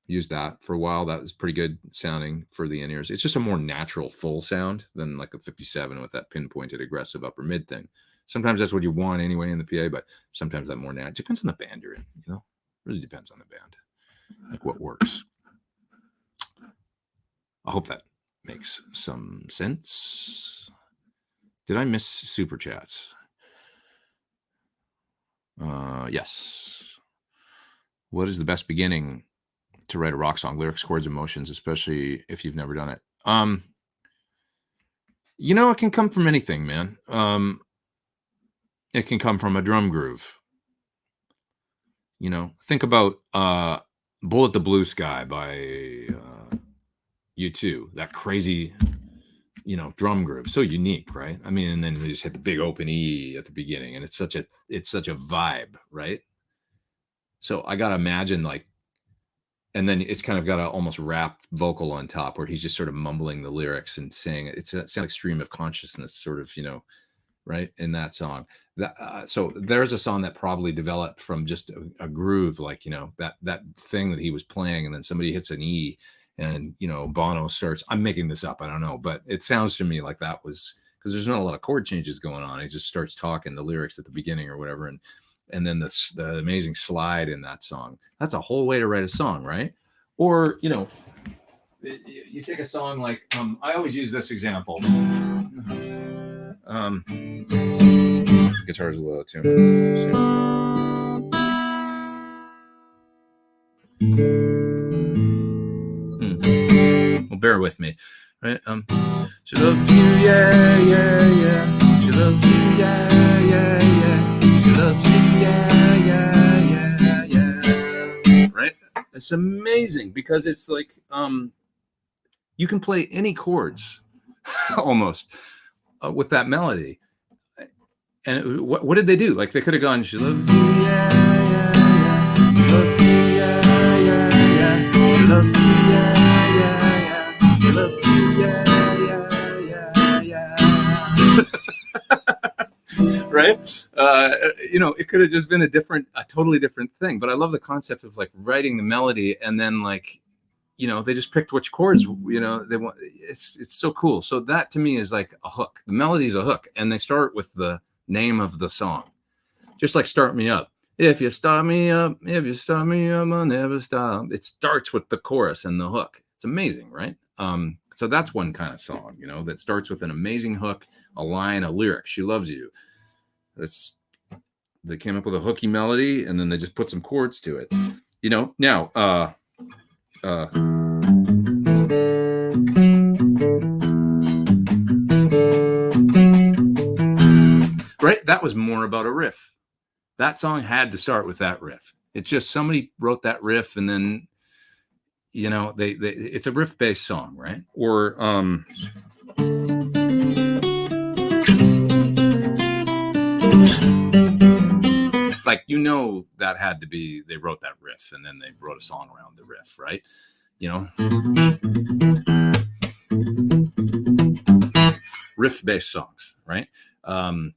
Used that for a while. That was pretty good sounding for the in-ears. It's just a more natural full sound than like a 57 with that pinpointed aggressive upper mid thing. Sometimes that's what you want anyway in the PA, but sometimes that more natural. Depends on the band you're in, really depends on the band, like what works. I hope that makes some sense. Did I miss super chats? Yes. What is the best beginning to write a rock song? Lyrics, chords, emotions, especially if you've never done it. It can come from anything, man. It can come from a drum groove. Think about Bullet the Blue Sky by U2. That crazy, drum groove. So unique, right? I mean, and then they just hit the big open E at the beginning, and it's such a vibe, right? So I gotta imagine and then it's kind of got a almost rap vocal on top where he's just sort of mumbling the lyrics and saying it. It's a sound like stream of consciousness, sort of, right, in that song. So there's a song that probably developed from just a groove, like that thing that he was playing, and then somebody hits an E, and Bono starts. I'm making this up, I don't know, but it sounds to me like that was, because there's not a lot of chord changes going on. He just starts talking the lyrics at the beginning or whatever, and then the amazing slide in that song. That's a whole way to write a song, right? Or you take a song like I always use this example. Guitar's a little tuned. Well, bear with me, right? She loves you, yeah, yeah, yeah. She loves you, yeah, yeah, yeah. She loves you, yeah, yeah, yeah, yeah. It's amazing because it's like you can play any chords almost with that melody. And what did they do? Like they could have gone, she loves you, yeah, yeah, yeah. She loves you, yeah, yeah, yeah. She loves you, yeah, yeah, yeah. She loves you, yeah, yeah, yeah. Right? It could have just been a totally different thing. But I love the concept of like writing the melody and then like, they just picked which chords, they want. It's so cool. So that to me is like a hook. The melody's a hook, and they start with the name of the song, just like Start Me Up. If you start me up, I'll never stop. It starts with the chorus and the hook. It's amazing, right? So that's one kind of song, that starts with an amazing hook, a line, a lyric. She loves you. They came up with a hooky melody and then they just put some chords to it. Now right, that was more about a riff. That song had to start with that riff. It's just somebody wrote that riff and then it's a riff based song, right? Or like that had to be, they wrote that riff and then they wrote a song around the riff, right? Riff based songs, right? I've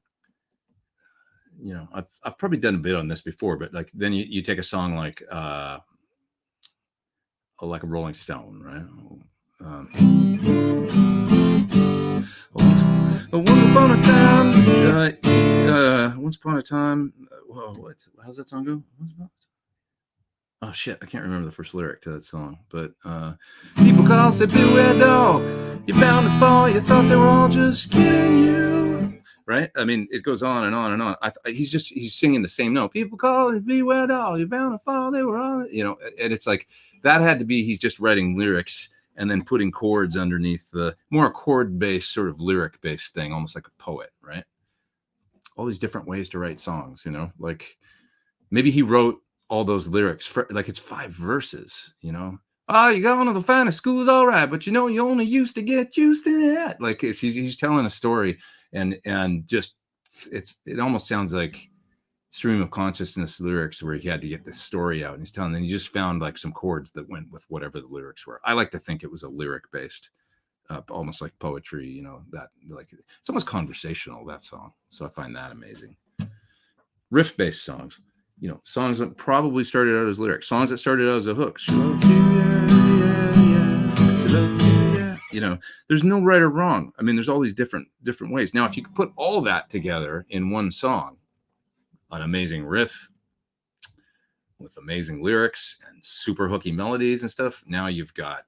probably done a bit on this before, but like then you take a song like a Rolling Stone, right? Once upon a time. Whoa, how's that song go? Oh shit, I can't remember the first lyric to that song, but people call, say, beware dog, you're bound to fall, you thought they were all just kidding you, right? I mean, it goes on and on and on. He's singing the same note. People call, beware dog, you're bound to fall, they were all, and it's like, that had to be, he's just writing lyrics and then putting chords underneath the more chord-based sort of lyric-based thing, almost like a poet, right? All these different ways to write songs, like maybe he wrote all those lyrics for, like, it's 5 verses, oh, you got one of the finest schools, all right, but you only used to get used to that. Like he's telling a story and just it almost sounds like stream of consciousness lyrics where he had to get this story out and he's telling, then he just found like some chords that went with whatever the lyrics were. I like to think it was a lyric based almost like poetry, that like it's almost conversational, that song. So I find that amazing. Riff based songs, songs that probably started out as lyrics, songs that started out as a hook. She loves you, yeah, yeah, yeah. She loves you, yeah. There's no right or wrong. I mean, there's all these different ways. Now, if you could put all that together in one song, an amazing riff with amazing lyrics and super hooky melodies and stuff, now you've got,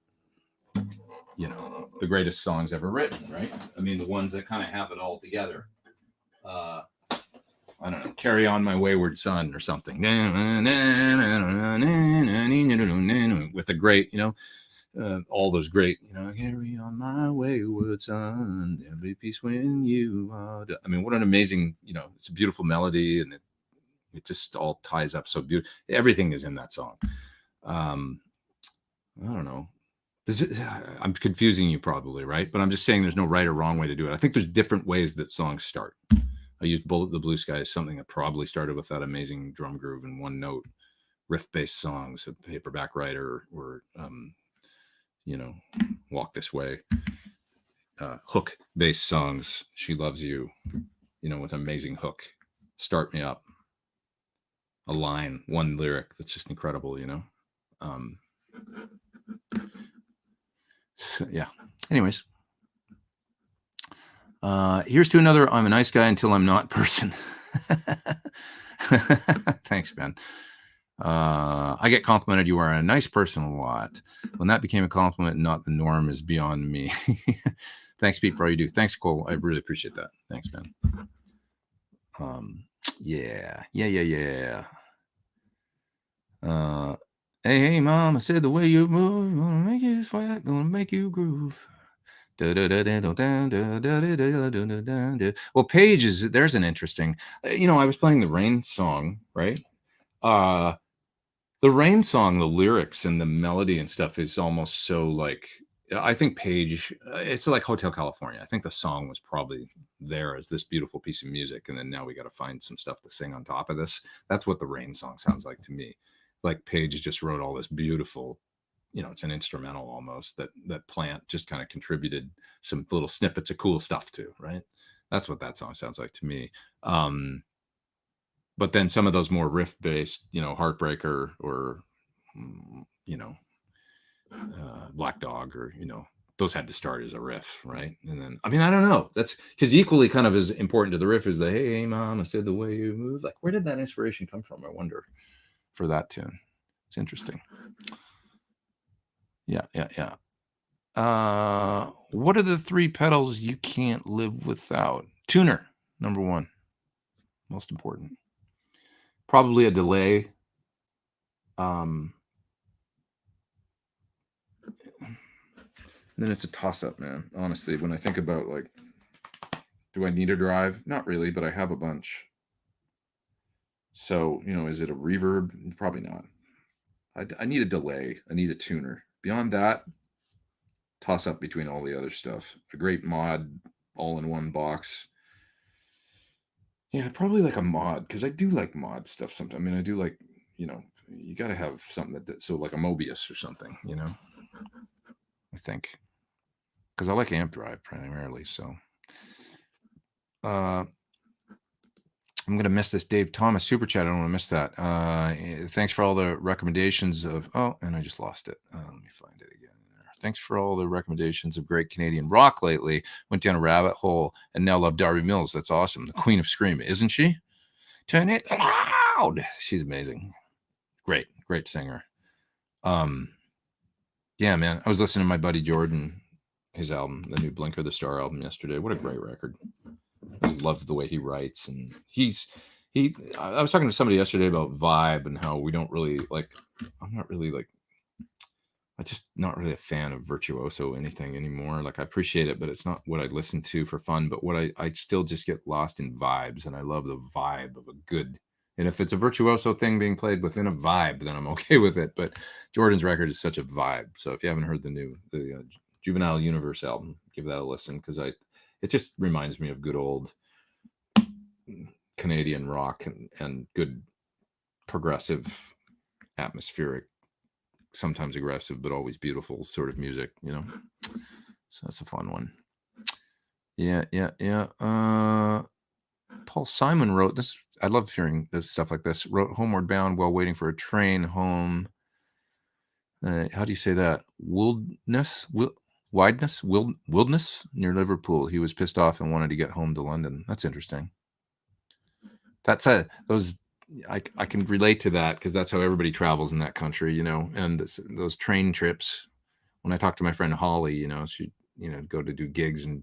the greatest songs ever written, right? I mean, the ones that kind of have it all together. I don't know, Carry On My Wayward Son or something. With a great, all those great, carry on my wayward son, there'll be peace when you are. I mean, what an amazing, it's a beautiful melody and it just all ties up so beautiful. Everything is in that song. I don't know. I'm confusing you probably, right? But I'm just saying there's no right or wrong way to do it. I think there's different ways that songs start. I used Bullet the Blue Sky as something that probably started with that amazing drum groove and one note riff-based songs, a Paperback Writer or Walk This Way. Hook-based songs, She Loves You, with an amazing hook. Start Me Up. A line, one lyric that's just incredible, So, yeah. Anyways. Here's to another I'm a nice guy until I'm not person. Thanks, Ben. I get complimented you are a nice person a lot. When that became a compliment and not the norm is beyond me. Thanks, Pete, for all you do. Thanks, Cole. I really appreciate that. Thanks, Ben. Yeah. Hey, Mom, I said the way you move, gonna make you sweat, gonna make you groove. Well, Paige there's an interesting, I was playing the Rain song, right? The Rain song, the lyrics and the melody and stuff is almost so like, I think Page, it's like Hotel California. I think the song was probably there as this beautiful piece of music, and then now we got to find some stuff to sing on top of this. That's what the Rain song sounds like to me. Like Page just wrote all this beautiful, it's an instrumental almost that Plant just kind of contributed some little snippets of cool stuff to, right? That's what that song sounds like to me. But then some of those more riff based, Heartbreaker or, Black Dog or, those had to start as a riff, right? And then, I don't know. That's because equally kind of as important to the riff is the, hey, mom, I said the way you move. Like, where did that inspiration come from? I wonder for that tune. It's interesting. Yeah. What are the 3 pedals you can't live without? Tuner, number 1. Most important. Probably a delay. Then it's a toss-up, man. Honestly, when I think about like, do I need a drive? Not really, but I have a bunch. So, is it a reverb? Probably not. I need a delay. I need a tuner. Beyond that, toss up between all the other stuff. A great mod, all-in-one box. Yeah, probably like a mod, because I do like mod stuff sometimes. I do like, you got to have something so like a Mobius or something, I think. Because I like amp drive primarily, so. I'm going to miss this Dave Thomas super chat. I don't want to miss that. Thanks for all the recommendations of, and I just lost it. Let me find it again. Thanks for all the recommendations of great Canadian rock lately. Went down a rabbit hole and now love Darby Mills. That's awesome. The Queen of Scream, isn't she? Turn it loud. She's amazing. Great singer. Yeah, man. I was listening to my buddy Jordan, his album, the new Blinker the Star album yesterday. What a great record. I love the way he writes, and I was talking to somebody yesterday about vibe and how we don't really like, I'm just not really a fan of virtuoso anything anymore. Like I appreciate it, but it's not what I listen to for fun, but what I still just get lost in vibes, and I love the vibe of a good, and if it's a virtuoso thing being played within a vibe, then I'm okay with it. But Jordan's record is such a vibe. So if you haven't heard the Juvenile Universe album, give that a listen, because it just reminds me of good old Canadian rock and good progressive, atmospheric, sometimes aggressive, but always beautiful sort of music, So that's a fun one. Yeah. Paul Simon wrote this. I love hearing this stuff like this. Wrote Homeward Bound while waiting for a train home. How do you say that? Wildness near Liverpool. He was pissed off and wanted to get home to London. That's interesting. That's I can relate to that, because that's how everybody travels in that country, and those train trips. When I talked to my friend Holly, she, go to do gigs and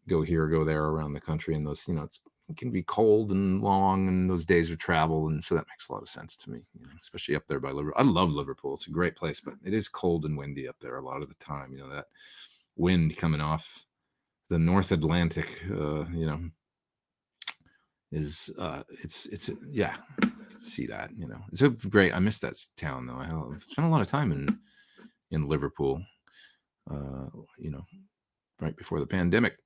go here, go there around the country, and those, it can be cold and long, and those days of travel, and so that makes a lot of sense to me, especially up there by Liverpool. I love Liverpool; it's a great place, but it is cold and windy up there a lot of the time. That wind coming off the North Atlantic, is it's yeah, I can see that. It's a great. I miss that town though. I spent a lot of time in Liverpool, right before the pandemic.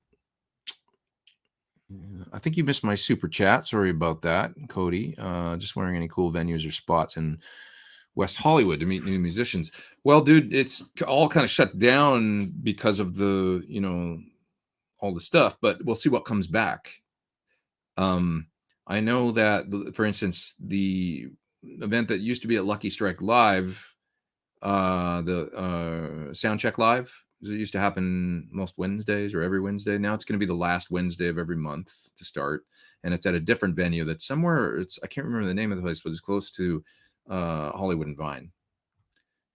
I think you missed my super chat. Sorry about that, Cody. Just wondering any cool venues or spots in West Hollywood to meet new musicians. Well, dude, it's all kind of shut down because of the, all the stuff, but we'll see what comes back. I know that, for instance, the event that used to be at Lucky Strike Live, the Soundcheck Live, it used to happen most Wednesdays or every Wednesday. Now it's going to be the last Wednesday of every month to start, and it's at a different venue that's somewhere. I can't remember the name of the place, but it's close to Hollywood and Vine,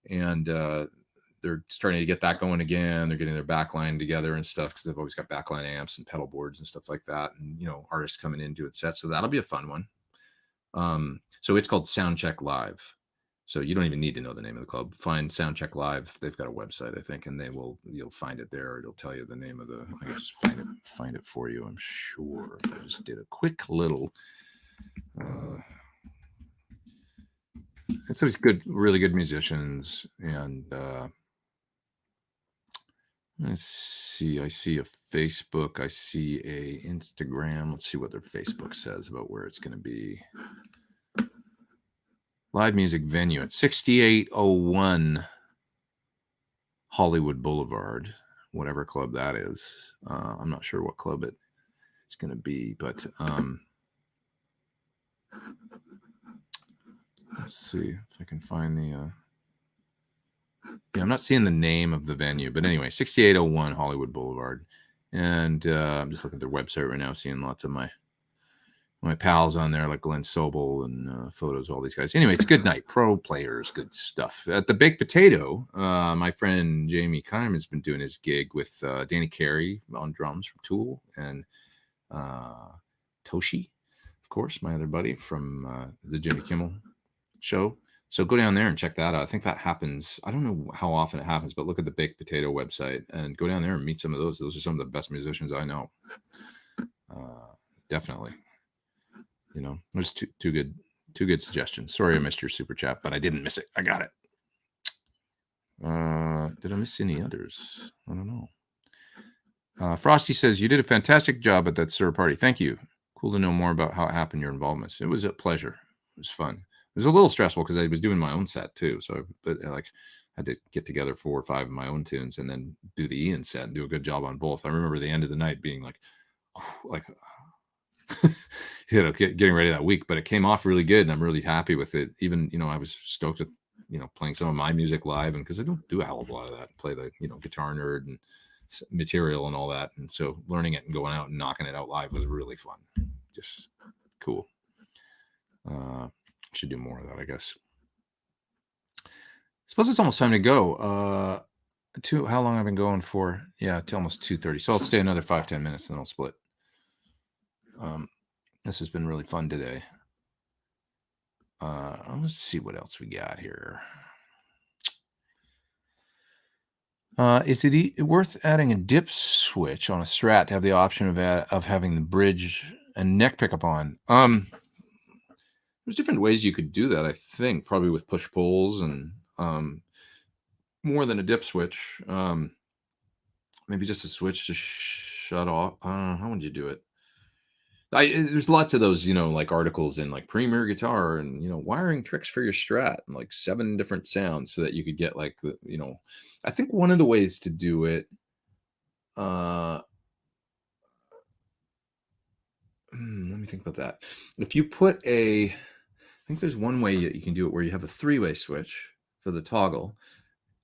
and they're starting to get that going again. They're getting their backline together and stuff, because they've always got backline amps and pedal boards and stuff like that, and artists coming in doing sets. So that'll be a fun one. So it's called Soundcheck Live. So you don't even need to know the name of the club. Find Soundcheck Live. They've got a website, I think, and you'll find it there. It'll tell you the name of the. I can just find it for you, I'm sure. If I just did a quick little always good, really good musicians. And let's see. I see a Facebook. I see a Instagram. Let's see what their Facebook says about where it's going to be. Live music venue at 6801 Hollywood Boulevard, whatever club that is. I'm not sure what club it's going to be, but let's see if I can find the. Yeah, I'm not seeing the name of the venue, but anyway, 6801 Hollywood Boulevard, and I'm just looking at their website right now, seeing lots of my pals on there, like Glenn Sobel and photos of all these guys. Anyway, it's a good night. Pro players, good stuff. At the Baked Potato, my friend Jamie Kime has been doing his gig with Danny Carey on drums from Tool, and Toshi, of course, my other buddy from the Jimmy Kimmel show. So go down there and check that out. I think that happens. I don't know how often it happens, but look at the Baked Potato website and go down there and meet some of those. Those are some of the best musicians I know. Definitely. You know, there's two good suggestions. Sorry I missed your super chat, but I didn't miss it. I got it. Did I miss any others? I don't know. Frosty says, you did a fantastic job at that Sir party. Thank you. Cool to know more about how it happened, your involvements. It was a pleasure. It was fun. It was a little stressful because I was doing my own set too. So I had to get together 4 or 5 of my own tunes and then do the Ian set and do a good job on both. I remember the end of the night being like getting ready that week, but it came off really good and I'm really happy with it. Even, I was stoked at, playing some of my music live, and because I don't do a hell of a lot of that, play the, guitar nerd and material and all that. And so learning it and going out and knocking it out live was really fun. Just cool. Should do more of that, I guess. Suppose it's almost time to go. How long I've been going for? Yeah, till almost 2:30. So I'll stay another 5-10 minutes and then I'll split. This has been really fun today. Let's see what else we got here. Is it worth adding a dip switch on a Strat to have the option of having the bridge and neck pickup on? There's different ways you could do that, I think, probably with push pulls and more than a dip switch. Maybe just a switch to shut off. I don't know. How would you do it? There's lots of those, like articles in like Premier Guitar and, wiring tricks for your Strat and like 7 different sounds so that you could get like the, I think one of the ways to do it, let me think about that. If you put I think there's one way you can do it where you have a 3-way switch for the toggle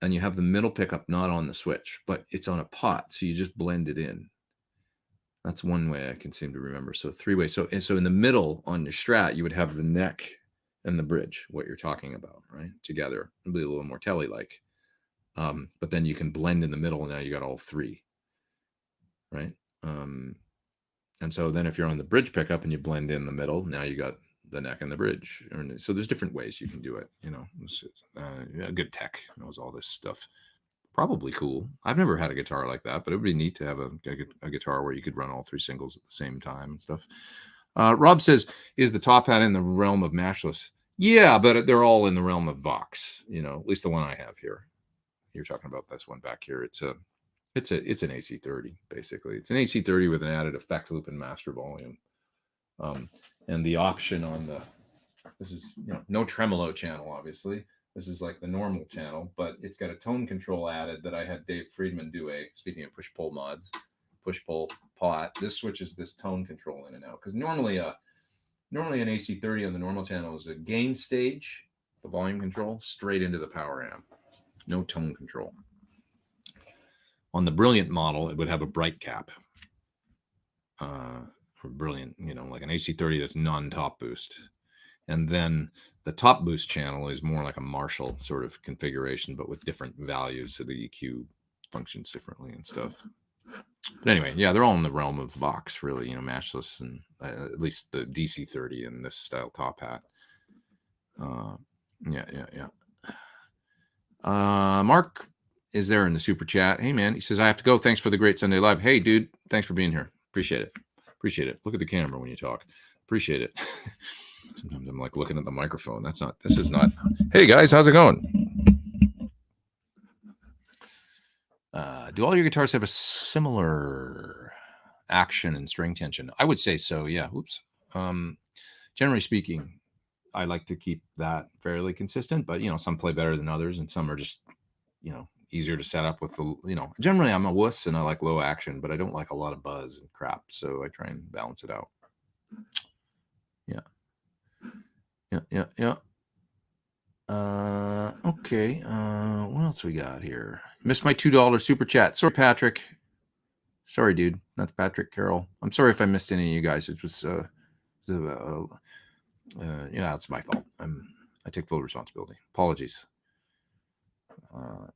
and you have the middle pickup not on the switch, but it's on a pot. So you just blend it in. That's one way I can seem to remember. So 3-way. So in the middle on your Strat, you would have the neck and the bridge, what you're talking about, right? Together. It'll be a little more telly-like. But then you can blend in the middle and now you got all 3. Right? And so then if you're on the bridge pickup and you blend in the middle, now you got the neck and the bridge. So there's different ways you can do it. Good tech knows all this stuff. Probably cool. I've never had a guitar like that, but it would be neat to have a guitar where you could run all 3 singles at the same time and stuff. Rob says, is the top hat in the realm of mashless? Yeah, but they're all in the realm of Vox, at least the one I have here. You're talking about this one back here. It's an AC30, basically. It's an AC30 with an added effect loop and master volume. And the option on this is, no tremolo channel, obviously. This is like the normal channel, but it's got a tone control added that I had Dave Friedman do speaking of push-pull mods, push-pull pot. This switches this tone control in and out. Because normally an AC30 on the normal channel is a gain stage, the volume control, straight into the power amp. No tone control. On the Brilliant model, it would have a bright cap. Brilliant, like an AC30 that's non-top boost. And then the top boost channel is more like a Marshall sort of configuration, but with different values. So the EQ functions differently and stuff. But anyway, yeah, they're all in the realm of Vox, really, mashless, and at least the DC30 and this style top hat. Yeah. Mark is there in the super chat. Hey, man, he says, I have to go. Thanks for the great Sunday Live. Hey, dude, thanks for being here. Appreciate it. Look at the camera when you talk. Appreciate it. Sometimes I'm like looking at the microphone. This is not. Hey guys, how's it going? Do all your guitars have a similar action and string tension? I would say so. Yeah. Oops. Generally speaking, I like to keep that fairly consistent, but some play better than others, and some are just easier to set up with the. Generally I'm a wuss and I like low action, but I don't like a lot of buzz and crap, so I try and balance it out. Yeah. Okay. What else we got here? Missed my $2 super chat. Sorry, Patrick. Sorry, dude. That's Patrick Carroll. I'm sorry if I missed any of you guys. It was it's my fault. I take full responsibility. Apologies.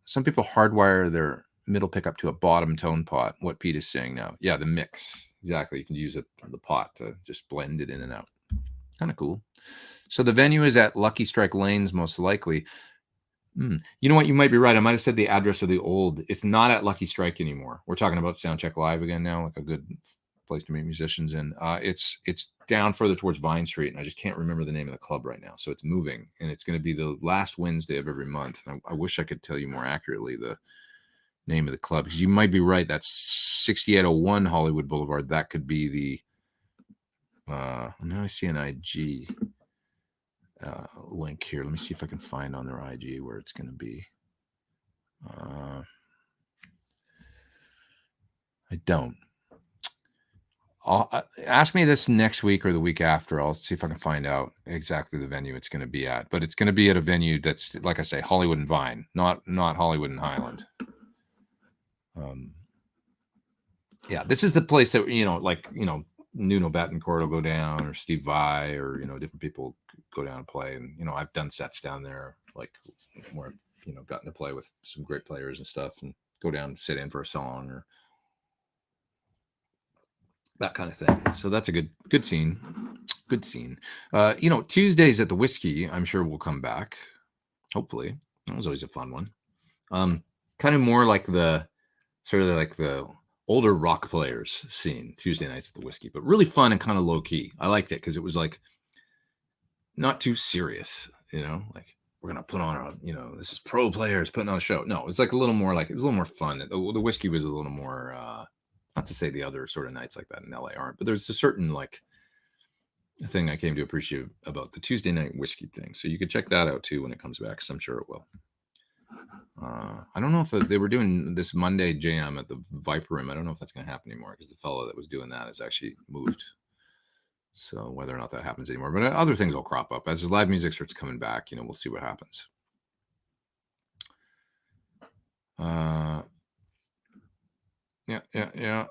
Some people hardwire their middle pickup to a bottom tone pot. What Pete is saying now. Yeah, the mix. Exactly. You can use the pot to just blend it in and out. Kind of cool. So the venue is at Lucky Strike Lanes, most likely. You know what? You might be right. I might have said the address of the old. It's not at Lucky Strike anymore. We're talking about Soundcheck Live again now, like a good place to meet musicians in. It's down further towards Vine Street, and I just can't remember the name of the club right now. So it's moving, and it's going to be the last Wednesday of every month. I wish I could tell you more accurately the name of the club, because you might be right. That's 6801 Hollywood Boulevard. That could be the. Now I see an IG link here. Let me see if I can find on their IG where it's going to be. I don't. Ask me this next week or the week after. I'll see if I can find out exactly the venue it's going to be at. But it's going to be at a venue that's, like I say, Hollywood and Vine, not Hollywood and Highland. Yeah, this is the place that Nuno Betancourt will go down, or Steve Vai, or different people go down and play. And I've done sets down there, like where gotten to play with some great players and stuff, and go down and sit in for a song or that kind of thing. So that's a good scene. Good scene. Tuesdays at the Whiskey, I'm sure will come back. Hopefully, that was always a fun one. Kind of more like the older rock players scene, Tuesday nights at the Whiskey, but really fun and kind of low key. I liked it because it was like not too serious, like we're going to put on this is pro players putting on a show. No, it's like it was a little more fun. The Whiskey was a little more, not to say the other sort of nights like that in LA aren't, but there's a certain thing I came to appreciate about the Tuesday night Whiskey thing. So you could check that out too when it comes back, because I'm sure it will. I don't know if they were doing this Monday jam at the Viper Room. I don't know if that's going to happen anymore, because the fellow that was doing that has actually moved. So whether or not that happens anymore, but other things will crop up as live music starts coming back. We'll see what happens. Yeah.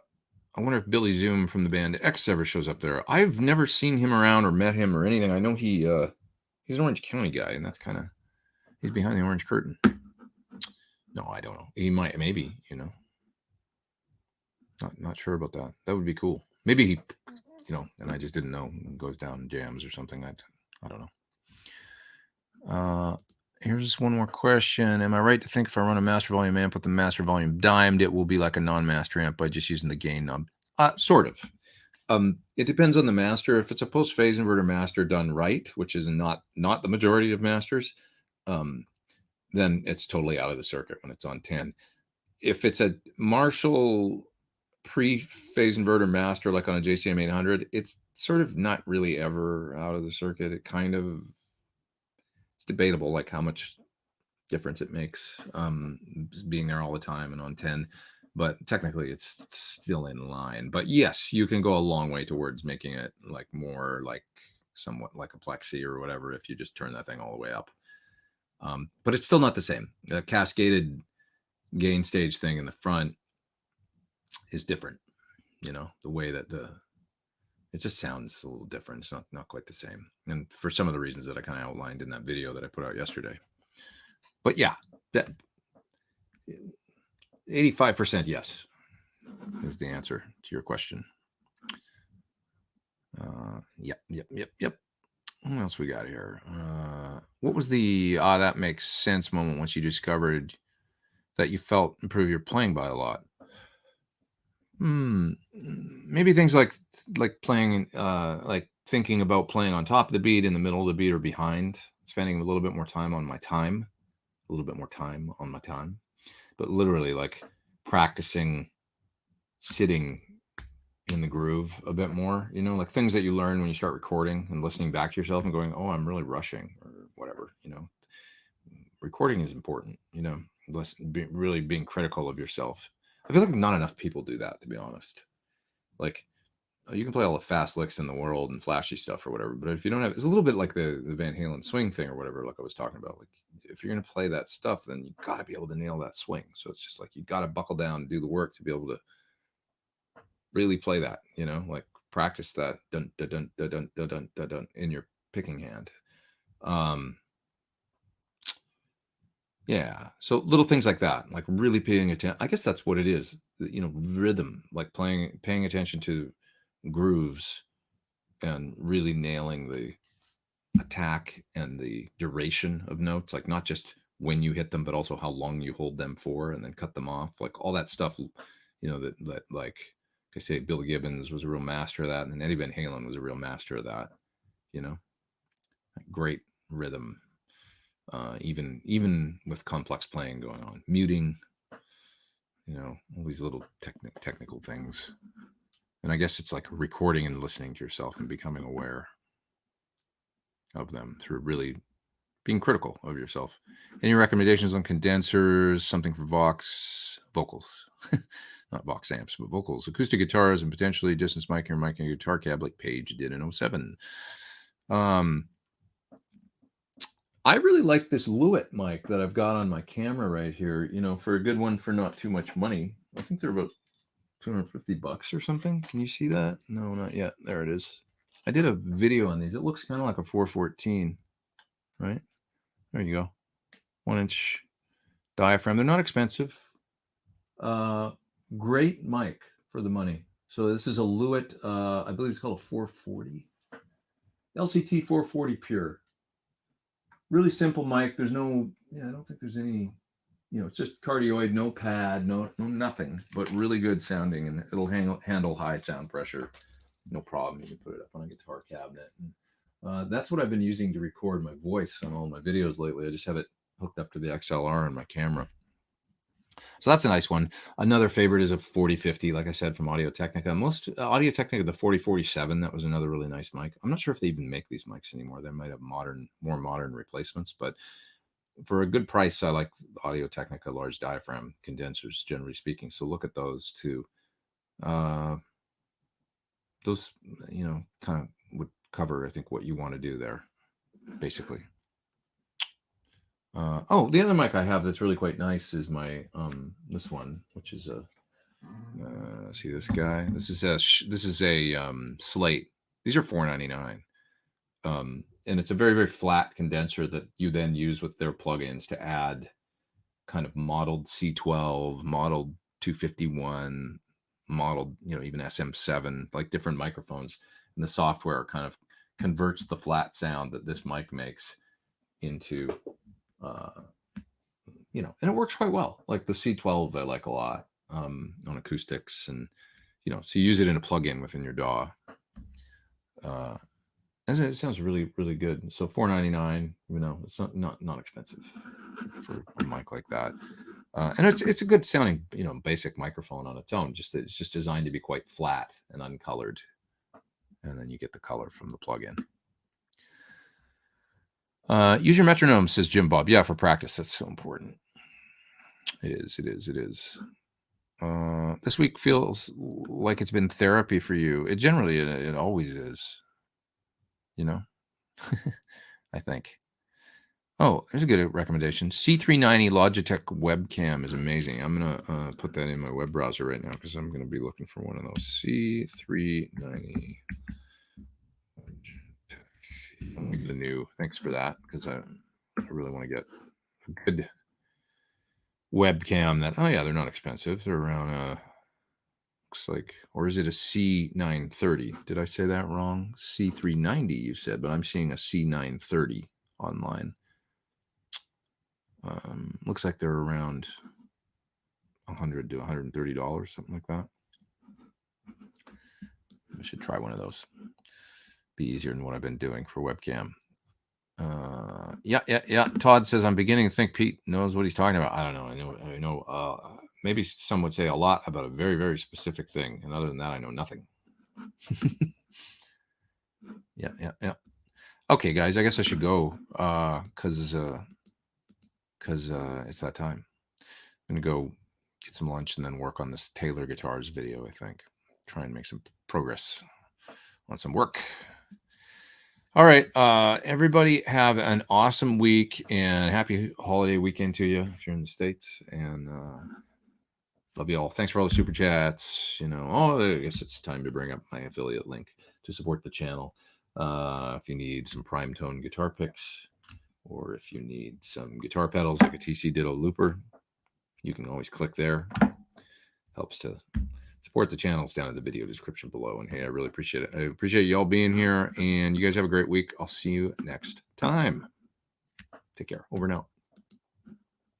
I wonder if Billy Zoom from the band X ever shows up there. I've never seen him around or met him or anything. I know he's an Orange County guy, and that's he's behind the orange curtain. No, I don't know. He might, maybe, not sure about that. That would be cool. Maybe he, and I just didn't know, goes down and jams or something. I don't know. Here's one more question. Am I right to think if I run a master volume amp with the master volume dimed, it will be like a non-master amp by just using the gain knob? Sort of. It depends on the master. If it's a post-phase inverter master done right, which is not the majority of masters, then it's totally out of the circuit when it's on 10. If it's a Marshall pre-phase inverter master, like on a JCM 800, it's sort of not really ever out of the circuit. It's debatable, like how much difference it makes being there all the time and on 10, but technically it's still in line. But yes, you can go a long way towards making it like more like somewhat like a plexi or whatever if you just turn that thing all the way up. But it's still not the same. The cascaded gain stage thing in the front is different. The way that it just sounds a little different. It's not quite the same. And for some of the reasons that I kind of outlined in that video that I put out yesterday. But yeah, that 85% yes is the answer to your question. Yep. What else we got here? What was the that makes sense moment once you discovered that you felt improve your playing by a lot? Maybe things like playing like thinking about playing on top of the beat, in the middle of the beat, or behind, spending a little bit more time on my time, but literally like practicing sitting in the groove a bit more, like things that you learn when you start recording and listening back to yourself and going, oh, I'm really rushing or whatever, recording is important, really being critical of yourself. I feel like not enough people do that, to be honest. Like, you can play all the fast licks in the world and flashy stuff or whatever, but if you don't have, it's a little bit like the Van Halen swing thing or whatever, like I was talking about. Like, if you're going to play that stuff, then you got to be able to nail that swing. So it's just like, you got to buckle down and do the work to be able to really play that, like practice that dun dun dun dun dun dun dun dun, dun in your picking hand. Yeah. So little things like that, like really paying attention. I guess that's what it is, rhythm, like paying attention to grooves and really nailing the attack and the duration of notes, like not just when you hit them, but also how long you hold them for and then cut them off, like all that stuff, that like I say, Bill Gibbons was a real master of that, and then Eddie Van Halen was a real master of that, great rhythm, even with complex playing going on, muting, all these little technical things. And I guess it's like recording and listening to yourself and becoming aware of them through really being critical of yourself. Any recommendations on condensers, something for vocals, not Vox amps, but vocals, acoustic guitars, and potentially distance mic and guitar cab like Page did in 07. I really like this Lewitt mic that I've got on my camera right here, for a good one for not too much money. I think they're about $250 or something. Can you see that? No, not yet. There it is. I did a video on these. It looks kind of like a 414, right? There you go. 1-inch diaphragm. They're not expensive. Great mic for the money. So this is a Lewitt, I believe it's called a 440. LCT 440 Pure. Really simple mic. There's no, I don't think there's any, it's just cardioid, no pad, no nothing, but really good sounding, and it'll handle high sound pressure. No problem. You can put it up on a guitar cabinet. And, that's what I've been using to record my voice on all my videos lately. I just have it hooked up to the XLR on my camera. So that's a nice one. Another favorite is a 4050, like I said, from Audio-Technica. Most Audio-Technica, the 4047, that was another really nice mic. I'm not sure if they even make these mics anymore. They might have more modern replacements, but for a good price, I like Audio-Technica large diaphragm condensers, generally speaking. So look at those too. Those, kind of would cover, I think, what you want to do there, basically. The other mic I have that's really quite nice is my this one, which is a see this guy. This is a Slate. These are $4.99, and it's a very, very flat condenser that you then use with their plugins to add kind of modeled C12, modeled 251, modeled even SM7, like different microphones, and the software kind of converts the flat sound that this mic makes into and it works quite well. Like the C12 I like a lot on acoustics, and so you use it in a plugin within your DAW. And it sounds really, really good. So $4.99, it's not expensive for a mic like that. And it's a good sounding, basic microphone on its own. It's just designed to be quite flat and uncolored, and then you get the color from the plugin. Use your metronome, says Jim Bob. Yeah, for practice, that's so important. It is. This week feels like it's been therapy for you. It always is. I think. Oh, there's a good recommendation. C390 Logitech webcam is amazing. I'm gonna put that in my web browser right now because I'm gonna be looking for one of those. C390 Logitech. The new. Thanks for that, because I really want to get a good webcam that. Oh yeah, they're not expensive. They're around looks like, or is it a C930? Did I say that wrong? C390 you said, but I'm seeing a C930 online. Looks like they're around $100 to $130, something like that. I should try one of those. Be easier than what I've been doing for webcam. Yeah. Todd says, I'm beginning to think Pete knows what he's talking about. I don't know. I know. Maybe some would say a lot about a very, very specific thing. And other than that, I know nothing. Yeah. Okay, guys, I guess I should go because it's that time. I'm going to go get some lunch and then work on this Taylor Guitars video, I think. Try and make some progress on some work. All right, everybody have an awesome week and happy holiday weekend to you if you're in the States. And love you all. Thanks for all the super chats. I guess it's time to bring up my affiliate link to support the channel. If you need some prime tone guitar picks, or if you need some guitar pedals like a TC Ditto looper, you can always click there. Helps to support the channels down in the video description below. And hey, I really appreciate it. I appreciate y'all being here, and you guys have a great week. I'll see you next time. Take care. Over and out.